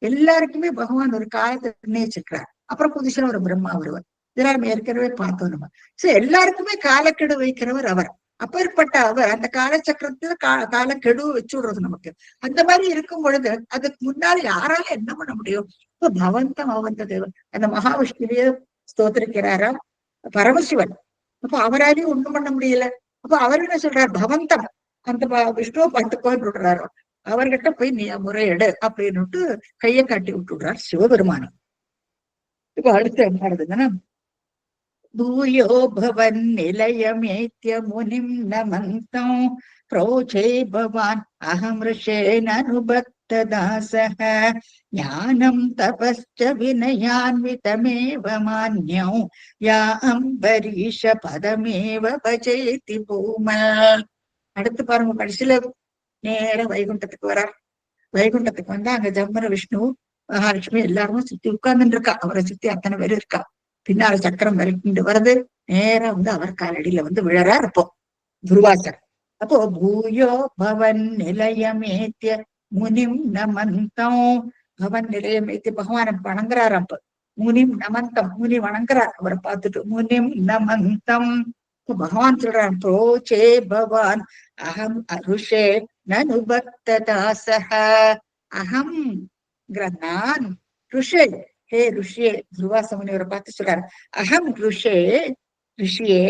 எல்லாருக்குமே பகவான் ஒரு காலத்தை நிர்ணயிச்சிருக்கிறார். அப்புறம் புதுசா ஒரு பிரம்மா வருவார். இதெல்லாம் நம்ம ஏற்கனவே பார்த்தோம் நம்ம. சோ எல்லாருக்குமே காலக்கெடு வைக்கிறவர் அவர். அப்பேற்பட்ட அவர் அந்த காலச்சக்கரத்துல காலக்கெடு வச்சு விடுறது நமக்கு. அந்த மாதிரி இருக்கும் பொழுது அதுக்கு முன்னால யாரால என்ன பண்ண முடியும்? இப்ப பவந்தம் அவந்த தேவன் அந்த மகாவிஷ்ணுவையே ஸ்தோத்திரிக்கிறாராம் பரமசிவன். அப்ப அவராலையும் ஒண்ணும் பண்ண முடியல. அப்ப அவர் என்ன சொல்றாரு? பவந்தம் அந்த விஷ்ணுவை பார்த்துக்கோன்னு விடுறாரோ, அவர்கிட்ட போய் நீ முறையெடு அப்படின்னுட்டு கையை காட்டி விட்டு விடுறார் சிவபெருமானம். இப்ப அடுத்து என்ன நடக்குதுன்னா, பூயோ பவன் நிலையமேத்ய முனிம் நமந்தம் प्रोचे भवान् अहं ऋषेणनुबद्धदासः ज्ञानं तपश्च विनयान्वितमेव मान्यौ या अम्बरीष पदमेव भजेति भूमन्. அடுத்து பாருங்க, கடைசியில நேர வைகுண்டத்துக்கு வரார். வைகுண்டத்துக்கு வந்தா அங்க ஜம்மர விஷ்ணு மகாலட்சுமி எல்லாருமே சுத்தி உட்கார்ந்துட்டு இருக்கா. அவரை சுத்தி அத்தனை பேரும் இருக்கா. பின்னால சக்கரம் வரைக்கும் வருது. நேரா அவர் காலடியில விழறா இருப்போம் துர்வாசர். அப்போ பூயோ பவன் நிலையமேத்திய முனிம் நமந்தம். பவன் நிலையமேத்திய பகவான வணங்குறாரு. அப்ப முனிம் நமந்தம், முனி வணங்குறார் அவரை பார்த்துட்டு. முனிம் நமந்தம் பகவான் சொல்றான், புரோச்சே பவான் அகம் அருஷே நனுபக்ததாசஹ. அகம் நான் ருஷே, ஹே ருஷியே. துர்வாச முனிவரை பார்த்து சொல்றாரு, அகம் ருஷே ரிஷியே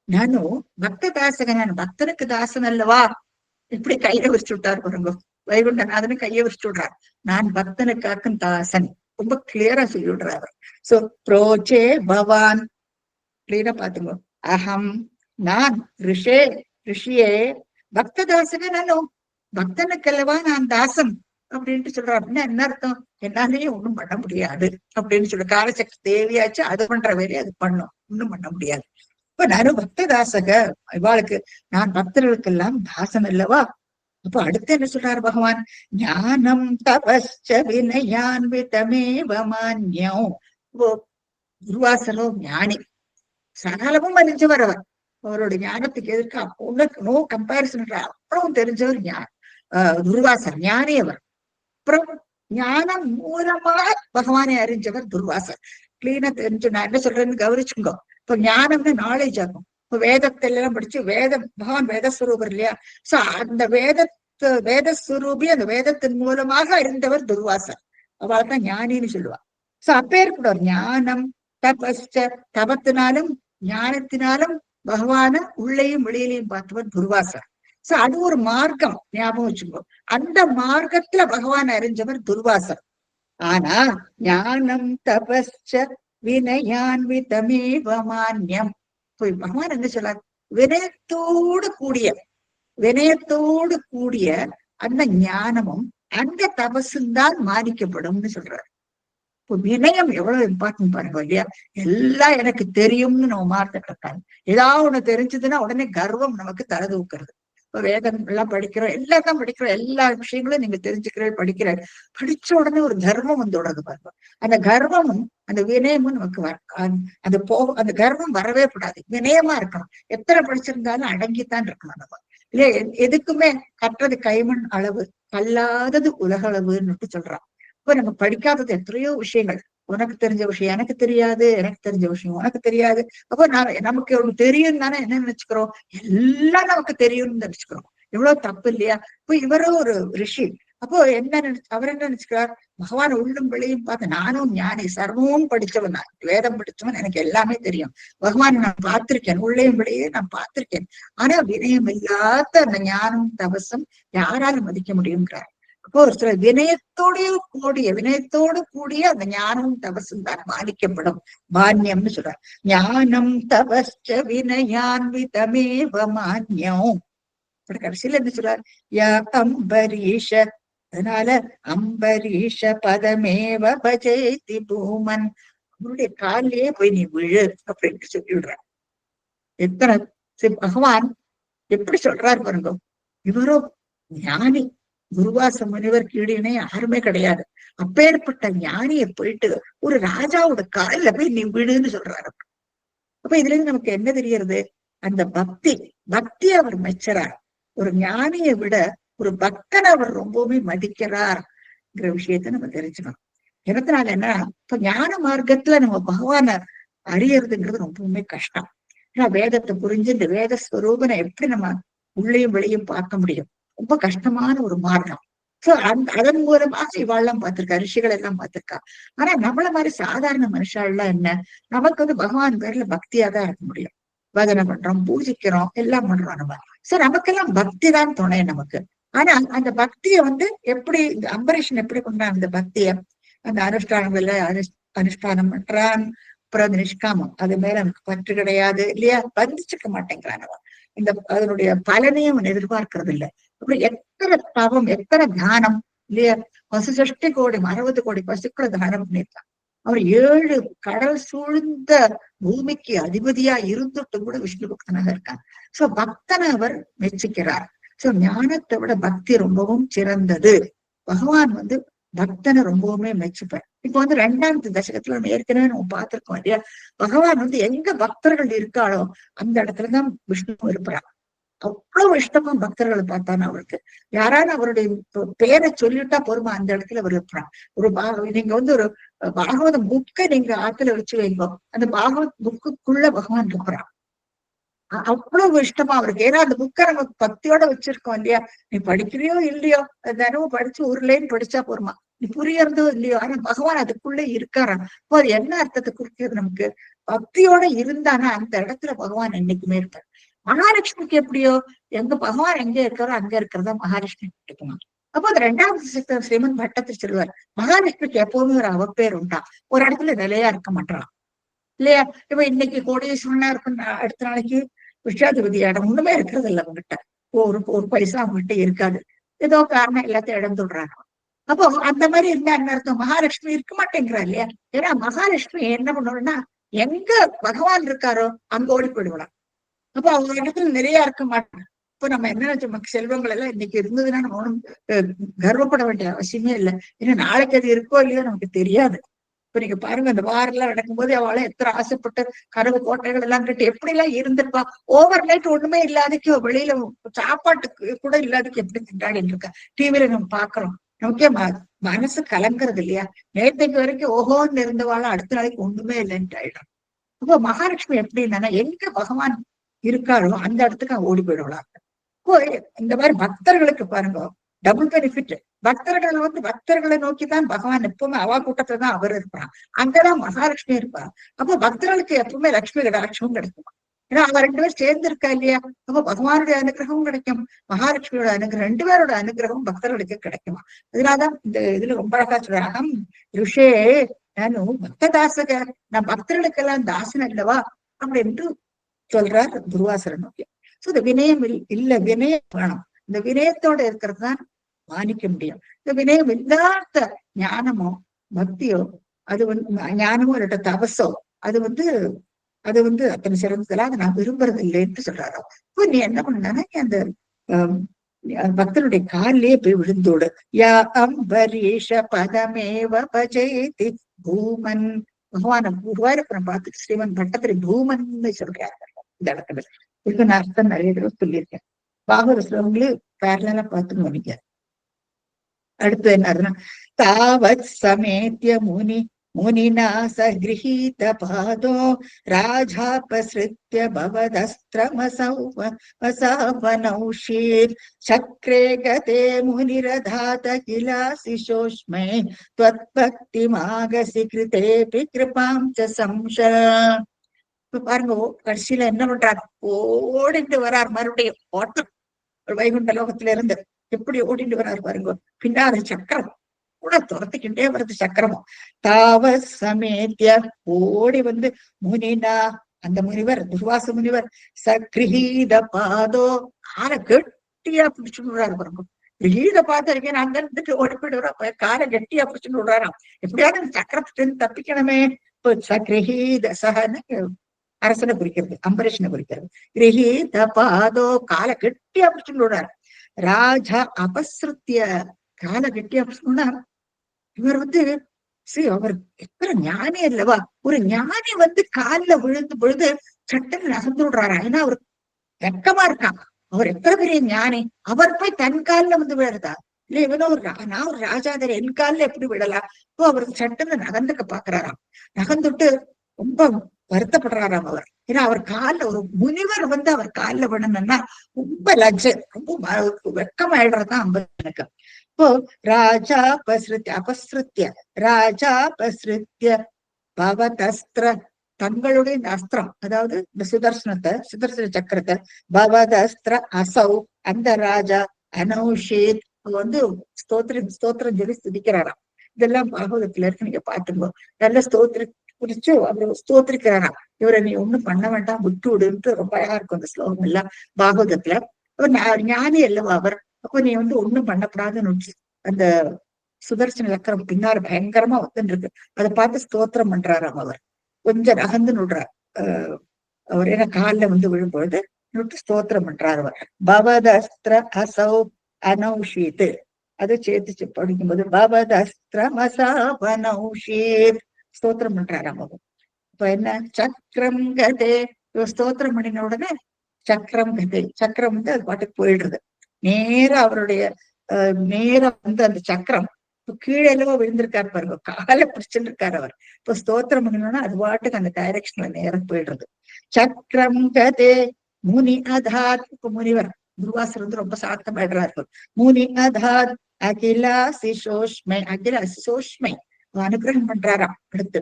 நானு பக்த தாசக, நான் பக்தனுக்கு தாசன் அல்லவா. இப்படி கையில விரிச்சு விட்டாரு பாருங்க. வைகுண்டநாதனு கையை விரிச்சு விடுறார். நான் பக்தனுக்காக்கும் தாசன். ரொம்ப கிளியரா சொல்லி விடுறாரு. சோ புரோச்சே பவான் கிளியரா பாத்துங்க. அகம் நான் ரிஷே ரிஷியே பக்த தாசக நானும் பக்தனுக்கு அல்லவா நான் தாசன் அப்படின்ட்டு சொல்றாரு. அப்படின்னா என்ன அர்த்தம்? என்னாலேயே ஒண்ணும் பண்ண முடியாது அப்படின்னு சொல்லு. காலசக்தி தேவையாச்சு, அது பண்ற வேலையை அது பண்ணும், ஒண்ணும் பண்ண முடியாது. இப்ப நானும் பக்த தாசக, இவாளுக்கு நான் பக்தர்களுக்கெல்லாம் தாசன் அல்லவா. அப்ப அடுத்து என்ன சொல்றாரு பகவான்? ஞானம் தபஸ்ச வினயான்விதமேவ மான்யம். துர்வாசனோ ஞானி, சகலமும் அறிஞ்சவர் அவர். அவரோட ஞானத்துக்கு எதிர்க்க நோ கம்பேரிசன். அப்புறம் தெரிஞ்சவர் துர்வாசர், ஞானி அவர். அப்புறம் ஞானம் மூலமாக பகவானை அறிஞ்சவர் துர்வாசர். கிளீனா தெரிஞ்சு நான் என்ன சொல்றேன்னு கவனிச்சுங்க. இப்ப ஞானம்னு நாலேஜ் ஆகும். இப்ப வேதத்தை எல்லாம் படிச்சு பகவான் வேதஸ்வரூபர் இல்லையா? சோ அந்த வேதஸ்வரூபி அந்த வேதத்தின் மூலமாக அறிந்தவர் துர்வாசர். அவள்தான் ஞானின்னு சொல்லுவா. சோ அப்பேற்பட ஒரு ஞானம் தபஸ்ச, தபத்தினாலும் ஞானத்தினாலும் பகவான உள்ளேயும் வெளியிலையும் பார்த்தவர் துர்வாசர். சோ அது ஒரு மார்க்கம், ஞாபகம் வச்சுக்கோ. அந்த மார்க்கத்துல பகவான் அறிஞ்சவர் துர்வாசர். ஆனா ஞானம் தபஸ்ச வினயான்விதமேவ மான்யம். பகவான் என்ன சொல்றார்? வினயத்தோடு கூடிய அந்த ஞானமும் அந்த தபசும் தான் மானிக்கப்படும்னு சொல்றாரு. இப்போ வினயம் எவ்வளவு இம்பார்ட்டன்ட் பாருங்க இல்லையா? எல்லாம் எனக்கு தெரியும்னு நம்ம மார்க்கிட்டாங்க. ஏதாவது ஒண்ணு தெரிஞ்சதுன்னா உடனே கர்வம் நமக்கு தலை தூக்குறது. இப்ப வேதம் எல்லாம் படிக்கிறோம், எல்லாத்தையும் படிக்கிறோம், எல்லா விஷயங்களும் நீங்க தெரிஞ்சுக்கிறேன் படிக்கிறேன். படிச்ச உடனே ஒரு கர்வம் தொடருது பாருங்க. அந்த கர்வமும் அந்த வினயமும் நமக்கு அந்த கர்வம் வரவே கூடாது. வினயமா இருக்கணும். எத்தனை படிச்சிருந்தாலும் அடங்கித்தான் இருக்கணும் நம்ம இல்லையா? எதுக்குமே கற்றது கைமண் அளவு, கல்லாதது உலகளவுன்னு சொல்றான். இப்ப நம்ம படிக்காதது எத்தனையோ விஷயங்கள். உனக்கு தெரிஞ்ச விஷயம் எனக்கு தெரியாது, எனக்கு தெரிஞ்ச விஷயம் உனக்கு தெரியாது. அப்போ நமக்கு ஒண்ணு தெரியும் தானே என்ன நினைச்சுக்கிறோம்? எல்லாம் நமக்கு தெரியும்னு நினைச்சுக்கிறோம். எவ்வளவு தப்பு இல்லையா? இப்ப இவரும் ஒரு ரிஷி. அப்போ என்ன அவர் என்ன நினைச்சுக்கிறார், பகவான் உள்ளும் வெளியும் பார்த்து நானும் ஞானி, சர்வமும் படிச்சவன், நான் வேதம் படிச்சவன், எனக்கு எல்லாமே தெரியும், பகவான் நான் பார்த்திருக்கேன், உள்ளேயும் வெளியே நான் பார்த்திருக்கேன், ஆனா வினயம் இல்லாத அந்த ஞானம் தவசம் யாரால மதிக்க முடியுங்கிறார். அப்போ ஒரு சில வினயத்தோடு கூடிய அந்த ஞானமும் தபசும் தான் மானிக்கப்படும், மானியம்னு சொல்றார். ஞானம் தபஸ்ச வினயான்விதமேவ மான்யம். கடைசியில என்ன சொல்றார், யா அம்பரீஷ, அதனால அம்பரீஷ பதமேவ பஜேதி பூமன், அவருடைய காலிலேயே போய் நீ விழு அப்படின்னு சொல்லிவிடுற. எத்தனை பகவான் எப்படி சொல்றாரு பாருங்க. இவரோ ஞானி, துர்வாச முனிவர் கீழே யாருமே கிடையாது. அப்பேற்பட்ட ஞானியை போயிட்டு ஒரு ராஜாவோட காலில போய் நீ விடுன்னு சொல்றாரு. அப்ப இதுல இருந்து நமக்கு என்ன தெரியறது, அந்த பக்தி அவர் மெச்சறார். ஒரு ஞானியை விட ஒரு பக்தனை அவர் ரொம்பவுமே மதிக்கிறார்ங்கிற விஷயத்த நம்ம தெரிஞ்சுக்கணும். எதனால என்ன, இப்ப ஞான மார்க்கத்துல நம்ம பகவானை அறியறதுங்கிறது ரொம்பவுமே கஷ்டம். ஏன்னா வேதத்தை புரிஞ்சு இந்த வேத ஸ்வரூபனை எப்படி நம்ம உள்ளேயும் வெளியும் பார்க்க முடியும், ரொம்ப கஷ்டமான ஒரு மார்க்கம். சோ அதன் மூலமாக இவாள்லாம் பார்த்திருக்கா, ரிஷிகள் எல்லாம் பார்த்திருக்கா. ஆனா நம்மள மாதிரி சாதாரண மனுஷாலாம் என்ன, நமக்கு வந்து பகவான் பேர்ல பக்தியா தான் இருக்க முடியும். பஜனை பண்றோம், பூஜிக்கிறோம், எல்லாம் பண்றோம் நம்ம. சோ நமக்கெல்லாம் பக்தி தான் துணை நமக்கு. ஆனா அந்த பக்தியை வந்து எப்படி அம்பரீஷன் எப்படி கொண்டான் அந்த பக்திய, அந்த அனுஷ்டானங்கள்ல அனுஷ்டானம் பண்றான், அப்புறம் அந்த நிஷ்காமம் அது மேல நமக்கு பற்று கிடையாது இல்லையா, பந்திச்சுக்க மாட்டேங்கிறான் அவன். இந்த அதனுடைய பலனையும் அவன் எதிர்பார்க்கறது இல்லை. அப்படி எத்தனை தவம், எத்தனை தானம் இல்லையா, 60 கோடி பசுக்களை தானம் பண்ணியிருக்கான். அவர் 7 கடல் சூழ்ந்த பூமிக்கு அதிபதியா இருந்துட்டு கூட விஷ்ணு பக்தனாக இருக்காங்க. சோ பக்தனை அவர் மெச்சிக்கிறார். சோ ஞானத்தை விட பக்தி ரொம்பவும் சிறந்தது. பகவான் வந்து பக்தனை ரொம்பவுமே மெச்சுப்பார். இப்ப வந்து 2ஆம் தசகத்துல நம்ம ஏற்கனவே நம்ம பார்த்திருக்கோம் இல்லையா, பகவான் வந்து எங்க பக்தர்கள் இருக்காளோ அந்த இடத்துலதான் விஷ்ணு இருப்பார். அவ்வளவு இஷ்டமா பக்தர்களை பார்த்தானா அவருக்கு. யாராவது அவருடைய பேரை சொல்லிட்டா பொறுமா அந்த இடத்துல அவர் இருப்பான். ஒரு நீங்க வந்து ஒரு பாகவத புக்கை நீங்க ஆத்துல வச்சு வைங்க, அந்த பாகவத் புக்குக்குள்ள பகவான் இருக்கிறான். அவ்வளவு இஷ்டமா அவருக்கு. ஏன்னா அந்த புக்கை நம்ம பக்தியோட வச்சிருக்கோம் இல்லையா, நீ படிக்கிறியோ இல்லையோ, தினமும் படிச்சு ஒரு லைன் படிச்சா போருமா, நீ புரியறதோ இல்லையோ, ஆனா பகவான் அதுக்குள்ள இருக்காரான். இப்போ அது என்ன அர்த்தத்தை குறிக்கிறது, நமக்கு பக்தியோட இருந்தானா அந்த இடத்துல பகவான் என்னைக்குமே இருப்பார். மகாலட்சுமிக்கு எப்படியோ, எங்க பகவான் எங்க இருக்காரோ அங்க இருக்கிறதா மகாலட்சுமி இருக்குமா. அப்போ அந்த 2ஆவது ஸ்ரீமன் பட்டத்தில் சொல்லுவார், மகாலட்சுமிக்கு எப்பவுமே ஒரு அவப்பேர் உண்டா, ஒரு இடத்துல நிலையா இருக்க மாட்டான் இல்லையா. இப்ப இன்னைக்கு கோடீஸ்வரனா இருக்குன்னு அடுத்த நாளைக்கு விஷாதிபதி இடம் ஒண்ணுமே இருக்கிறது இல்லை அவங்ககிட்ட, ஒரு பைசா அவங்ககிட்ட இருக்காது, ஏதோ காரணம் எல்லாத்தையும் இடம் தொடுறாங்க. அப்போ அந்த மாதிரி இருந்தா என்ன அர்த்தம், மகாலட்சுமி இருக்க மாட்டேங்கிறா இல்லையா. ஏன்னா மகாலட்சுமி என்ன பண்ணணும்னா எங்க பகவான் இருக்காரோ அங்க ஓடி போயிடுவாங்க. அப்போ அவங்க இடத்துல நிறைய இருக்க மாட்டாங்க. இப்போ நம்ம என்ன நமக்கு செல்வங்கள் எல்லாம் இன்னைக்கு இருந்ததுன்னா நம்ம ஒன்றும் கர்வப்பட வேண்டிய அவசியமே இல்லை. ஏன்னா நாளைக்கு அது இருக்கோ இல்லையோ நமக்கு தெரியாது. இப்ப நீங்க பாருங்க, அந்த வாரம் எல்லாம் நடக்கும்போது அவளை எத்தனை ஆசைப்பட்டு கனவு கோட்டைகள் எல்லாம் கட்டி எப்படி எல்லாம் இருந்திருப்பா. ஓவர் நைட் ஒண்ணுமே இல்லாதக்கு வெளியில சாப்பாட்டுக்கு கூட இல்லாதக்கு எப்படி திண்டாடிட்டு இருக்கா. டிவியில நம்ம பாக்குறோம், நமக்கே மனசு கலங்குறது இல்லையா. நேற்றைக்கு வரைக்கும் ஓஹோன்னு இருந்தவாளும் அடுத்த நாளைக்கு ஒண்ணுமே இல்லைன்ட்டு ஆயிடும். அப்போ மகாலட்சுமி எப்படின்னா எங்க பகவான் இருக்காரோ அந்த இடத்துக்கு ஓடி போயிடுவாங்க. இப்போ இந்த மாதிரி பக்தர்களுக்கு பாருங்க டபுள் பெனிஃபிட். பக்தர்கள் வந்து பக்தர்களை நோக்கிதான் பகவான் எப்பவுமே அவா கூட்டத்துல தான் அவர் இருப்பான், அங்கதான் மகாலட்சுமி இருப்பா. அப்போ பக்தர்களுக்கு எப்பவுமே லட்சுமி கடாட்சமும் கிடைக்கும். ஏன்னா அவ 2 பேரும் சேர்ந்து இருக்கா இல்லையா. அப்போ பகவானுடைய அனுகிரகமும் கிடைக்கும், மகாலட்சுமியோட அனுகிரகம், 2 பேரோட அனுகிரகம் பக்தர்களுக்கு கிடைக்குமா. அதனாலதான் இந்த இதுல ரொம்ப அழகா சொல்றாங்க, ரிஷே நானும் பக்த தாசக, நான் பக்தர்களுக்கெல்லாம் தாசன் அல்லவா அப்படின்னு சொல்றார் துர்வாசரை நோக்கி. சோ இந்த வினயம் இல்ல, வினயம் வேணும். இந்த வினயத்தோட இருக்கிறது தான் மானிக்க முடியும். இந்த வினயம் இல்லாத ஞானமோ பக்தியோ, அது வந்து ஞானமோ இல்லாட்ட தபசோ, அது வந்து அத்தனை சிறந்ததெல்லாம் அதை நான் விரும்புறது இல்லைன்னு சொல்றாரோ. இப்போ நீ என்ன பண்ணா அந்த பக்தனுடைய காலிலேயே போய் விழுந்தோடு. யா அம்பரீஷ பதமேவ பஜேதி பூமன். பகவான குருவாயூரப்பனை பார்த்துட்டு ஸ்ரீமன் பட்டத்திரி பூமன்னு சொல்றாரு இந்த இடத்துல. இதுக்கு நான் அர்த்தம் நிறைய தடவை சொல்லியிருக்கேன். பாகவத ஸ்லோகங்களே பேரலா பார்த்துன்னு நினைக்கிறேன். அடுத்து என்ன, தாவத் சமேத்ய முனி முனினா சகிரஹீத பாதோ ராஜாபஸ்ருத்ய பவதஸ்திரமசௌவனௌஷீத் சக்ரே கதே முனிரதாத கிலாசிஷோஷ்மை त्वत्भक्तिमागसि कृतेऽपि कृपां च संशय. இப்ப பாருங்க கடைசியில என்ன பண்றாரு, ஓடிட்டு வரார் மறுபடியும் ஓட்டம் வைகுண்ட லோகத்துல இருந்து எப்படி ஓடிட்டு வராரு பாருங்க. பின்னாடி சக்கரம் கூட துரத்திக்கிட்டே வருது சக்கரமும். தாவ சமேத்திய ஓடி வந்து முனினா அந்த முனிவர் துர்வாச முனிவர் சக்ரஹீத பாதோ காலை கெட்டியா பிடிச்சுட்டு விடுறாரு பாருங்க. கிரகீத பார்த்திருக்கேன் அங்க இருந்துட்டு ஓடி போயிடுறா காலை கெட்டியா பிடிச்சுட்டு விடுறாராம். எப்படியாவது அந்த சக்கரத்திலிருந்து தப்பிக்கணுமே. இப்போ சக்ரஹீத சகன்னு அரசனை குறிக்கிறது, அம்பரீஷனை குறிக்கிறது. கிரகீத பாதோ காலை கெட்டியா பிடிச்சுட்டு விடுறாரு. ராஜா அபஸ்ருத்திய காலை கெட்டியா பிடிச்சுனா இவர் வந்து அவர் எத்தனை ஞானி அல்லவா. ஒரு ஞானி வந்து காலில் விழுந்து பொழுது சட்டன்னு நகர்ந்து விடுறாரா. ஏன்னா அவர் வெக்கமா இருக்கான். அவர் எத்தனை பெரிய ஞானி, அவர் போய் தன் காலில் வந்து விழுறதா இல்ல. இவனும் நான் ஒரு ராஜாதர் என் காலில் எப்படி விடலாம். இப்போ அவருக்கு சட்டன்னு நகர்ந்துக்க பாக்குறாராம். நகர்ந்துட்டு ரொம்ப வருத்தப்படுறாராம் அவர். ஏன்னா அவர் காலில் ஒரு முனிவர் வந்து அவர் காலில் விடணும்னா ரொம்ப லஜ்ஜ, ரொம்ப வெக்கமாயிடுறதுதான் அம்பனுக்கு. இப்போ ராஜா அபஸ்ருத்திய ராஜா அபஸ்ருத்திய பவதஸ்திர தங்களுடைய இந்த அஸ்திரம், அதாவது இந்த சுதர்சன சக்கரத்தை பவதஸ்திர அசௌ அந்த ராஜா அனௌஷேத் வந்து ஸ்தோத்திரம் சொல்லி ஸ்துதிக்கிறாராம். இதெல்லாம் பாகவதத்துல இருக்கு, நீங்க பாத்துக்கோ. நல்ல குறிச்சு அவர் ஸ்தோத்திரிக்கிறாராம். இவரை நீ ஒண்ணும் பண்ண வேண்டாம், விட்டு விடுன்ட்டு ரொம்ப அழகா இருக்கும் அந்த ஸ்லோகம் எல்லாம் பாகவதத்துல. அவர் ஞானி அல்லவா அவர். அப்போ நீ வந்து ஒண்ணும் பண்ணப்படாதுன்னு அந்த சுதர்சன சக்கரம் பின்னாடி பயங்கரமா வந்துட்டு இருக்கு. அதை பார்த்து ஸ்தோத்திரம் பண்றாராம் அவர். கொஞ்சம் நகர்ந்து நுடுறார் அவர். ஏன்னா காலில் வந்து விழும்பொழுது நுட்டு ஸ்தோத்திரம் பண்றார் அவர். பவதஸ்திர அசௌ அனௌஷீத் அது சேர்த்து படிக்கும்போது பவதஸ்திரம் அசௌஷீத் ஸ்தோத்திரம் பண்றாராம் அவர். இப்ப என்ன சக்கரம் கதே ஸ்தோத்திரம் பண்ணின உடனே சக்கரம் கதே சக்கரம் வந்து அது பாட்டுக்கு போயிடுறது. நேரா அவருடைய நேரம் வந்து அந்த சக்கரம் இப்ப கீழே எல்லாம் விழுந்திருக்காரு பாருங்க, காலை பிடிச்சுட்டு இருக்காரு அவர். இப்ப ஸ்தோத்திரம் பண்ணணும்னா அது பாட்டுக்கு அந்த டைரக்ஷன்ல நேரம் போயிடுறது. சக்கரம் கதே முனி அதாத். இப்ப முனிவர் துர்வாசர் வந்து ரொம்ப சாத்தமாயிடுறாரு. முனி அதாத் அகிலா சிசோஷ்மை அகிலா சிசோஷ்மை அனுகிரகம் பண்றாராம். அடுத்து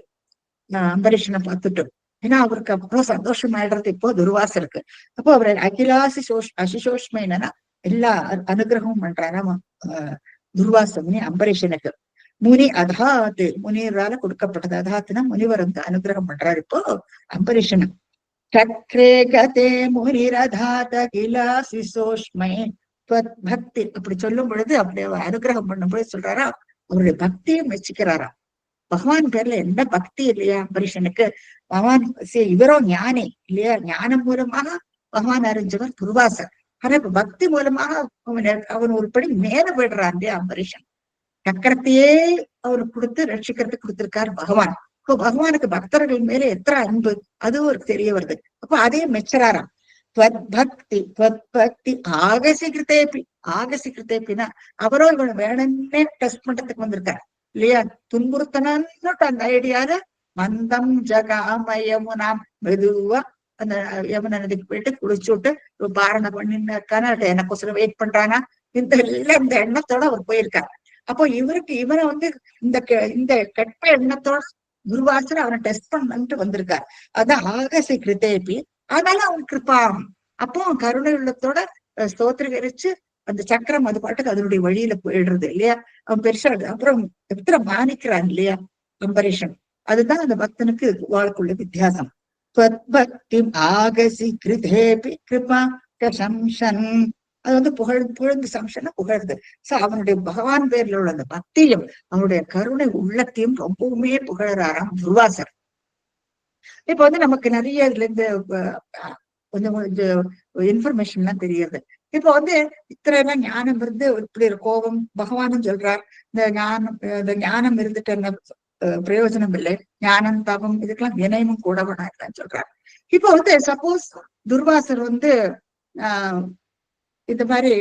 அம்பரீஷனை பார்த்துட்டு, ஏன்னா அவருக்கு அவ்வளவு சந்தோஷம் ஆயிடுறது இப்போ துர்வாசருக்கு. அப்போ அவர் அகிலாசி அசிசோஷ்மை என்னன்னா எல்லா அனுகிரகமும் பண்றாராம் துர்வாச முனி அம்பரீஷனுக்கு. முனி அதாத்து முனிவரால கொடுக்கப்பட்டது. அதாத்துனா முனிவர் வந்து அனுகிரகம் பண்றாரு இப்போ அம்பரீஷனு. சக்ரே கதே முனிரதாத கிலாசி சோஷ்மை பக்தி அப்படி சொல்லும் பொழுது அப்படி அனுகிரகம் பண்ணும் பொழுது சொல்றாரா அவருடைய பக்தியை மெச்சிக்கிறாரா. பகவான் பேர்ல என்ன பக்தி இல்லையா அம்பரீஷனுக்கு. பகவான் இவரோ ஞானி இல்லையா, ஞானம் மூலமாக பகவான் அறிஞ்சவர் துர்வாசர். ஆனா இப்ப பக்தி மூலமாக அவன் ஒரு படி மேல போயிடுறான் இல்லையா அம்பரீஷன். சக்கரத்தையே அவருக்கு கொடுத்து ரட்சிக்கிறதுக்கு கொடுத்திருக்காரு பகவான். இப்போ பகவானுக்கு பக்தர்கள் மேல எத்தனை அன்பு அதுவும் ஒரு தெரிய வருது. அப்போ அதே மெச்சராராம். பக்தி ஆகசிகிருத்தேப்பினா அவரோ இவனை வேணும்னே டெஸ்ட் பண்றதுக்கு வந்திருக்காரு இல்லையா. துன்புறுத்தணும்னு அந்த ஐடியால மந்தம் ஜகாமயமுனாம் மெதுவா அந்த யமுனை நதிக்கு போயிட்டு குளிச்சு விட்டு பாரணை பண்ணின்னு இருக்கானா எனக்கொசரம் வெயிட் பண்றானா இந்த எண்ணத்தோட அவர் போயிருக்காரு. அப்போ இவரை வந்து இந்த கெட்ட எண்ணத்தோட குருவாசர் அவனை டெஸ்ட் பண்ணன்ட்டு வந்திருக்காரு. அதான் ஆகசி கிருத்தேபி. அதனால அவன் கிருப்பாம். அப்போ கருணை உள்ளத்தோட ஸ்தோத்திரிகரிச்சு அந்த சக்கரம் அது பாட்டுக்கு அதனுடைய வழியில போயிடுறது இல்லையா. அவன் பெருசா அப்புறம் எத்தனை மானிக்கிறான் இல்லையா அம்பரீஷன். அதுதான் அந்த பக்தனுக்கு வாழ்க்குள்ள வித்தியாசம். பக்தி ஆகசி கிருதேபி கிருபா சம்சன். அது வந்து புகழ்ந்து சம்சன புகழ்ந்து. சோ அவனுடைய பகவான் பேர்ல உள்ள அந்த பக்தியும் அவனுடைய கருணை உள்ளத்தையும் ரொம்பவுமே புகழறாராம் துர்வாசர். இப்ப வந்து நமக்கு நிறைய இதுல இருந்து கொஞ்சம் இன்ஃபர்மேஷன் எல்லாம் தெரியுது. இப்ப வந்து இத்தனை எல்லாம் ஞானம் இருந்து இப்படி ஒரு கோபம் பகவானும் சொல்றார். இந்த ஞானம் இருந்துட்டு என்ன பிரயோஜனம் இல்லை, ஞானம் தபம் இதுக்கெல்லாம் வினயமும் கூட வேணாம் சொல்றார். இப்போ வந்து சப்போஸ் துர்வாசர் வந்து இந்த மாதிரி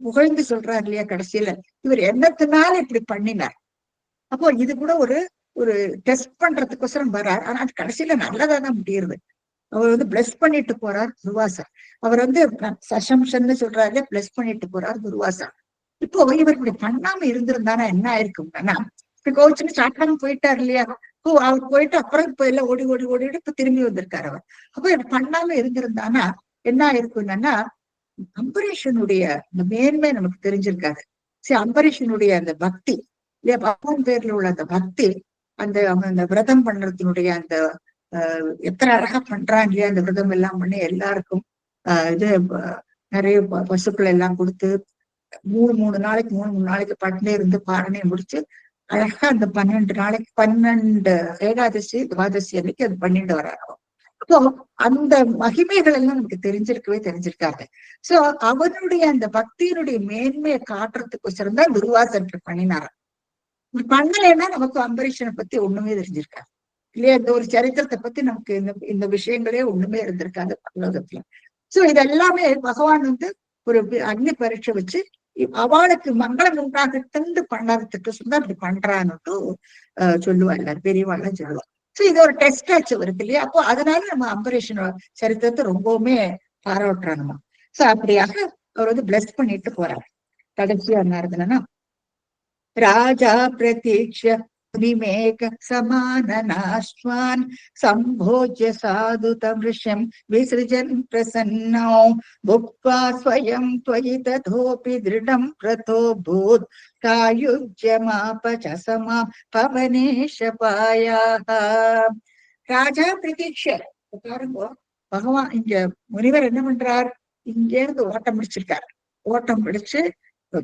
புகழ்ந்து சொல்றாரு இல்லையா கடைசியில, இவர் என்னத்தினால இப்படி பண்ணினார் அப்போ இது கூட ஒரு ஒரு டெஸ்ட் பண்றதுக்கோசரம் வர்றார். ஆனா அது கடைசியில நல்லதா தான் முடியுது. அவர் வந்து பிளஸ் பண்ணிட்டு போறார் துர்வாசர். அவர் வந்து சசம்சன்னு சொல்றாரு, பிளஸ் பண்ணிட்டு போறார் துர்வாசர். இப்போ இவர் இப்படி பண்ணாம இருந்திருந்தானா என்ன ஆயிருக்கும்னா, இப்ப கோச்சுன்னு சாப்பிடாம போயிட்டாரு இல்லையா? அவர் போயிட்டு அப்புறம் இப்ப எல்லாம் ஓடி ஓடி ஓடிட்டு இப்ப திரும்பி வந்திருக்காரு அவர். அப்போ இவர் பண்ணாம இருந்திருந்தானா என்ன ஆயிருக்கும்னா, அம்பரீஷனுடைய அந்த மேன்மை நமக்கு தெரிஞ்சிருக்காது. சரி, அம்பரீஷனுடைய அந்த பக்தி இல்லையா, பகவான் பேர்ல உள்ள அந்த பக்தி, அந்த அவன் அந்த விரதம் பண்றதுனுடைய அந்த எத்தனை அழகா பண்றான் இல்லையா, அந்த விரதம் எல்லாம் பண்ணி எல்லாருக்கும் இது நிறைய பசுக்கள் எல்லாம் கொடுத்து மூணு நாளைக்கு பட்டினி இருந்து பாடனை முடிச்சு அழகா அந்த 12 நாளைக்கு 12 ஏகாதசி துவாதசி அன்னைக்கு அது பண்ணிட்டு வர்றாரு. அப்போ அந்த மகிமைகள் எல்லாம் நமக்கு தெரிஞ்சிருக்காங்க. சோ அவனுடைய அந்த பக்தியினுடைய மேன்மையை காட்டுறதுக்கோசரம் தான் துர்வாசன் பண்ணினாராம். பண்ணலைன்னா நமக்கு அம்பரீஷனை பத்தி ஒண்ணுமே தெரிஞ்சிருக்காது இல்லையா? இந்த ஒரு சரித்திரத்தை பத்தி நமக்கு இந்த விஷயங்களே ஒண்ணுமே இருந்திருக்காது உலகத்துல. சோ இதெல்லாமே பகவான் வந்து ஒரு அக்னி பரீட்சை வச்சு அவளுக்கு மங்களம் உண்டாகட்டு பண்ணறதுக்கு சொன்னா அப்படி பண்றான்னுட்டு சொல்லுவா, எல்லாரும் பெரியவாள்லாம் சொல்லுவா. சோ இது ஒரு டெஸ்ட் ஆச்சு இருக்கு இல்லையா? அப்போ அதனால நம்ம அம்பரீஷனோட சரித்திரத்தை ரொம்பவுமே பாராட்டுறாங்கம்மா. சோ அப்படியாக அவர் வந்து பிளஸ் பண்ணிட்டு போறாரு. கடைசியா என்ன இருந்ததுன்னா, ராஜா பிரதீட்ச முனிமேக சமானநாஸ்வான் சம்போஜ்ய சாது தமிருஷம் விசிருஜன் பிரசன்னோ புக்வா ஸ்வயம் त्वयि तथोऽपि दृढं रथो भूत् सायुज्यमापचसमा பவனேஷ பாயாः. ராஜா பிரதீட்ச பாருங்க, பகவான் இங்க முனிவர் என்ன பண்றார், இங்க இருந்து ஓட்டம் பிடிச்சிருக்காரு. ஓட்டம் பிடிச்சு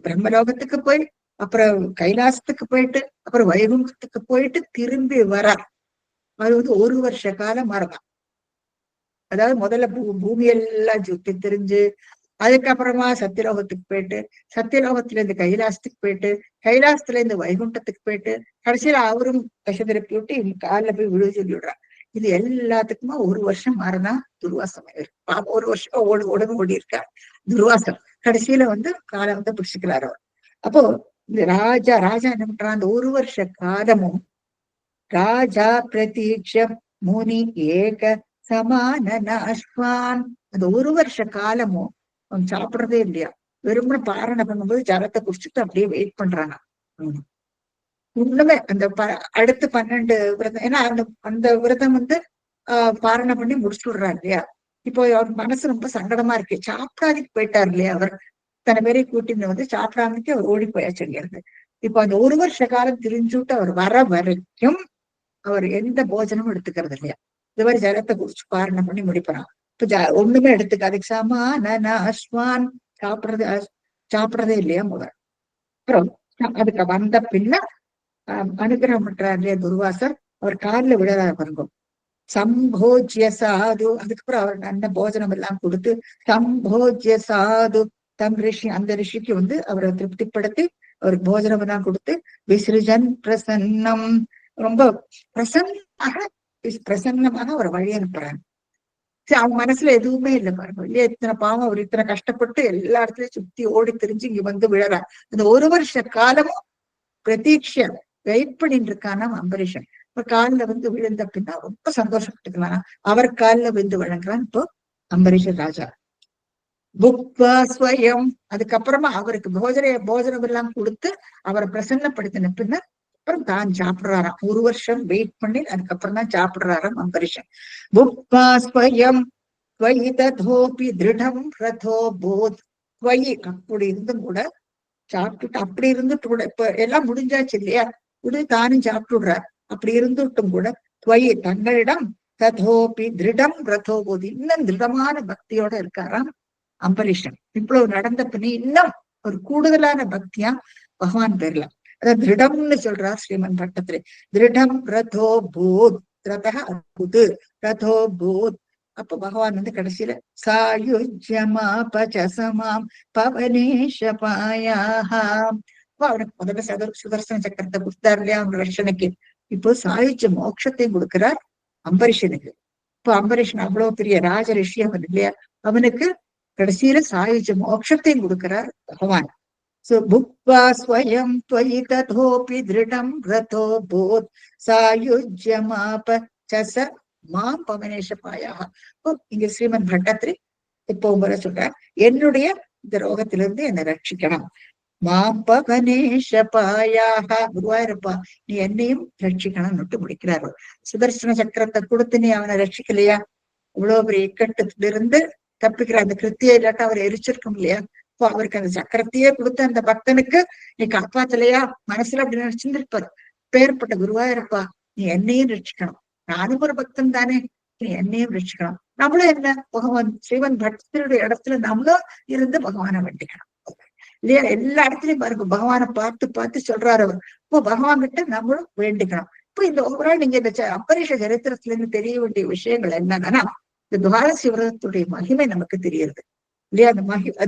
பிரம்மலோகத்துக்கு போய் அப்புறம் கைலாசத்துக்கு போயிட்டு அப்புறம் வைகுண்டத்துக்கு போயிட்டு திரும்பி வரார். அது வந்து 1 வருஷ காலம் மரபம். அதாவது முதல்ல பூமியெல்லாம் சுத்தி தெரிஞ்சு, அதுக்கப்புறமா சத்தியலோகத்துக்கு போயிட்டு, சத்தியலோகத்துல இருந்து கைலாசத்துக்கு போயிட்டு, கைலாசத்துல இருந்து வைகுண்டத்துக்கு போயிட்டு, கடைசியில அவரும் கஷதிரப்பி விட்டு காலில் போய் விழுது சொல்லி விடுறார். இது எல்லாத்துக்குமா 1 வருஷம் மாறினா துர்வாசம். 1 வருஷம் ஓடி இருக்கார் துர்வாசம். கடைசியில வந்து காலை வந்து பிடிச்சுக்கிறார் அவர். அப்போ இந்த ராஜா என்ன பண்றான், அந்த 1 வருஷ காலமும் ராஜா பிரதீட்ச முனி ஏக சமானநாஸ்வான், அந்த 1 வருஷ காலமும் அவன் சாப்பிடுறதே இல்லையா, வெறுமனே பாரணை பண்ணும்போது ஜலத்தை குடிச்சுட்டு அப்படியே வெயிட் பண்றாங்க. இன்னுமே அந்த அடுத்து 12 விரதம், ஏன்னா அந்த விரதம் வந்து பாரணை பண்ணி முடிச்சுட்டு விடுறாரு இல்லையா. இப்போ அவர் மனசு ரொம்ப சங்கடமா இருக்கு, சாப்பிடாதிக்கு போயிட்டாரு இல்லையா அவர். தன பேரை கூட்டின்னு வந்து சாப்பிடாமக்கு அவர் ஓடி போயாச்சு இருந்து. இப்போ அந்த 1 வருஷ காலம் திரிஞ்சுட்டு அவர் வர வரைக்கும் அவர் எந்த போஜனமும் எடுத்துக்கிறது இல்லையா. இது மாதிரி ஜலத்தை குடிச்சு பாரணை பண்ணி முடிப்பான். இப்ப ஒண்ணுமே எடுத்துக்காது. சமானநாஸ்வான் சாப்பிடுறதே இல்லையா முதல். அப்புறம் அதுக்கு வந்த பின்ன அனுகிரகம் பண்றாரு இல்லையா துர்வாசர், அவர் காலில் விழறாரு பாருங்க. சம்போஜ்ய சாது, அதுக்கப்புறம் அவர் நல்ல போஜனம் எல்லாம் கொடுத்து சம்போஜ்ய சாது தம் ரிஷி, அந்த ரிஷிக்கு வந்து அவரை திருப்திப்படுத்தி அவருக்கு போஜனம் எல்லாம் கொடுத்து விசிருஜன் பிரசன்னம், ரொம்ப பிரசன்னமாக அவர் வழி அனுப்புறாங்க. சரி, அவங்க மனசுல எதுவுமே இல்லை பாருங்க இல்லையா. இத்தனை பாவம், அவர் இத்தனை கஷ்டப்பட்டு எல்லா இடத்துலயும் சுத்தி ஓடி தெரிஞ்சு இங்க வந்து விழறார். அந்த 1 வருஷ காலமும் பிரதீட்ச வெயிட் பண்ணிட்டு இருக்கானா அம்பரீஷன். இப்ப காலில் வந்து விழுந்த பின்னா ரொம்ப சந்தோஷப்பட்டுக்கலாம். அவர் காலில் விழுந்து வழங்குறான் இப்போ அம்பரீஷன் ராஜா. புக்வா ஸ்வயம், அதுக்கப்புறமா அவருக்கு போஜனம் எல்லாம் கொடுத்து அவரை பிரசன்னப்படுத்தின பின்ன அப்புறம் தான் சாப்பிடுறாராம். 1 வருஷம் வெயிட் பண்ணி அதுக்கப்புறம் தான் சாப்பிடுறாராம் அம்பரீஷன். புக்வா ஸ்வயம் त्वयि तथोऽपि दृढं रथो भूत्, त्वयि அப்படி இருந்தும் கூட சாப்பிட்டுட்டு, அப்படி இருந்துட்டு கூட இப்ப எல்லாம் முடிஞ்சாச்சு இல்லையா, தானும் சாப்பிட்டுடுறார். அப்படி இருந்துட்டும் கூட துவயி தங்களிடம் ததோபி திருடம் ரதோ போது, இன்னும் திருடமான பக்தியோட இருக்காராம் அம்பரீஷன். இவ்வளவு நடந்த பின்னி இன்னும் ஒரு கூடுதலான பக்தியா பகவான் பேர்ல, அதாவது திருடம்னு சொல்றார் ஸ்ரீமன் பட்டத்திலே. திருடம் ரதோ பூத், ரதः அபுத் ரதோ பூத். அப்ப பகவான் வந்து கடைசியில சாயுஜ்யமாபசமாம் பவனேஷ பாயாஹா, அவனுக்கு முதல்ல சுதர்சன சக்கரத்தை கொடுத்தார் இல்லையா அவன் ரஷனுக்கு. இப்போ சாயுஜ்ய மோட்சத்தையும் கொடுக்கிறார் அம்பரீஷனுக்கு. இப்போ அம்பரீஷன் அவ்வளவு பெரிய ராஜ ரிஷி அவன் இல்லையா, அவனுக்கு கடைசியில சாயுஜ்ய மோட்சத்தையும் கொடுக்கிறார் பகவான். भुक्त्वा स्वयं त्वयि तथोऽपि दृढं रतो भूत् सायुज्यमाप च स मां पवनेशपायाः. இங்க ஸ்ரீமன் பட்டத்திரி இப்போ முறை சொல்றார், என்னுடைய இந்த ரோகத்திலிருந்து என்னை ரட்சிக்கணும். மாம்பவனேஷபாயாக, குருவாயிருப்பா நீ என்னையும் ரட்சிக்கணும்னு முடிக்கிறாரு. சுதர்சன சக்கரத்தை கொடுத்து நீ அவனை ரட்சிக்கலையா? இவ்வளவு பெரிய இக்கட்டத்துல இருந்து தப்பிக்கிற அந்த கிருத்தியை இல்லாட்ட அவர் எரிச்சிருக்கும் இல்லையா? இப்போ அவருக்கு அந்த சக்கரத்தையே கொடுத்த அந்த பக்தனுக்கு நீ காப்பாத்தலையா? மனசுல அப்படி நினைச்சிருப்பாரு. பேர்பட்ட குருவாயிருப்பா நீ என்னையும் ரட்சிக்கணும், நானும் ஒரு பக்தன் தானே, நீ என்னையும் ரட்சிக்கணும். நம்மளும் என்ன பகவான் ஸ்ரீமன் பக்தனுடைய இடத்துல நம்மளும் இருந்து பகவானை வேண்டிக்கணும் இல்லையா? எல்லா இடத்துலயும் பாருங்க பகவானை பார்த்து பார்த்து சொல்றாரு அவர். இப்போ பகவான் கிட்ட நம்மளும் வேண்டிக்கணும். இப்போ இந்த ஓவரால் நீங்க இந்த அம்பரீஷ சரித்திரத்துல இருந்து தெரிய வேண்டிய விஷயங்கள் என்னன்னா, இந்த துவாதசி விரதத்துடைய மகிமை நமக்கு தெரியுது இல்லையா? அந்த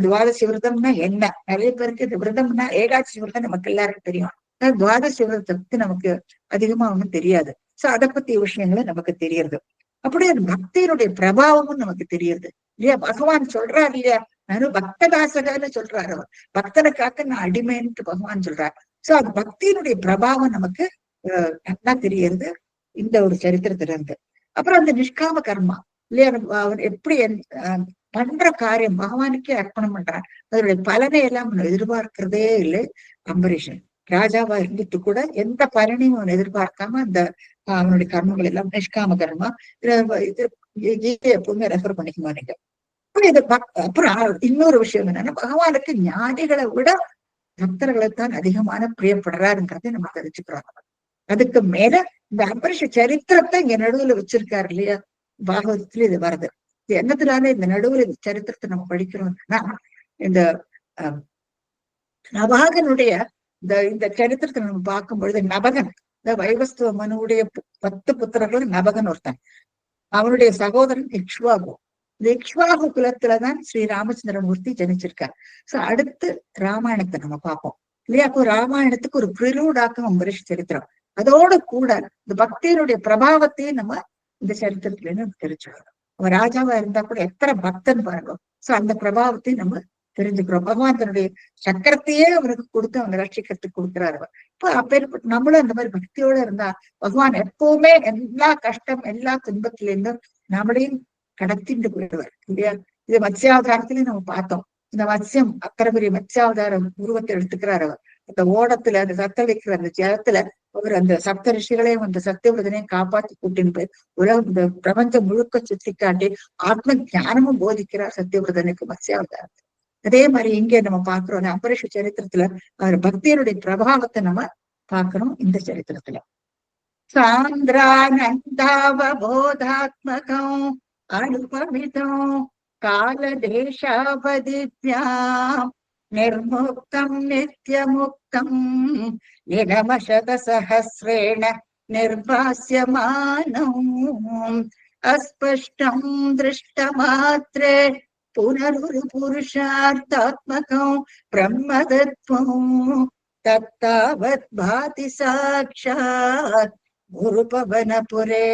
துவாதசி விரதம்னா என்ன? நிறைய பேருக்கு இந்த விரதம்னா ஏகாட்சி விரதம் நமக்கு எல்லாருக்கும் தெரியும். துவாதசி விரதத்தை பத்தி நமக்கு அதிகமா ஒண்ணும் தெரியாது. சோ அதை பத்திய விஷயங்களும் நமக்கு தெரியுது. அப்படியே அந்த பக்தியினுடைய பிரபாவமும் நமக்கு தெரியுது இல்லையா? பகவான் சொல்றாரு இல்லையா, நானும் பக்ததாசகன்னு சொல்றாரு அவர். பக்தனுக்காக நான் அடிமைன்ட்டு பகவான் சொல்றாரு. சோ அது பக்தியினுடைய பிரபாவம் நமக்கு நல்லா தெரியுது இந்த ஒரு சரித்திரத்துல இருந்து. அப்புறம் அந்த நிஷ்காம கர்மா இல்லையா, அவர் எப்படி பண்ற காரியம் பகவானுக்கே அர்ப்பணம் பண்றான். அதனுடைய பலனை எல்லாம் எதிர்பார்க்கிறதே இல்லை அம்பரீஷன். ராஜாவா இருந்துட்டு கூட எந்த பலனையும் அவன் எதிர்பார்க்காம அந்த அவனுடைய கர்மங்கள் எல்லாம் நிஷ்காம கர்மா. இது எப்பவுமே ரெஃபர் பண்ணிக்குமா நீங்க. அப்புறம் இன்னொரு விஷயம் என்னன்னா, பகவானுக்கு ஞானிகளை விட பக்தர்களைத்தான் அதிகமான பிரியப்படுறாருங்கிறத நம்ம தெரிஞ்சுக்கிறோம். அதுக்கு மேல இந்த அம்பரீஷ சரித்திரத்தை இங்க நடுவுல வச்சிருக்காரு இல்லையா, பாகவதத்துல இது வருது. இது என்னத்தினால இந்த நடுவுல இந்த சரித்திரத்தை நம்ம படிக்கிறோம்னா, இந்த நபாகனுடைய இந்த சரித்திரத்தை நம்ம பார்க்கும் பொழுது, நபகன் இந்த வைவஸ்துவ மனுவுடைய 10 புத்திரர்கள் நபகன் ஒருத்தன், அவனுடைய சகோதரன் இக்ஷ்வாகு. இந்த இக்ஷ்வாகு குலத்துலதான் ஸ்ரீ ராமச்சந்திரமூர்த்தி ஜனிச்சிருக்கார். சோ அடுத்து ராமாயணத்தை நம்ம பார்ப்போம் இல்லையா? அப்போ ராமாயணத்துக்கு ஒரு பிரிலூடாக்கும் அம்பரீஷ சரித்திரம். அதோட கூட இந்த பக்தியினுடைய பிரபாவத்தையும் நம்ம இந்த சரித்திரத்துல இருந்து தெரிஞ்சுக்கிறோம். அவன் ராஜாவா இருந்தா கூட எத்தனை பக்தன் பாருங்க. சோ அந்த பிரபாவத்தையும் நம்ம தெரிஞ்சுக்கிறோம். பகவான் தன்னுடைய சக்கரத்தையே அவனுக்கு கொடுத்து அவனை ரட்சிக்கிறதுக்கு கொடுக்குறாரு. இப்போ அப்பேற்பட்ட நம்மளும் அந்த மாதிரி பக்தியோட இருந்தா பகவான் எப்பவுமே எல்லா கஷ்டம் எல்லா துன்பத்தில இருந்தும் நம்மளையும் கடத்திட்டு போயிடுவார் இல்லையா? இது மத்ஸ்யாவதாரத்திலயும் நம்ம பார்த்தோம். இந்த மத்ஸ்யம் அத்தனை பெரிய மத்ஸ்யாவதாரம் உருவத்தை எடுத்துக்கிறார் அவர். அந்த ஓடத்துல அந்த சத்தளிக்கிற அந்த ஜலத்துல அவர் அந்த சப்த ரிஷிகளையும் அந்த சத்தியவிரதனையும் காப்பாத்தி கூட்டின்னு போய் உலகம் இந்த பிரபஞ்சம் முழுக்க சுத்தி காட்டி ஆத்ம ஞானமும் போதிக்கிறார் சத்தியவிரதனுக்கு மத்ஸ்யாவதாரத்துல. அதே மாதிரி இங்க நம்ம பாக்குறோம் அம்பரீஷ சரித்திரத்துல அவர் பக்தியனுடைய பிரபாவத்தை நம்ம பாக்குறோம் இந்த சரித்திரத்துல. சாந்திரானந்தாவபோதாத்மகம் அனுபமிதம் காலதேசாவதித்யாம் நிர்முக்தம் நித்யமுக்தம் நிரமசதசஹஸ்ரேண நிர்பாஸ்யமானம் அஸ்பஷ்டம் திருஷ்டமாத்ரே புனருரு புருஷார்த்தாத்மகம் பிரம்மதத்வம் தத்தாவத் பாதி சாக்ஷாத் குருபவனபுரே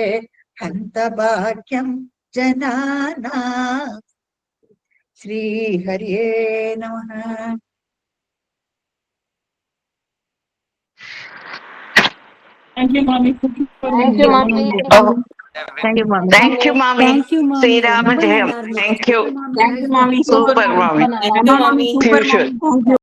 ஹந்த பாக்யம் ஜனானா. ஸ்ரீ ஹரியே நமஹ. Thank you, Mommy. Thank you, Mommy. Thank you, Mom. Thank you, Mommy. Thank you, Mommy. Sri Rama Jayam. Thank you. Thank you, Mommy. Super, Mommy. Thank you, Mommy. Fusion. Thank you.